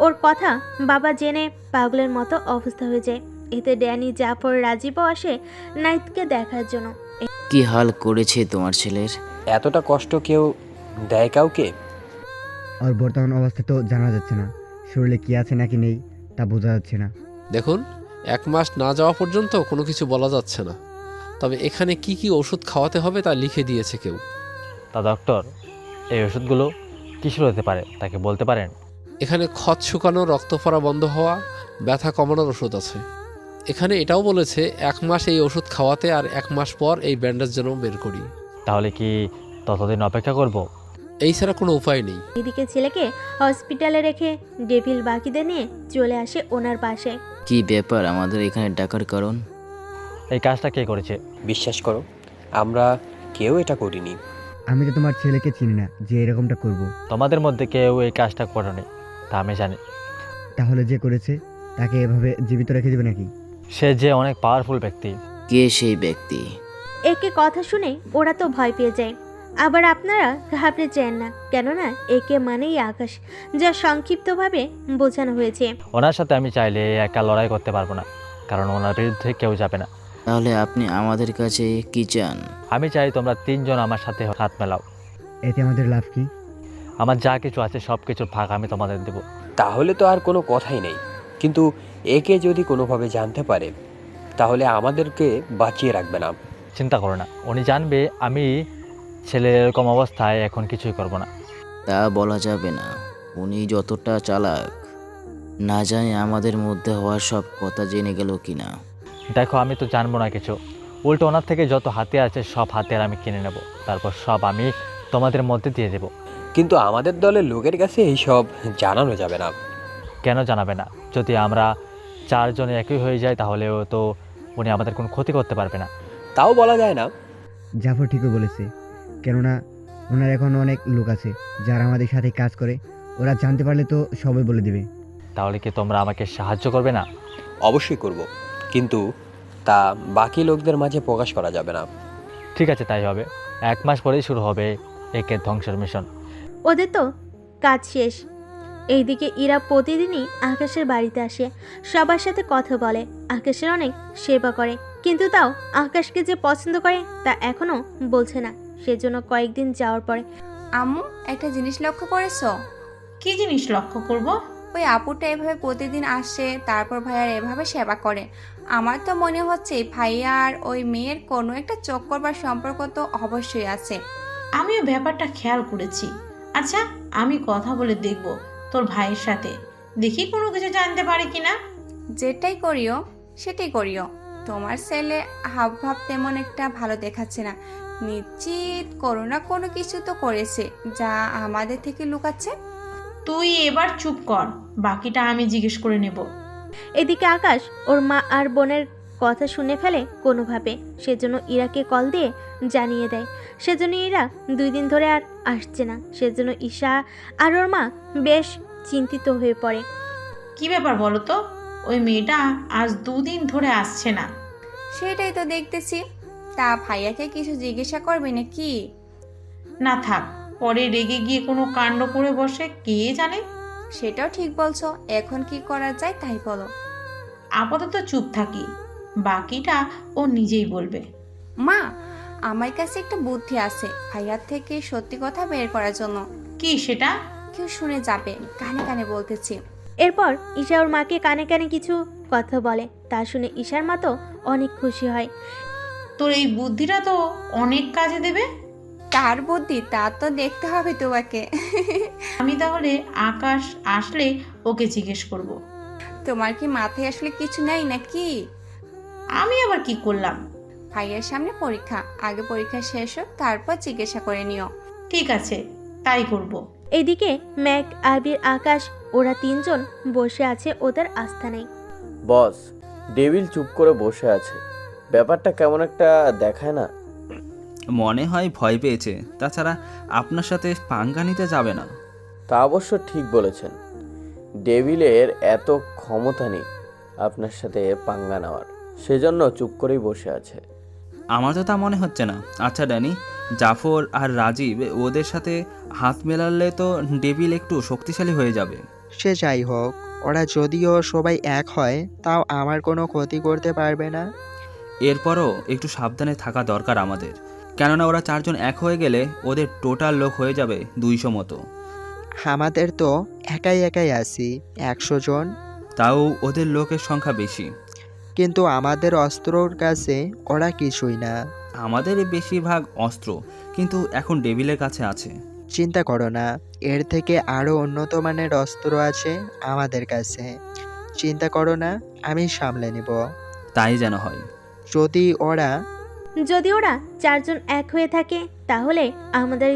ওর কথা বাবা জেনে পাগলের মতো অবস্থা হয়ে যায়। এতে ড্যানি, জাফর, রাজীবও আসে নাহিদকে দেখার জন্য। কি হাল করেছে তোমার ছেলের? এতটা কষ্ট কেউ দেয় কাউকে? আর বর্তমান অবস্থা তো জানা যাচ্ছে না, শরীরে কি আছে নাকি নেই তা বোঝা যাচ্ছে না। দেখুন, 1 মাস না যাওয়া পর্যন্ত কোনো কিছু বলা যাচ্ছে না, তবে এখানে কি কি ওষুধ খাওয়াতে হবে তা লিখে দিয়েছে কেউ। তা ডক্টর, এই ওষুধগুলো কিসের হতে পারে তাকে বলতে পারেন? এখানে ক্ষত শুকানো, রক্ত পড়া বন্ধ হওয়া, ব্যথা কমানোর ওষুধ আছে। এখানে এটাও বলেছে 1 মাস এই ওষুধ খাওয়াতে, আর 1 মাস পর এই ব্যান্ডেজ যেন বের করি। তাহলে কি ততদিন অপেক্ষা করব? এই ছাড়া কোনো উপায় নেই। এদিকে ছেলেকে হসপিটালে রেখে ডেভিল বাকিদের নিয়ে চলে আসে ওনার পাশে। কি ব্যাপার আমাদের এখানে ডাকার কারণ? এই কাজটা কে করেছে? বিশ্বাস করো, আমরা কেউ এটা করিনি। আমি তো তোমার ছেলেকে চিনি না যে এরকমটা করব। তোমাদের মধ্যে কেউ এই কাজটা করেনি তা আমি জানি। তাহলে যে করেছে তাকে এভাবে জীবিত রেখে দেবে নাকি? সে যে অনেক পাওয়ারফুল ব্যক্তি। কে সেই ব্যক্তি? একে কথা শুনে ওরা তো ভয় পেয়ে যায়। আবার আপনারা ঘাবড়ে যান না, কেননা একে মানেই আকাশ, যা সংক্ষিপ্তভাবে বোঝানো হয়েছে। ওনার সাথে আমি চাইলে একা লড়াই করতে পারবো না, কারণ ওনার বিরুদ্ধে কেউ যাবে না। তাহলে আপনি আমাদের কাছে কি চান? আমি চাই তোমরা 3 জন আমার সাথে হাত মেলাও। এতে আমাদের লাভ কি? আমার যা কিছু আছে সব কিছুর ভাগ আমি তোমাদের দেব। তাহলে তো আর কোনো কথাই নেই, কিন্তু একে যদি কোনোভাবে জানতে পারে তাহলে আমাদেরকে বাঁচিয়ে রাখবে না। চিন্তা করো না, উনি জানবে আমি ছেলের এরকম অবস্থায় এখন কিছুই করব না। তা বলা যাবে না, উনি যতটা চালাক, না জানি আমাদের মধ্যে হওয়ার সব কথা জেনে গেল কিনা। দেখো, আমি তো জানবো না কিছু, উল্টো ওনার থেকে যত হাতিয়ার আছে সব হাতিয়ার আমি কিনে নেব, তারপর সব আমি তোমাদের মধ্যে দিয়ে দেব। কিন্তু আমাদের দলের লোকের কাছে এইসব জানানো যাবে না। কেন জানাবে না? যদি আমরা 4 জনে একই হয়ে যাই তাহলেও তো উনি আমাদের কোনো ক্ষতি করতে পারবে না। তাও বলা যায় না। জাফর ঠিকই বলেছে, কেননা ওনার এখন অনেক লোক আছে যারা আমাদের সাথে কাজ করে। ওরা জানতে পারলে তো সবাই বলে দেবে। তাহলে কি তোমরা আমাকে সাহায্য করবে না? অবশ্যই করব, কিন্তু তা বাকি লোকদের মাঝে প্রকাশ করা যাবে না। ঠিক আছে, তাই হবে। 1 মাস পরেই শুরু হবে একে ধ্বংসের মিশন। ওদের তো কাজ শেষ। এইদিকে ইরা প্রতিদিনই আকাশের বাড়িতে আসে, সবার সাথে কথা বলে, আকাশের অনেক সেবা করে। কিন্তু তাও আকাশকে যে পছন্দ করে তা এখনও বলছে না। সেজন্য কয়েকদিন যাওয়ার পরে আম্মু, একটা জিনিস লক্ষ্য করেছো? কি জিনিস লক্ষ্য করব? ওই আপুটা এভাবে প্রতিদিন আসে, তারপর ভাইয়ার এভাবে সেবা করে। আমার তো মনে হচ্ছে ভাইয়া আর ওই মেয়ের কোনো একটা চক্কর বা সম্পর্ক তো অবশ্যই আছে। আমিও ব্যাপারটা খেয়াল করেছি। আচ্ছা, আমি কথা বলে দেখব তোর ভাইয়ের সাথে, দেখি কোনো কিছু জানতে পারে কিনা। যেটাই করিও সেটাই করিও। তোমার ছেলে হাবভাব তেমন একটা ভালো দেখাচ্ছে না। নিশ্চিত কোনো না কোনো কিছু তো করেছে যা আমাদের থেকে লুকাচ্ছে। তুই এবার চুপ কর, বাকিটা আমি জিজ্ঞেস করে নেব। এদিকে আকাশ ওর মা আর বোনের কথা শুনে ফেলে কোনোভাবে। সেজন্য ইরাকে কল দিয়ে জানিয়ে দেয়। সেজন্য ইরা 2 দিন ধরে আর আসছে না। সেজন্য ঈশা আর ওর মা বেশ চিন্তিত হয়ে পড়ে। কি ব্যাপার বলো তো, ওই মেয়েটা আজ 2 দিন ধরে আসছে না? সেটাই তো দেখতেছি। তা ভাইয়াকে কিছু জিজ্ঞাসা করবে নাকি? না থাক, পরে রেগে গিয়ে কোনো কাণ্ড করে বসে, কে জানে। সেটাও ঠিক বলছো। এখন কি করা যায় তাই বলো। আপাতত চুপ থাকি, বাকিটা ও নিজেই বলবে। মা, আমার কাছে একটা বুদ্ধি আছে ভাইয়ার থেকে সত্যি কথা বের করার জন্য। কি সেটা? কেউ শুনে যাবে, কানে কানে বলতেছি। এরপর ঈশা ওর মাকে কানে কানে কিছু কথা বলে। তা শুনে ঈশার মা তো অনেক খুশি হয়। তোর এই বুদ্ধিটা তো অনেক কাজে দেবে। কার বুদ্ধি তা তো দেখতে হবে তোমাকে। আমি তাহলে আকাশ আসলে ওকে জিজ্ঞেস করব। তোমার কি মাথায় আসলে কিছু নাই নাকি? আমি আবার কি করলাম? ভাইয়ের সামনে পরীক্ষা, আগে পরীক্ষা শেষ হোক তারপর জিজ্ঞাসা করে নিও। ঠিক আছে, তাই করব। এদিকে ম্যাক, আবির, আকাশ ওরা 3 জন বসে আছে ওদের আস্থানায়। বস, ডেভিল চুপ করে বসে আছে। ব্যাপারটা কেমন একটা দেখায় না? মনে হয় ভয় পেয়েছে। তাছাড়া আপনার সাথে পাঙ্গা নিতে যাবে না। তা অবশ্য ঠিক বলেছেন। ডেভিলের এত ক্ষমতা নেই আপনার সাথে পাঙ্গা নেওয়ার, সেজন্য চুপ করেই বসে আছে। আমার তো তা মনে হচ্ছে না। আচ্ছা ড্যানি, জাফর আর রাজীব ওদের সাথে হাত মেলালে তো ডেভিল একটু শক্তিশালী হয়ে যাবে। সে যাই হোক, ওরা যদিও সবাই এক হয় তাও আমার কোনো ক্ষতি করতে পারবে না। এরপরও একটু সাবধানে থাকা দরকার আমাদের, কেননা ওরা 4 জন এক হয়ে গেলে ওদের টোটাল লোক হয়ে যাবে 200 মতো। আমাদের তো একাই একাই আছি 100 জন। তাও ওদের লোকের সংখ্যা বেশি। কিন্তু আমাদের অস্ত্রর কাছে ওরা কিছুই না। আমাদের বেশিরভাগ অস্ত্র কিন্তু এখন ডেভিলের কাছে আছে। চিন্তা করো না, এর থেকে আরও উন্নত মানের অস্ত্র আছে আমাদের কাছে। চিন্তা করো না, আমি সামলে নেব। তাই যেন হয়। যদি ওরা 4 জন এক হয়ে থাকে তাহলে আমাদের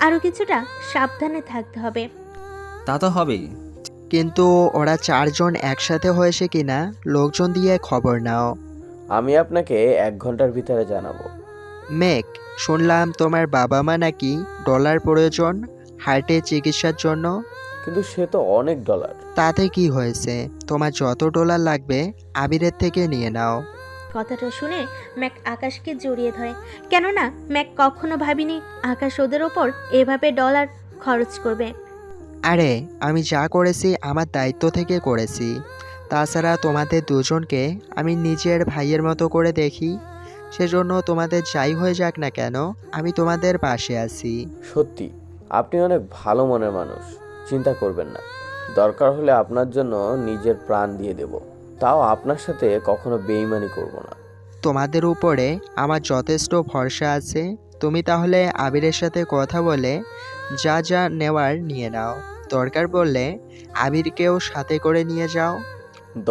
আরও কিছুটা সাবধানে থাকতে হবে। তা তো হবেই। কিন্তু ওরা 4 জন একসাথে হয়েছে কিনা লোকজন দিয়ে খবর নাও। আমি আপনাকে 1 ঘন্টার ভিতরে জানাবো। মেক, শুনলাম তোমার বাবা মা নাকি ডলার প্রয়োজন হার্টের চিকিৎসার জন্য। কিন্তু সে তো অনেক ডলার। তাতে কি হয়েছে, তোমার যত ডলার লাগবে আবিরের থেকে নিয়ে নাও। কথাটা শুনে ম্যাক আকাশকে জড়িয়ে ধরে। কেননা ম্যাক কখনো ভাবিনি আকাশ ওদের ওপর এভাবে ডলার খরচ করবে। আরে আমি যা করেছি আমার দায়িত্ব থেকে করেছি। তাছাড়া তোমাদের দুজনকে আমি নিজের ভাইয়ের মতো করে দেখি। সেজন্য তোমাদের যাই হয়ে যাক না কেন আমি তোমাদের পাশে আছি। সত্যি আপনি অনেক ভালো মনের মানুষ, চিন্তা করবেন না। দরকার হলে আপনার জন্য নিজের প্রাণ দিয়ে দেব, তাও আপনার সাথে কখনো বেইমানি করব না। তোমাদের উপরে আমার যথেষ্ট ভরসা আছে। তুমি তাহলে আবিরের সাথে কথা বলে যা যা নেওয়ার নিয়ে নাও। দরকার পড়লে আবিরকেও সাথে করে নিয়ে যাও।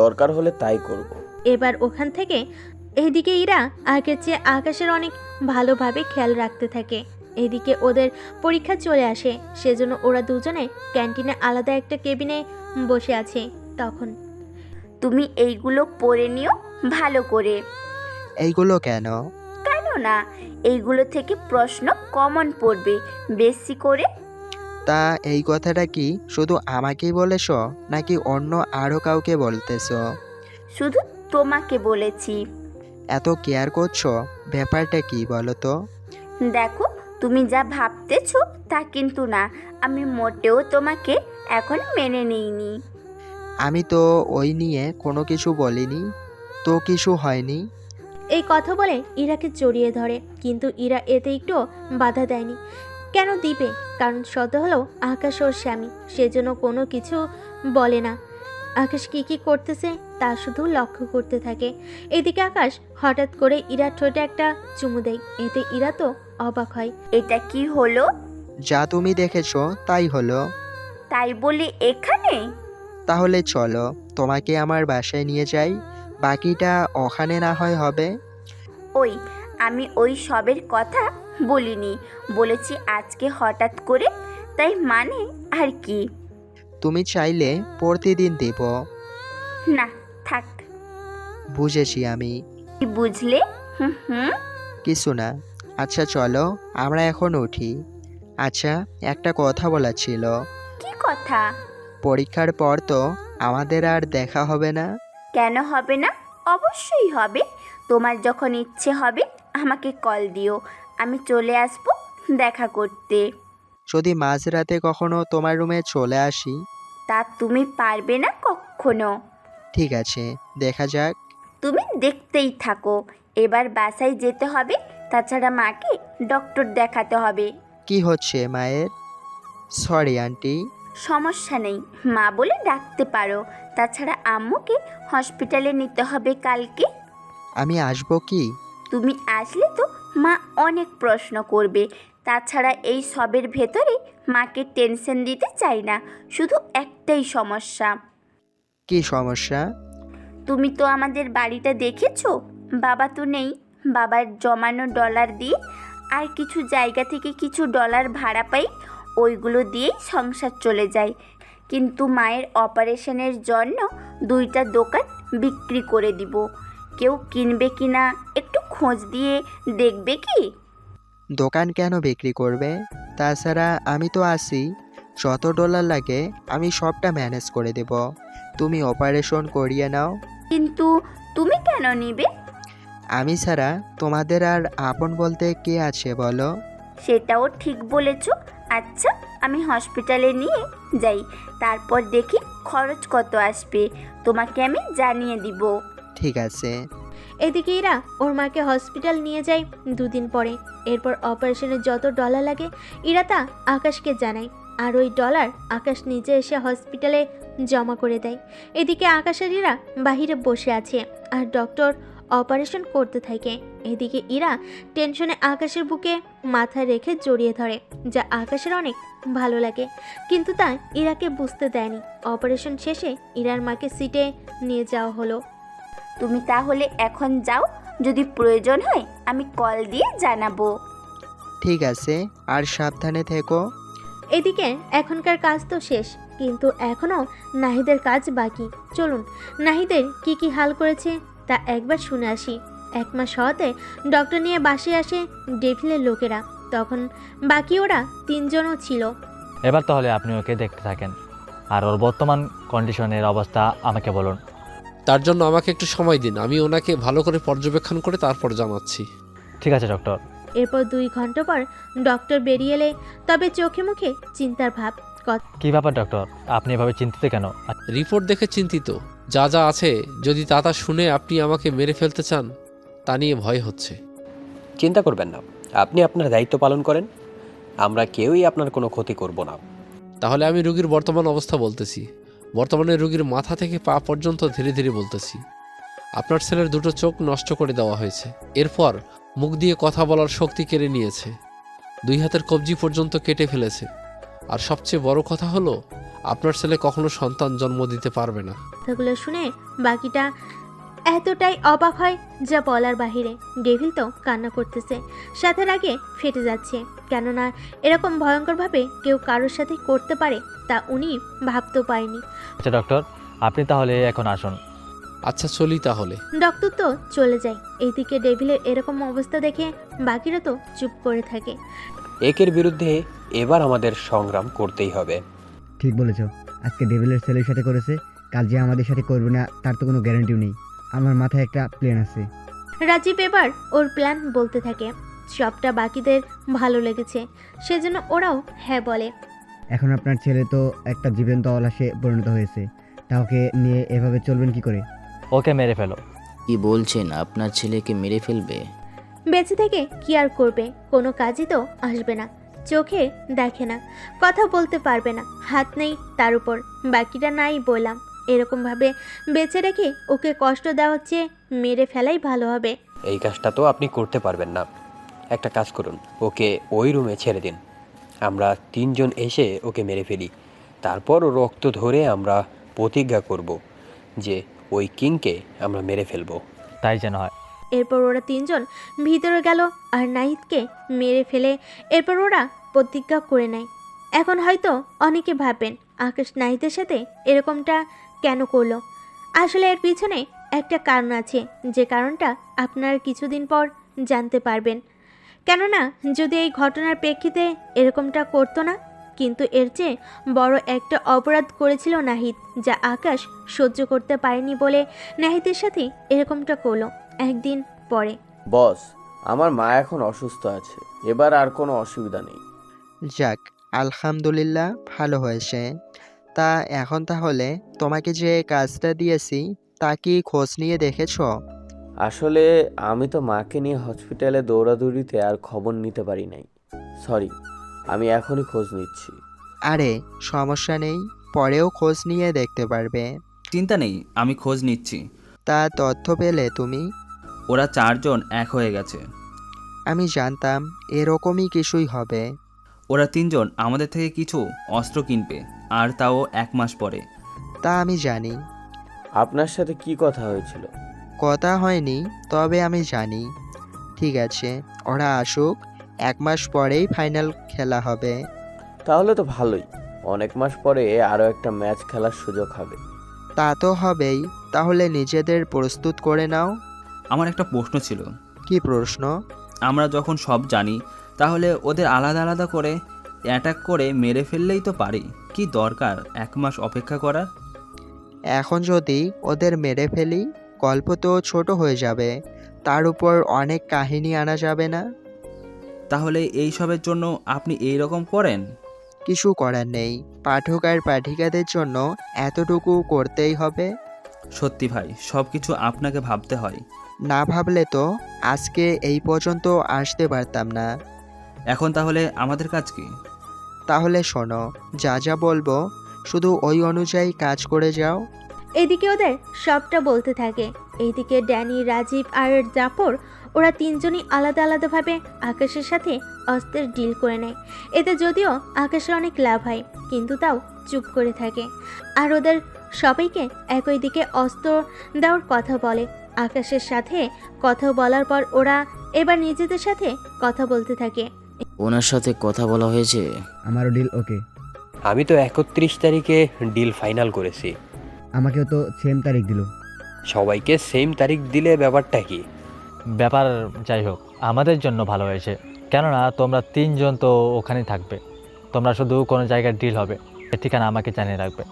দরকার হলে তাই করব। এবার ওখান থেকে এদিকে ইরা আগের চেয়ে আকাশের অনেক ভালোভাবে খেয়াল রাখতে থাকে। এদিকে ওদের পরীক্ষা চলে আসে, সেজন্য ওরা দুজনে ক্যান্টিনে আলাদা একটা কেবিনে বসে আছে। তখন তুমি এইগুলো পড়ে নিও ভালো করে। এইগুলো কেন? কেন না, এইগুলো থেকে প্রশ্ন কমন পড়বে বেশি করে। তা এই কথাটা কি শুধু আমাকেই বলেছ নাকি অন্য আরও কাউকে বলতেছ? শুধু তোমাকে বলেছি। এত কেয়ার করছো, ব্যাপারটা কি বলো তো? দেখো, তুমি যা ভাবতেছো তা কিন্তু না। আমি মোটেও তোমাকে এখন মেনে নিইনি। আমি তো ওই নিয়ে কোনো কিছু বলিনি তো, কিছু হয়নি। এই কথা বলে ইরাকে জড়িয়ে ধরে, কিন্তু ইরা এতে একটু বাধা দেয়নি। কেন দিবে? কারণ সত্য হলো আকাশ ওর স্বামী, সেজন্য কোনো কিছু বলে না। আকাশ কি কি করতেছে তা শুধু লক্ষ্য করতে থাকে। এদিকে আকাশ হঠাৎ করে ইরার ঠোঁটে একটা চুমু দেয়। এতে ইরা তো অবাক হয়। এটা কি হলো? যা তুমি দেখেছো তাই হলো। তাই বলে এখানে? তাহলে চলো তোমাকে আমার বাসায় নিয়ে যাই, বাকিটা ওখানে না হয় হবে। ওই, আমি ওই সবের কথা বলিনি, বলেছি আজকে হঠাৎ করে, তাই মানে আর কি। তুমি চাইলে প্রতিদিন দেব। না থাক। বুঝেছি আমি। কি বুঝলে? হুম হুম। কিছু না। আচ্ছা চলো আমরা এখন উঠি। আচ্ছা, একটা কথা বলার ছিল। কি কথা? পরীক্ষার পর তো আমাদের আর দেখা হবে না। কেন হবে না? অবশ্যই হবে। তোমার যখন ইচ্ছে হবে আমাকে কল দিও, আমি চলে আসবো দেখা করতে। যদি মাঝরাতে কখনো তোমার রুমে চলে আসি? তা তুমি পারবে না কখনো। ঠিক আছে, দেখা যাক। তুমি দেখতেই থাকো। এবার বাসায় যেতে হবে, তাছাড়া মাকে ডক্টর দেখাতে হবে। কি হচ্ছে মায়ের? Sorry aunty. সমস্যা নেই, মা বলে ডাকতে পারো। তাছাড়া আম্মুকে হসপিটালে নিতে হবে কালকে। আমি আসবো কি? তুমি আসলে তো মা অনেক প্রশ্ন করবে। তাছাড়া এই সবের ভেতরে মাকে টেনশন দিতে চাই না। শুধু একটাই সমস্যা। কি সমস্যা? তুমি তো আমাদের বাড়িটা দেখেছো। বাবা তো নেই। বাবার জমানো ডলার দিয়ে আর কিছু জায়গা থেকে কিছু ডলার ভাড়া পাই, ওইগুলো দিয়েই সংসার চলে যায়। কিন্তু মায়ের অপারেশনের জন্য 2টা দোকান বিক্রি করে দিব। কেউ কিনবে কি না একটু খোঁজ দিয়ে দেখবে কি? দোকান কেন বিক্রি করবে? তাছাড়া আমি তো আছি, যত ডলার লাগে আমি সবটা ম্যানেজ করে দেব। তুমি অপারেশন করিয়ে নাও। কিন্তু তুমি কেন নিবে? আমি ছাড়া তোমাদের আর আপন বলতে কে আছে বলো? সেটাও ঠিক বলেছো। আচ্ছা, আমি হসপিটালে নিয়ে যাই, তারপর দেখি খরচ কত আসবে, তোমাকে আমি জানিয়ে দিব। ঠিক আছে। এদিকে ইরা ওর মাকে হসপিটাল নিয়ে যায় 2 দিন পরে। এরপর অপারেশনের যত ডলার লাগে ইরা তা আকাশকে জানায়, আর ওই ডলার আকাশ নিজে এসে হসপিটালে জমা করে দেয়। এদিকে আকাশ আর ইরা বাহিরে বসে আছে আর ডক্টর অপারেশন করতে থাকে। এদিকে ইরা টেনশনে আকাশের বুকে মাথা রেখে জড়িয়ে ধরে, যা আকাশের অনেক ভালো লাগে, কিন্তু তা ইরাকে বুঝতে দেয়নি। অপারেশন শেষে ইরার মাকে সিটে নিয়ে যাওয়া হলো। তুমি তাহলে এখন যাও, যদি প্রয়োজন হয় আমি কল দিয়ে জানাবো। ঠিক আছে, আর সাবধানে থেকো। এদিকে এখনকার কাজ তো শেষ, কিন্তু এখনও নাহিদের কাজ বাকি। চলুন নাহিদের কি কি হাল করেছে তা একবার শুনে আসি। 1 মাস হওয়াতে ডক্টর নিয়ে বাসে আসে ডেভিলের লোকেরা। তখন বাকি ওরা 3 জনও ছিল। এবার তাহলে আপনি ওকে দেখতে থাকেন, আর ওর বর্তমান কন্ডিশনের অবস্থা আমাকে বলুন। তার জন্য আমাকে একটু সময় দিন, আমি ওনাকে ভালো করে পর্যবেক্ষণ করে তারপর জানাচ্ছি। ঠিক আছে ডক্টর। এরপর 2 ঘন্টা পর ডক্টর বেরিয়ে এলে, তবে চোখে মুখে চিন্তার ভাব। কি ব্যাপার ডক্টর, আপনি এভাবে চিন্তিত কেন? রিপোর্ট দেখে চিন্তিত। যা যা আছে যদি তা শুনে আপনি আমাকে মেরে ফেলতে চান তা নিয়ে ভয় হচ্ছে। চিন্তা করবেন না, আপনি আপনার দায়িত্ব পালন করেন, আমরা কেউই আপনার কোনো ক্ষতি করব না। তাহলে আমি রোগীর বর্তমান অবস্থা বলতেছি। বর্তমানে রোগীর মাথা থেকে পা পর্যন্ত ধীরে ধীরে বলতেছি। আপনার ছেলের 2টো চোখ নষ্ট করে দেওয়া হয়েছে, এরপর মুখ দিয়ে কথা বলার শক্তি কেড়ে নিয়েছে, 2 হাতের কবজি পর্যন্ত কেটে ফেলেছে, আর সবচেয়ে বড় কথা হলো আপনার ছেলে কখনো সন্তান জন্ম দিতে পারবে না। কথাগুলো শুনে বাকিটা এতটাই অবাক হয় যা বলার বাহিরে। ডেভিল তো কান্না করতেছে, সাথে রাগে ফেটে যাচ্ছে, কেননা এরকম ভয়ঙ্করভাবে কেউ কারোর সাথে করতে পারে তা উনি ভাবতেও পারেনি। আচ্ছা ডক্টর, আপনি তাহলে এখন আসুন। আচ্ছা চলি তাহলে। ডক্টর তো চলে যায়। এইদিকে ডেভিলের এরকম অবস্থা দেখে বাকিরা তো চুপ করে থাকে। একের বিরুদ্ধে এবার আমাদের সংগ্রাম করতেই হবে। ঠিক বলেছ, আজকে ডেভিলের ছেলের সাথে করেছে, কাল যে আমাদের সাথে করবে না তার তো কোনো গ্যারান্টিও নেই। আমার মাথায় একটা প্ল্যান আছে। রাজীব এবার ওর প্ল্যান বলতে থাকে। সবটা বাকিদের ভালো লেগেছে, সেজন্য ওরাও হ্যাঁ বলে। এখন আপনার ছেলে তো একটা জীবন্ত অলাশে পরিণত হয়েছে, তা ওকে নিয়ে এভাবে চলবেন কি করে? ওকে মেরে ফেলো। কি বলছেন, আপনার ছেলেকে মেরে ফেলবে? বেঁচে থেকে কি আর করবে, কোনো কাজই তো আসবে না, চোখে দেখে না, কথা বলতে পারবে না, হাত নেই তার উপর। বাকিটা নাই বললাম, এরকমভাবে বেঁচে রেখে ওকে কষ্ট দেওয়া হচ্ছে, মেরে ফেলাই ভালো হবে। এই কাজটা তো আপনি করতে পারবেন না। একটা কাজ করুন, ওকে ওই রুমে ছেড়ে দিন, আমরা তিনজন এসে ওকে মেরে ফেলি। তারপর ও রক্ত ধরে আমরা প্রতিজ্ঞা করব যে ওই কিংকে আমরা মেরে ফেলবো। তাই যেন হয়। এরপর ওরা তিনজন ভিতরে গেল আর নাহিদকে মেরে ফেলে এরপর ওরা প্রতিজ্ঞা করে নেয়। এখন হয়তো অনেকে ভাববেন আকাশ নাহিদের সাথে এরকমটা কেন করলো। আসলে এর পিছনে একটা কারণ আছে, যে কারণটা আপনারা কিছুদিন পর জানতে পারবেন। কেননা যদি এই ঘটনার প্রেক্ষিতে এরকমটা করতো না, কিন্তু এর চেয়ে বড় একটা অপরাধ করেছিল নাহিদ, যা আকাশ সহ্য করতে পারেনি বলে নাহিদের সাথে এরকমটা করলো একদিন পরে। বস, আমার মা এখন অসুস্থ আছে, এবার আর কোনো অসুবিধা নেই। যাক, আলহামদুলিল্লাহ ভালো হয়েছে। তা এখন তাহলে তোমাকে যে কাজটা দিয়েছি তা কি খোঁজ নিয়ে দেখেছো? আসলে আমি তো মাকে নিয়ে হসপিটালে দৌড়াদৌড়িতে আর খবর নিতে পারি নাই। সরি, আমি এখনই খোঁজ নিচ্ছি। আরে সমস্যা নেই, পরেও খোঁজ নিয়ে দেখতে পারবে। চিন্তা নেই, আমি খোঁজ নিচ্ছি। তা তথ্য পেলে তুমি? ওরা চারজন এক হয়ে গেছে। আমি জানতাম এরকমই কিছুই হবে। ওরা তিনজন আমাদের থেকে কিছু অস্ত্র কিনবে, আর তাও 1 মাস পরে। তা আমি জানি। আপনার সাথে কি কথা হয়েছিল? কথা হয়নি, তবে আমি জানি। ঠিক আছে, ওরা আসুক, 1 মাস পরেই ফাইনাল খেলা হবে। তাহলে তো ভালোই, অনেক মাস পরে আরও একটা ম্যাচ খেলার সুযোগ হবে। তা তো হবেই, তাহলে নিজেদের প্রস্তুত করে নাও। আমার একটা প্রশ্ন ছিল। কি প্রশ্ন? আমরা যখন সব জানি, তাহলে ওদের আলাদা আলাদা করে অ্যাটাক করে মেরে ফেললেই তো পারি। কি দরকার 1 মাস অপেক্ষা করার? এখন যদি ওদের মেরে ফেলি, গল্প তো ছোট হয়ে যাবে, তার উপর অনেক কাহিনী আনা যাবে না? তাহলে এই সবের জন্য আপনি এই রকম করেন? কিছু করার নেই, পাঠক আর পাঠিকাদের জন্য এতটুকু করতেই হবে। সত্যি ভাই, সব কিছু আপনাকে ভাবতে হয়। না ভাবলে তো আজকে এই পর্যন্ত আসতে পারতাম না। এখন তাহলে আমাদের কাজ কি? তাহলে শোনো, যা যা বলবো শুধু ওই অনুযায়ী কাজ করে যাও। এদিকে ওদের সবটা বলতে থাকে। এইদিকে ড্যানি, রাজীব আর জাফর ওরা তিনজনই আলাদা আলাদাভাবে আকাশের সাথে অস্ত্রের ডিল করে নেয়। এতে যদিও আকাশের অনেক লাভ হয়, কিন্তু তাও চুপ করে থাকে। আর ওদের সবাইকে একই দিকে অস্ত্র দেওয়ার কথা বলে। আকাশের সাথে কথা বলার পর ওরা এবার নিজেদের সাথে কথা বলতে থাকে। ওনার সাথে কথা বলা হয়েছে? আমারও ডিল ওকে। আমি তো 31 তারিখে ডিল ফাইনাল করেছি। আমাকেও তো সেম তারিখ দিল। সবাইকে সেম তারিখ দিলে ব্যাপারটা কি? ব্যাপার যাই হোক, আমাদের জন্য ভালো হয়েছে, কেননা তোমরা তিনজন তো ওখানেই থাকবে। তোমরা শুধু কোনো জায়গায় ডিল হবে, এর ঠিকানা আমাকে জানিয়ে রাখবে।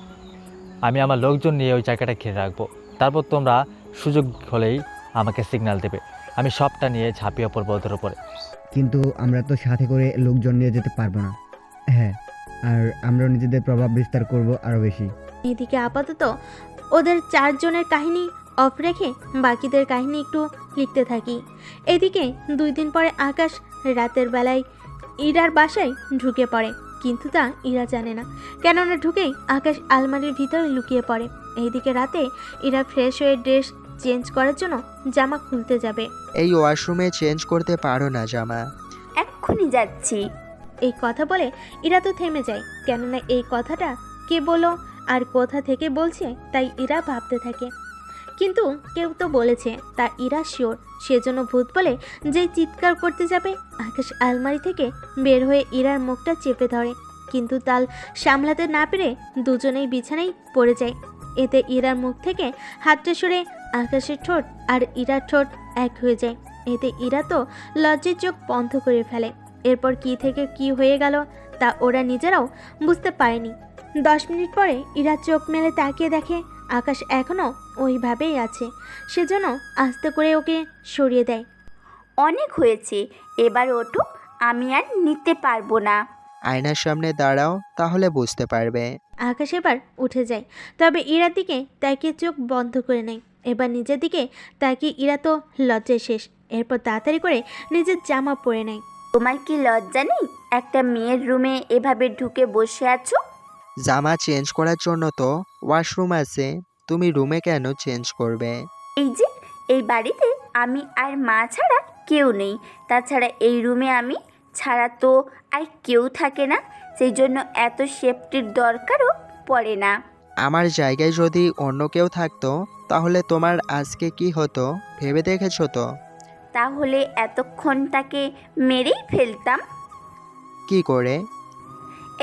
আমি আমার লোকজন নিয়ে ওই জায়গাটা ঘিরে রাখবো। তারপর তোমরা সুযোগ হলেই আমাকে সিগন্যাল দেবে, আমি সবটা নিয়ে ঝাঁপিয়ে পড়বো ওদের উপরে। কিন্তু আমরা তো সাথে করে লোকজন নিয়ে যেতে পারবো না। হ্যাঁ, আর আমরা নিজেদের প্রভাব বিস্তার করব আরও বেশি। এদিকে আপাতত ওদের চারজনের কাহিনী অফ রেখে বাকিদের কাহিনী একটু লিখতে থাকি। এদিকে 2 দিন পরে আকাশ রাতের বেলায় ইরার বাসায় ঢুকে পড়ে, কিন্তু তা ইরা জানে না। কেননা ঢুকেই আকাশ আলমারির ভিতরে লুকিয়ে পড়ে। এইদিকে রাতে ইরা ফ্রেশ হয়ে ড্রেস চেঞ্জ করার জন্য জামা খুলতে যাবে। এই ওয়াশরুমে চেঞ্জ করতে পারো না জামা? এক্ষুনি যাচ্ছি। এই কথা বলে ইরা তো থেমে যায়, কেননা এই কথাটা কে বলো আর কোথা থেকে বলছে তাই ইরা ভাবতে থাকে। কিন্তু কেউ তো বলেছে তা ইরা শিওর, সেজন্য ভূত বলে যেই চিৎকার করতে যাবে আকাশ আলমারি থেকে বের হয়ে ইরার মুখটা চেপে ধরে, কিন্তু তাল সামলাতে না পেরে দুজনেই বিছানায় পড়ে যায়। এতে ইরার মুখ থেকে হাতটা সরে আকাশের ঠোঁট আর ইরার ঠোঁট এক হয়ে যায়। এতে ইরা তো লজ্জায় চোখ বন্ধ করে ফেলে। এরপর কি থেকে কি হয়ে গেল তা ওরা নিজেরাও বুঝতে পারেনি। 10 মিনিট পরে ইরা চোখ মেলে তাকিয়ে দেখে আকাশ এখনও ওইভাবেই আছে, সেজন্য আস্তে করে ওকে সরিয়ে দেয়। অনেক হয়েছে, এবার ওঠো, আমি আর নিতে পারবো না। আয়নার সামনে দাঁড়াও, তাহলে বুঝতে পারবে। আকাশ এবার উঠে যায়, তবে ইরার দিকে তাকিয়ে চোখ বন্ধ করে নেয়। এবার নিজের দিকে তাকিয়ে ইরা তো লজ্জায় শেষ। এরপর তাড়াতাড়ি করে নিজের জামা পরে নেয়। তোমার কি লজ্জা নেই? একটা মেয়ের রুমে এভাবে ঢুকে বসে আছো। জামা চেঞ্জ করার জন্য তো ওয়াশরুম আছে, তুমি রুমে কেন চেঞ্জ করবে? এই যে এই বাড়িতে আমি আর মা ছাড়া কেউ নেই, তাছাড়া এই রুমে আমি ছাড়া তো আর কেউ থাকে না, সেই জন্য এত সেফটির দরকারও পড়ে না। আমার জায়গায় যদি অন্য কেউ থাকতো তাহলে তোমার আজকে কি হতো ভেবে দেখেছো তো? তাহলে এতক্ষণ তাকে মেরেই ফেলতাম। কি করে?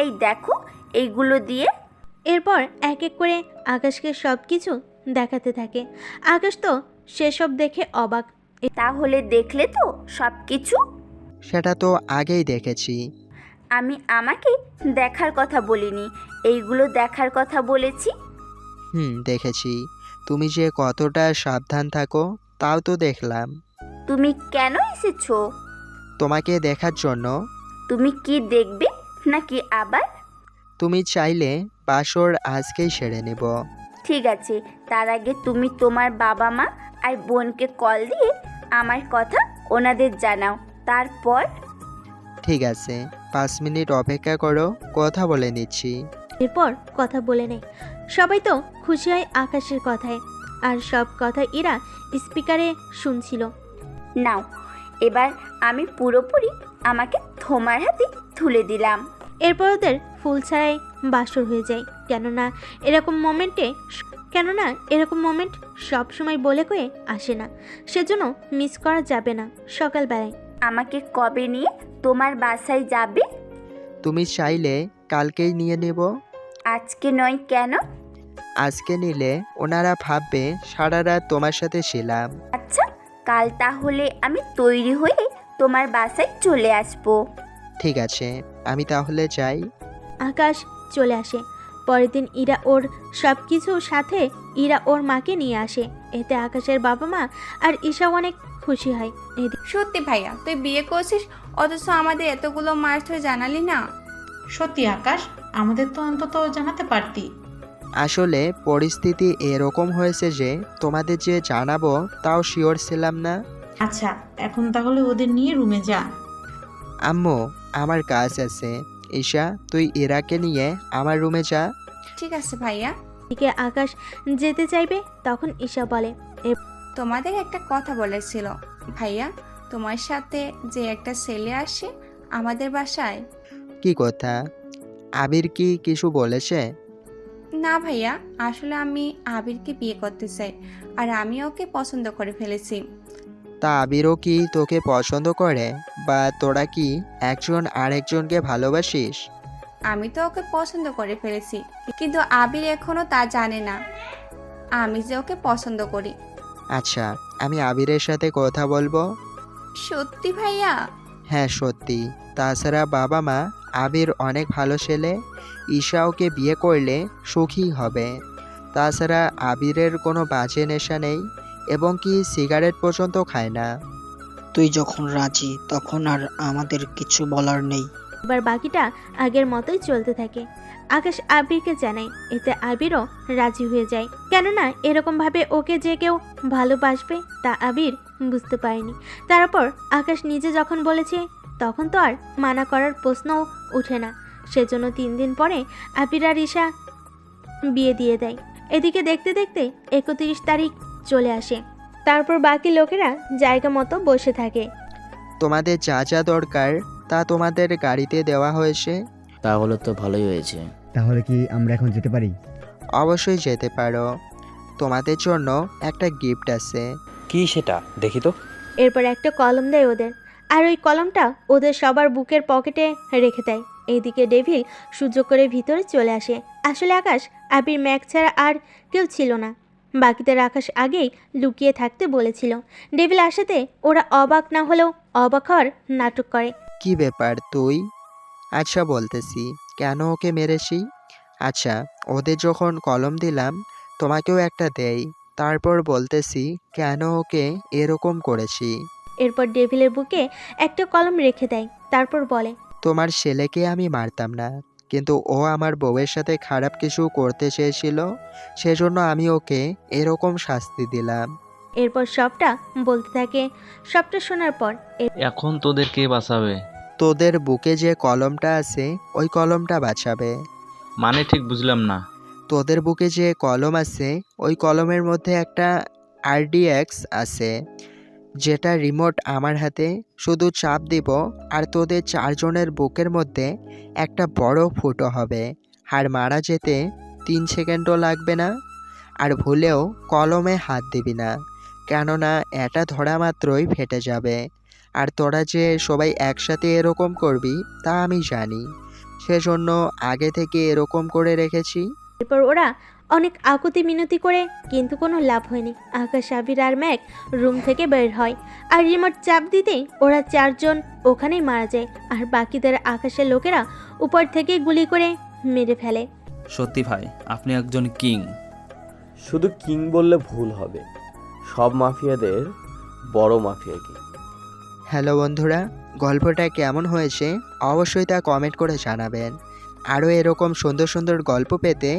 এই দেখো এইগুলো দিয়ে। এরপর এক এক করে আকাশকে সব কিছু দেখাতে থাকে। আকাশ তো সেসব দেখে অবাক। তাহলে দেখলে তো সব কিছু? সেটা তো আগেই দেখেছি। আমি আমাকে দেখার কথা বলিনি, এইগুলো দেখার কথা বলেছি। দেখেছি। তুমি যে কতটা সাবধান থাকো তাও তো দেখলাম। তুমি কেন এসেছো? তোমাকে দেখার জন্য। তুমি কি দেখবে নাকি আবার? তুমি চাইলে বাসর আজকেই সেরে নেব। ঠিক আছে, তার আগে তুমি তোমার বাবা মা আর বোনকে কল দিয়ে আমার কথা ওনাদের জানাও, তারপর। ঠিক আছে, 5 মিনিট অপেক্ষা করো, কথা বলে নিচ্ছি। এরপর কথা বলে নেয়। সবাই তো খুশি হয় আকাশের কথায়, আর সব কথা ইরা স্পিকারে শুনছিল। নাও, এবার আমি পুরোপুরি আমাকে তোমার হাতে তুলে দিলাম। এরপর ওদের ফুল ছাড়াই বাসর হয়ে যায়। কেননা এরকম মোমেন্ট সব সময় বলে কয়ে আসে না, সেজন্য মিস করা যাবে না। সকালবেলায় আমাকে কবে নিয়ে তোমার বাসায় যাবে? তুমি চাইলে কালকেই নিয়ে নেব। আজকে নয় কেন? আজকে নিলে ওনারা ভাববে সারা রাত তোমার সাথে ছিলাম। আচ্ছা, কাল তাহলে আমি তৈরি হয়ে তোমার বাসায় চলে আসবো। ঠিক আছে, আমি তাহলে যাই। আকাশ চলে আসে। পরের দিন ইরা ওর সব কিছুর সাথে ইরা ওর মাকে নিয়ে আসে। এতে আকাশের বাবা মা আর ঈশা অনেক খুশি হয়। সত্যি ভাইয়া, তুই বিয়ে করছিস অথচ আমাদের এতগুলো মাস ধরে জানালি না। সত্যি আকাশ, আমাদের তো অন্তত জানাতে পারতি। আসলে পরিস্থিতি এরকম হয়েছে যে তোমাদের যে জানাবো তাও শিওর ছিলাম না। আচ্ছা, এখন তাহলে ওদের নিয়ে রুমে যা। আম্মু, আমার কাজ আছে। ঈশা, তুই ইরাকে নিয়ে আমার রুমে যা। ঠিক আছে ভাইয়া। দিকে আকাশ যেতে চাইবে তখন ঈশা বলে, তোমাদের একটা কথা বলেছিল ভাইয়া, তোমার সাথে যে একটা ছেলে আসে আমাদের বাসায়। কি কথা? আবির কি কিছু বলেছে? না ভাইয়া, আসলে আমি আবিরকে বিয়ে করতে চাই, আর আমি ওকে পছন্দ করে ফেলেছি। তা আবিরও কি তোকে পছন্দ করে, বা তোরা কি একজন আরেকজনকে ভালোবাসিস? আমি তো ওকে পছন্দ করে ফেলেছি, কিন্তু আবির এখনো তা জানে না আমি যে ওকে পছন্দ করি। আচ্ছা, আমি আবিরের সাথে কথা বলবো। সত্যি ভাইয়া? হ্যাঁ সত্যি। তাছাড়া বাবা মা আবির অনেক ভালো ছেলে, ঈশা ওকে বিয়ে করলে সুখী হবে। তাছাড়া আবিরের কোনো বাজে নেশা নেই, এবং কি সিগারেট পর্যন্ত খায় না। তুই যখন রাজি তখন আর আমাদের কিছু বলার নেই। এবার বাকিটা আগের মতোই চলতে থাকে। আকাশ আবিরকে জানায়, এতে আবিরও রাজি হয়ে যায়। কেননা এরকমভাবে ওকে যে কেউ ভালোবাসবে তা আবির বুঝতে পারেনি। তারপর আকাশ নিজে যখন বলেছে তখন তো আর মানা করার প্রশ্নও ওঠে না। সেজন্য 3 দিন পরে আবির আর ঈশা বিয়ে দিয়ে দেয়। এদিকে দেখতে দেখতে 31 তারিখ চলে আসে। তারপর বাকি লোকেরা জায়গা মতো বসে থাকে। তোমাদের যা যা দরকার তা তোমাদের গাড়িতে দেওয়া হয়েছে। তাহলে তো ভালোই হয়েছে। তাহলে কি আমরা এখন যেতে পারি? অবশ্যই যেতে পারো। তোমাদের জন্য একটা গিফট আছে। কি সেটা দেখি তো। এরপর একটা কলম দেয় ওদের, আর ওই কলমটা ওদের সবার বুকের পকেটে রেখে দেয়। এইদিকে ডেভিল সুযোগ করে ভিতরে চলে আসে। আসলে আকাশ, আবির, ম্যাক ছাড়া আর কেউ ছিল না। বাকিদের আকাশ আগেই লুকিয়ে থাকতে বলেছিল। ডেভিল আসাতে ওরা অবাক না হলেও অবাক হওয়ার নাটক করে। কি ব্যাপার তুই? আচ্ছা বলতেছি, কেন ওকে মেরেছি। আচ্ছা, ওদের যখন কলম দিলাম তোমাকেও একটা দেই, তারপর বলতেছি কেন ওকে এরকম করেছি। এরপর ডেভিলের বুকে একটা কলম রেখে দেয়, তারপর বলে, তোমার ছেলেকে আমি মারতাম না, কিন্তু ও আমার বউয়ের সাথে খারাপ কিছু করতে চেয়েছিল, সেজন্য আমি ওকে এরকম শাস্তি দিলাম। এরপর সবটা বলতে থাকে। সবটা শোনার পর এখন তোদের কে বাঁচাবে? তোদের বুকে যে কলমটা আছে ওই কলমটা বাঁচাবে। মানে ঠিক বুঝলাম না। তোদের বুকে যে কলম আছে ওই কলমের মধ্যে একটা RDX আছে, যেটা রিমোট আমার হাতে। শুধু চাপ দিব আর তোদের 4 জনের বুকের মধ্যে একটা বড় ফুটো হবে, আর মারা যেতে 3 সেকেন্ডও লাগবে না। আর ভুলেও কলমে হাত দিবি না, কেননা এটা ধরা মাত্রই ফেটে যাবে। আর তোরা যে সবাই একসাথে এরকম করবি তা আমি জানি, সেজন্য আগে থেকে এরকম করে রেখেছি। এরপর ওরা অনেক আকুতি মিনতি করে, কিন্তু কোনো লাভ হয়নি। আকাশ, আবির আর ম্যাক রুম থেকে বের হয়, আর রিমোট চাপ দিতেই ওরা 4 জন ওখানেই মারা যায়। আর বাকিদের আকাশের লোকেরা উপর থেকে গুলি করে মেরে ফেলে। সত্যি ভাই, আপনি একজন কিং। শুধু কিং বললে ভুল হবে, সব মাফিয়াদের বড় মাফিয়া কিং। হ্যালো বন্ধুরা, গল্পটা কেমন হয়েছে অবশ্যই তা কমেন্ট করে জানাবেন। আরও এরকম সুন্দর সুন্দর গল্প পেতে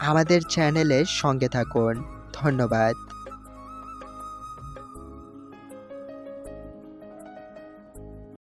আমাদের চ্যানেলের সঙ্গে থাকুন। ধন্যবাদ।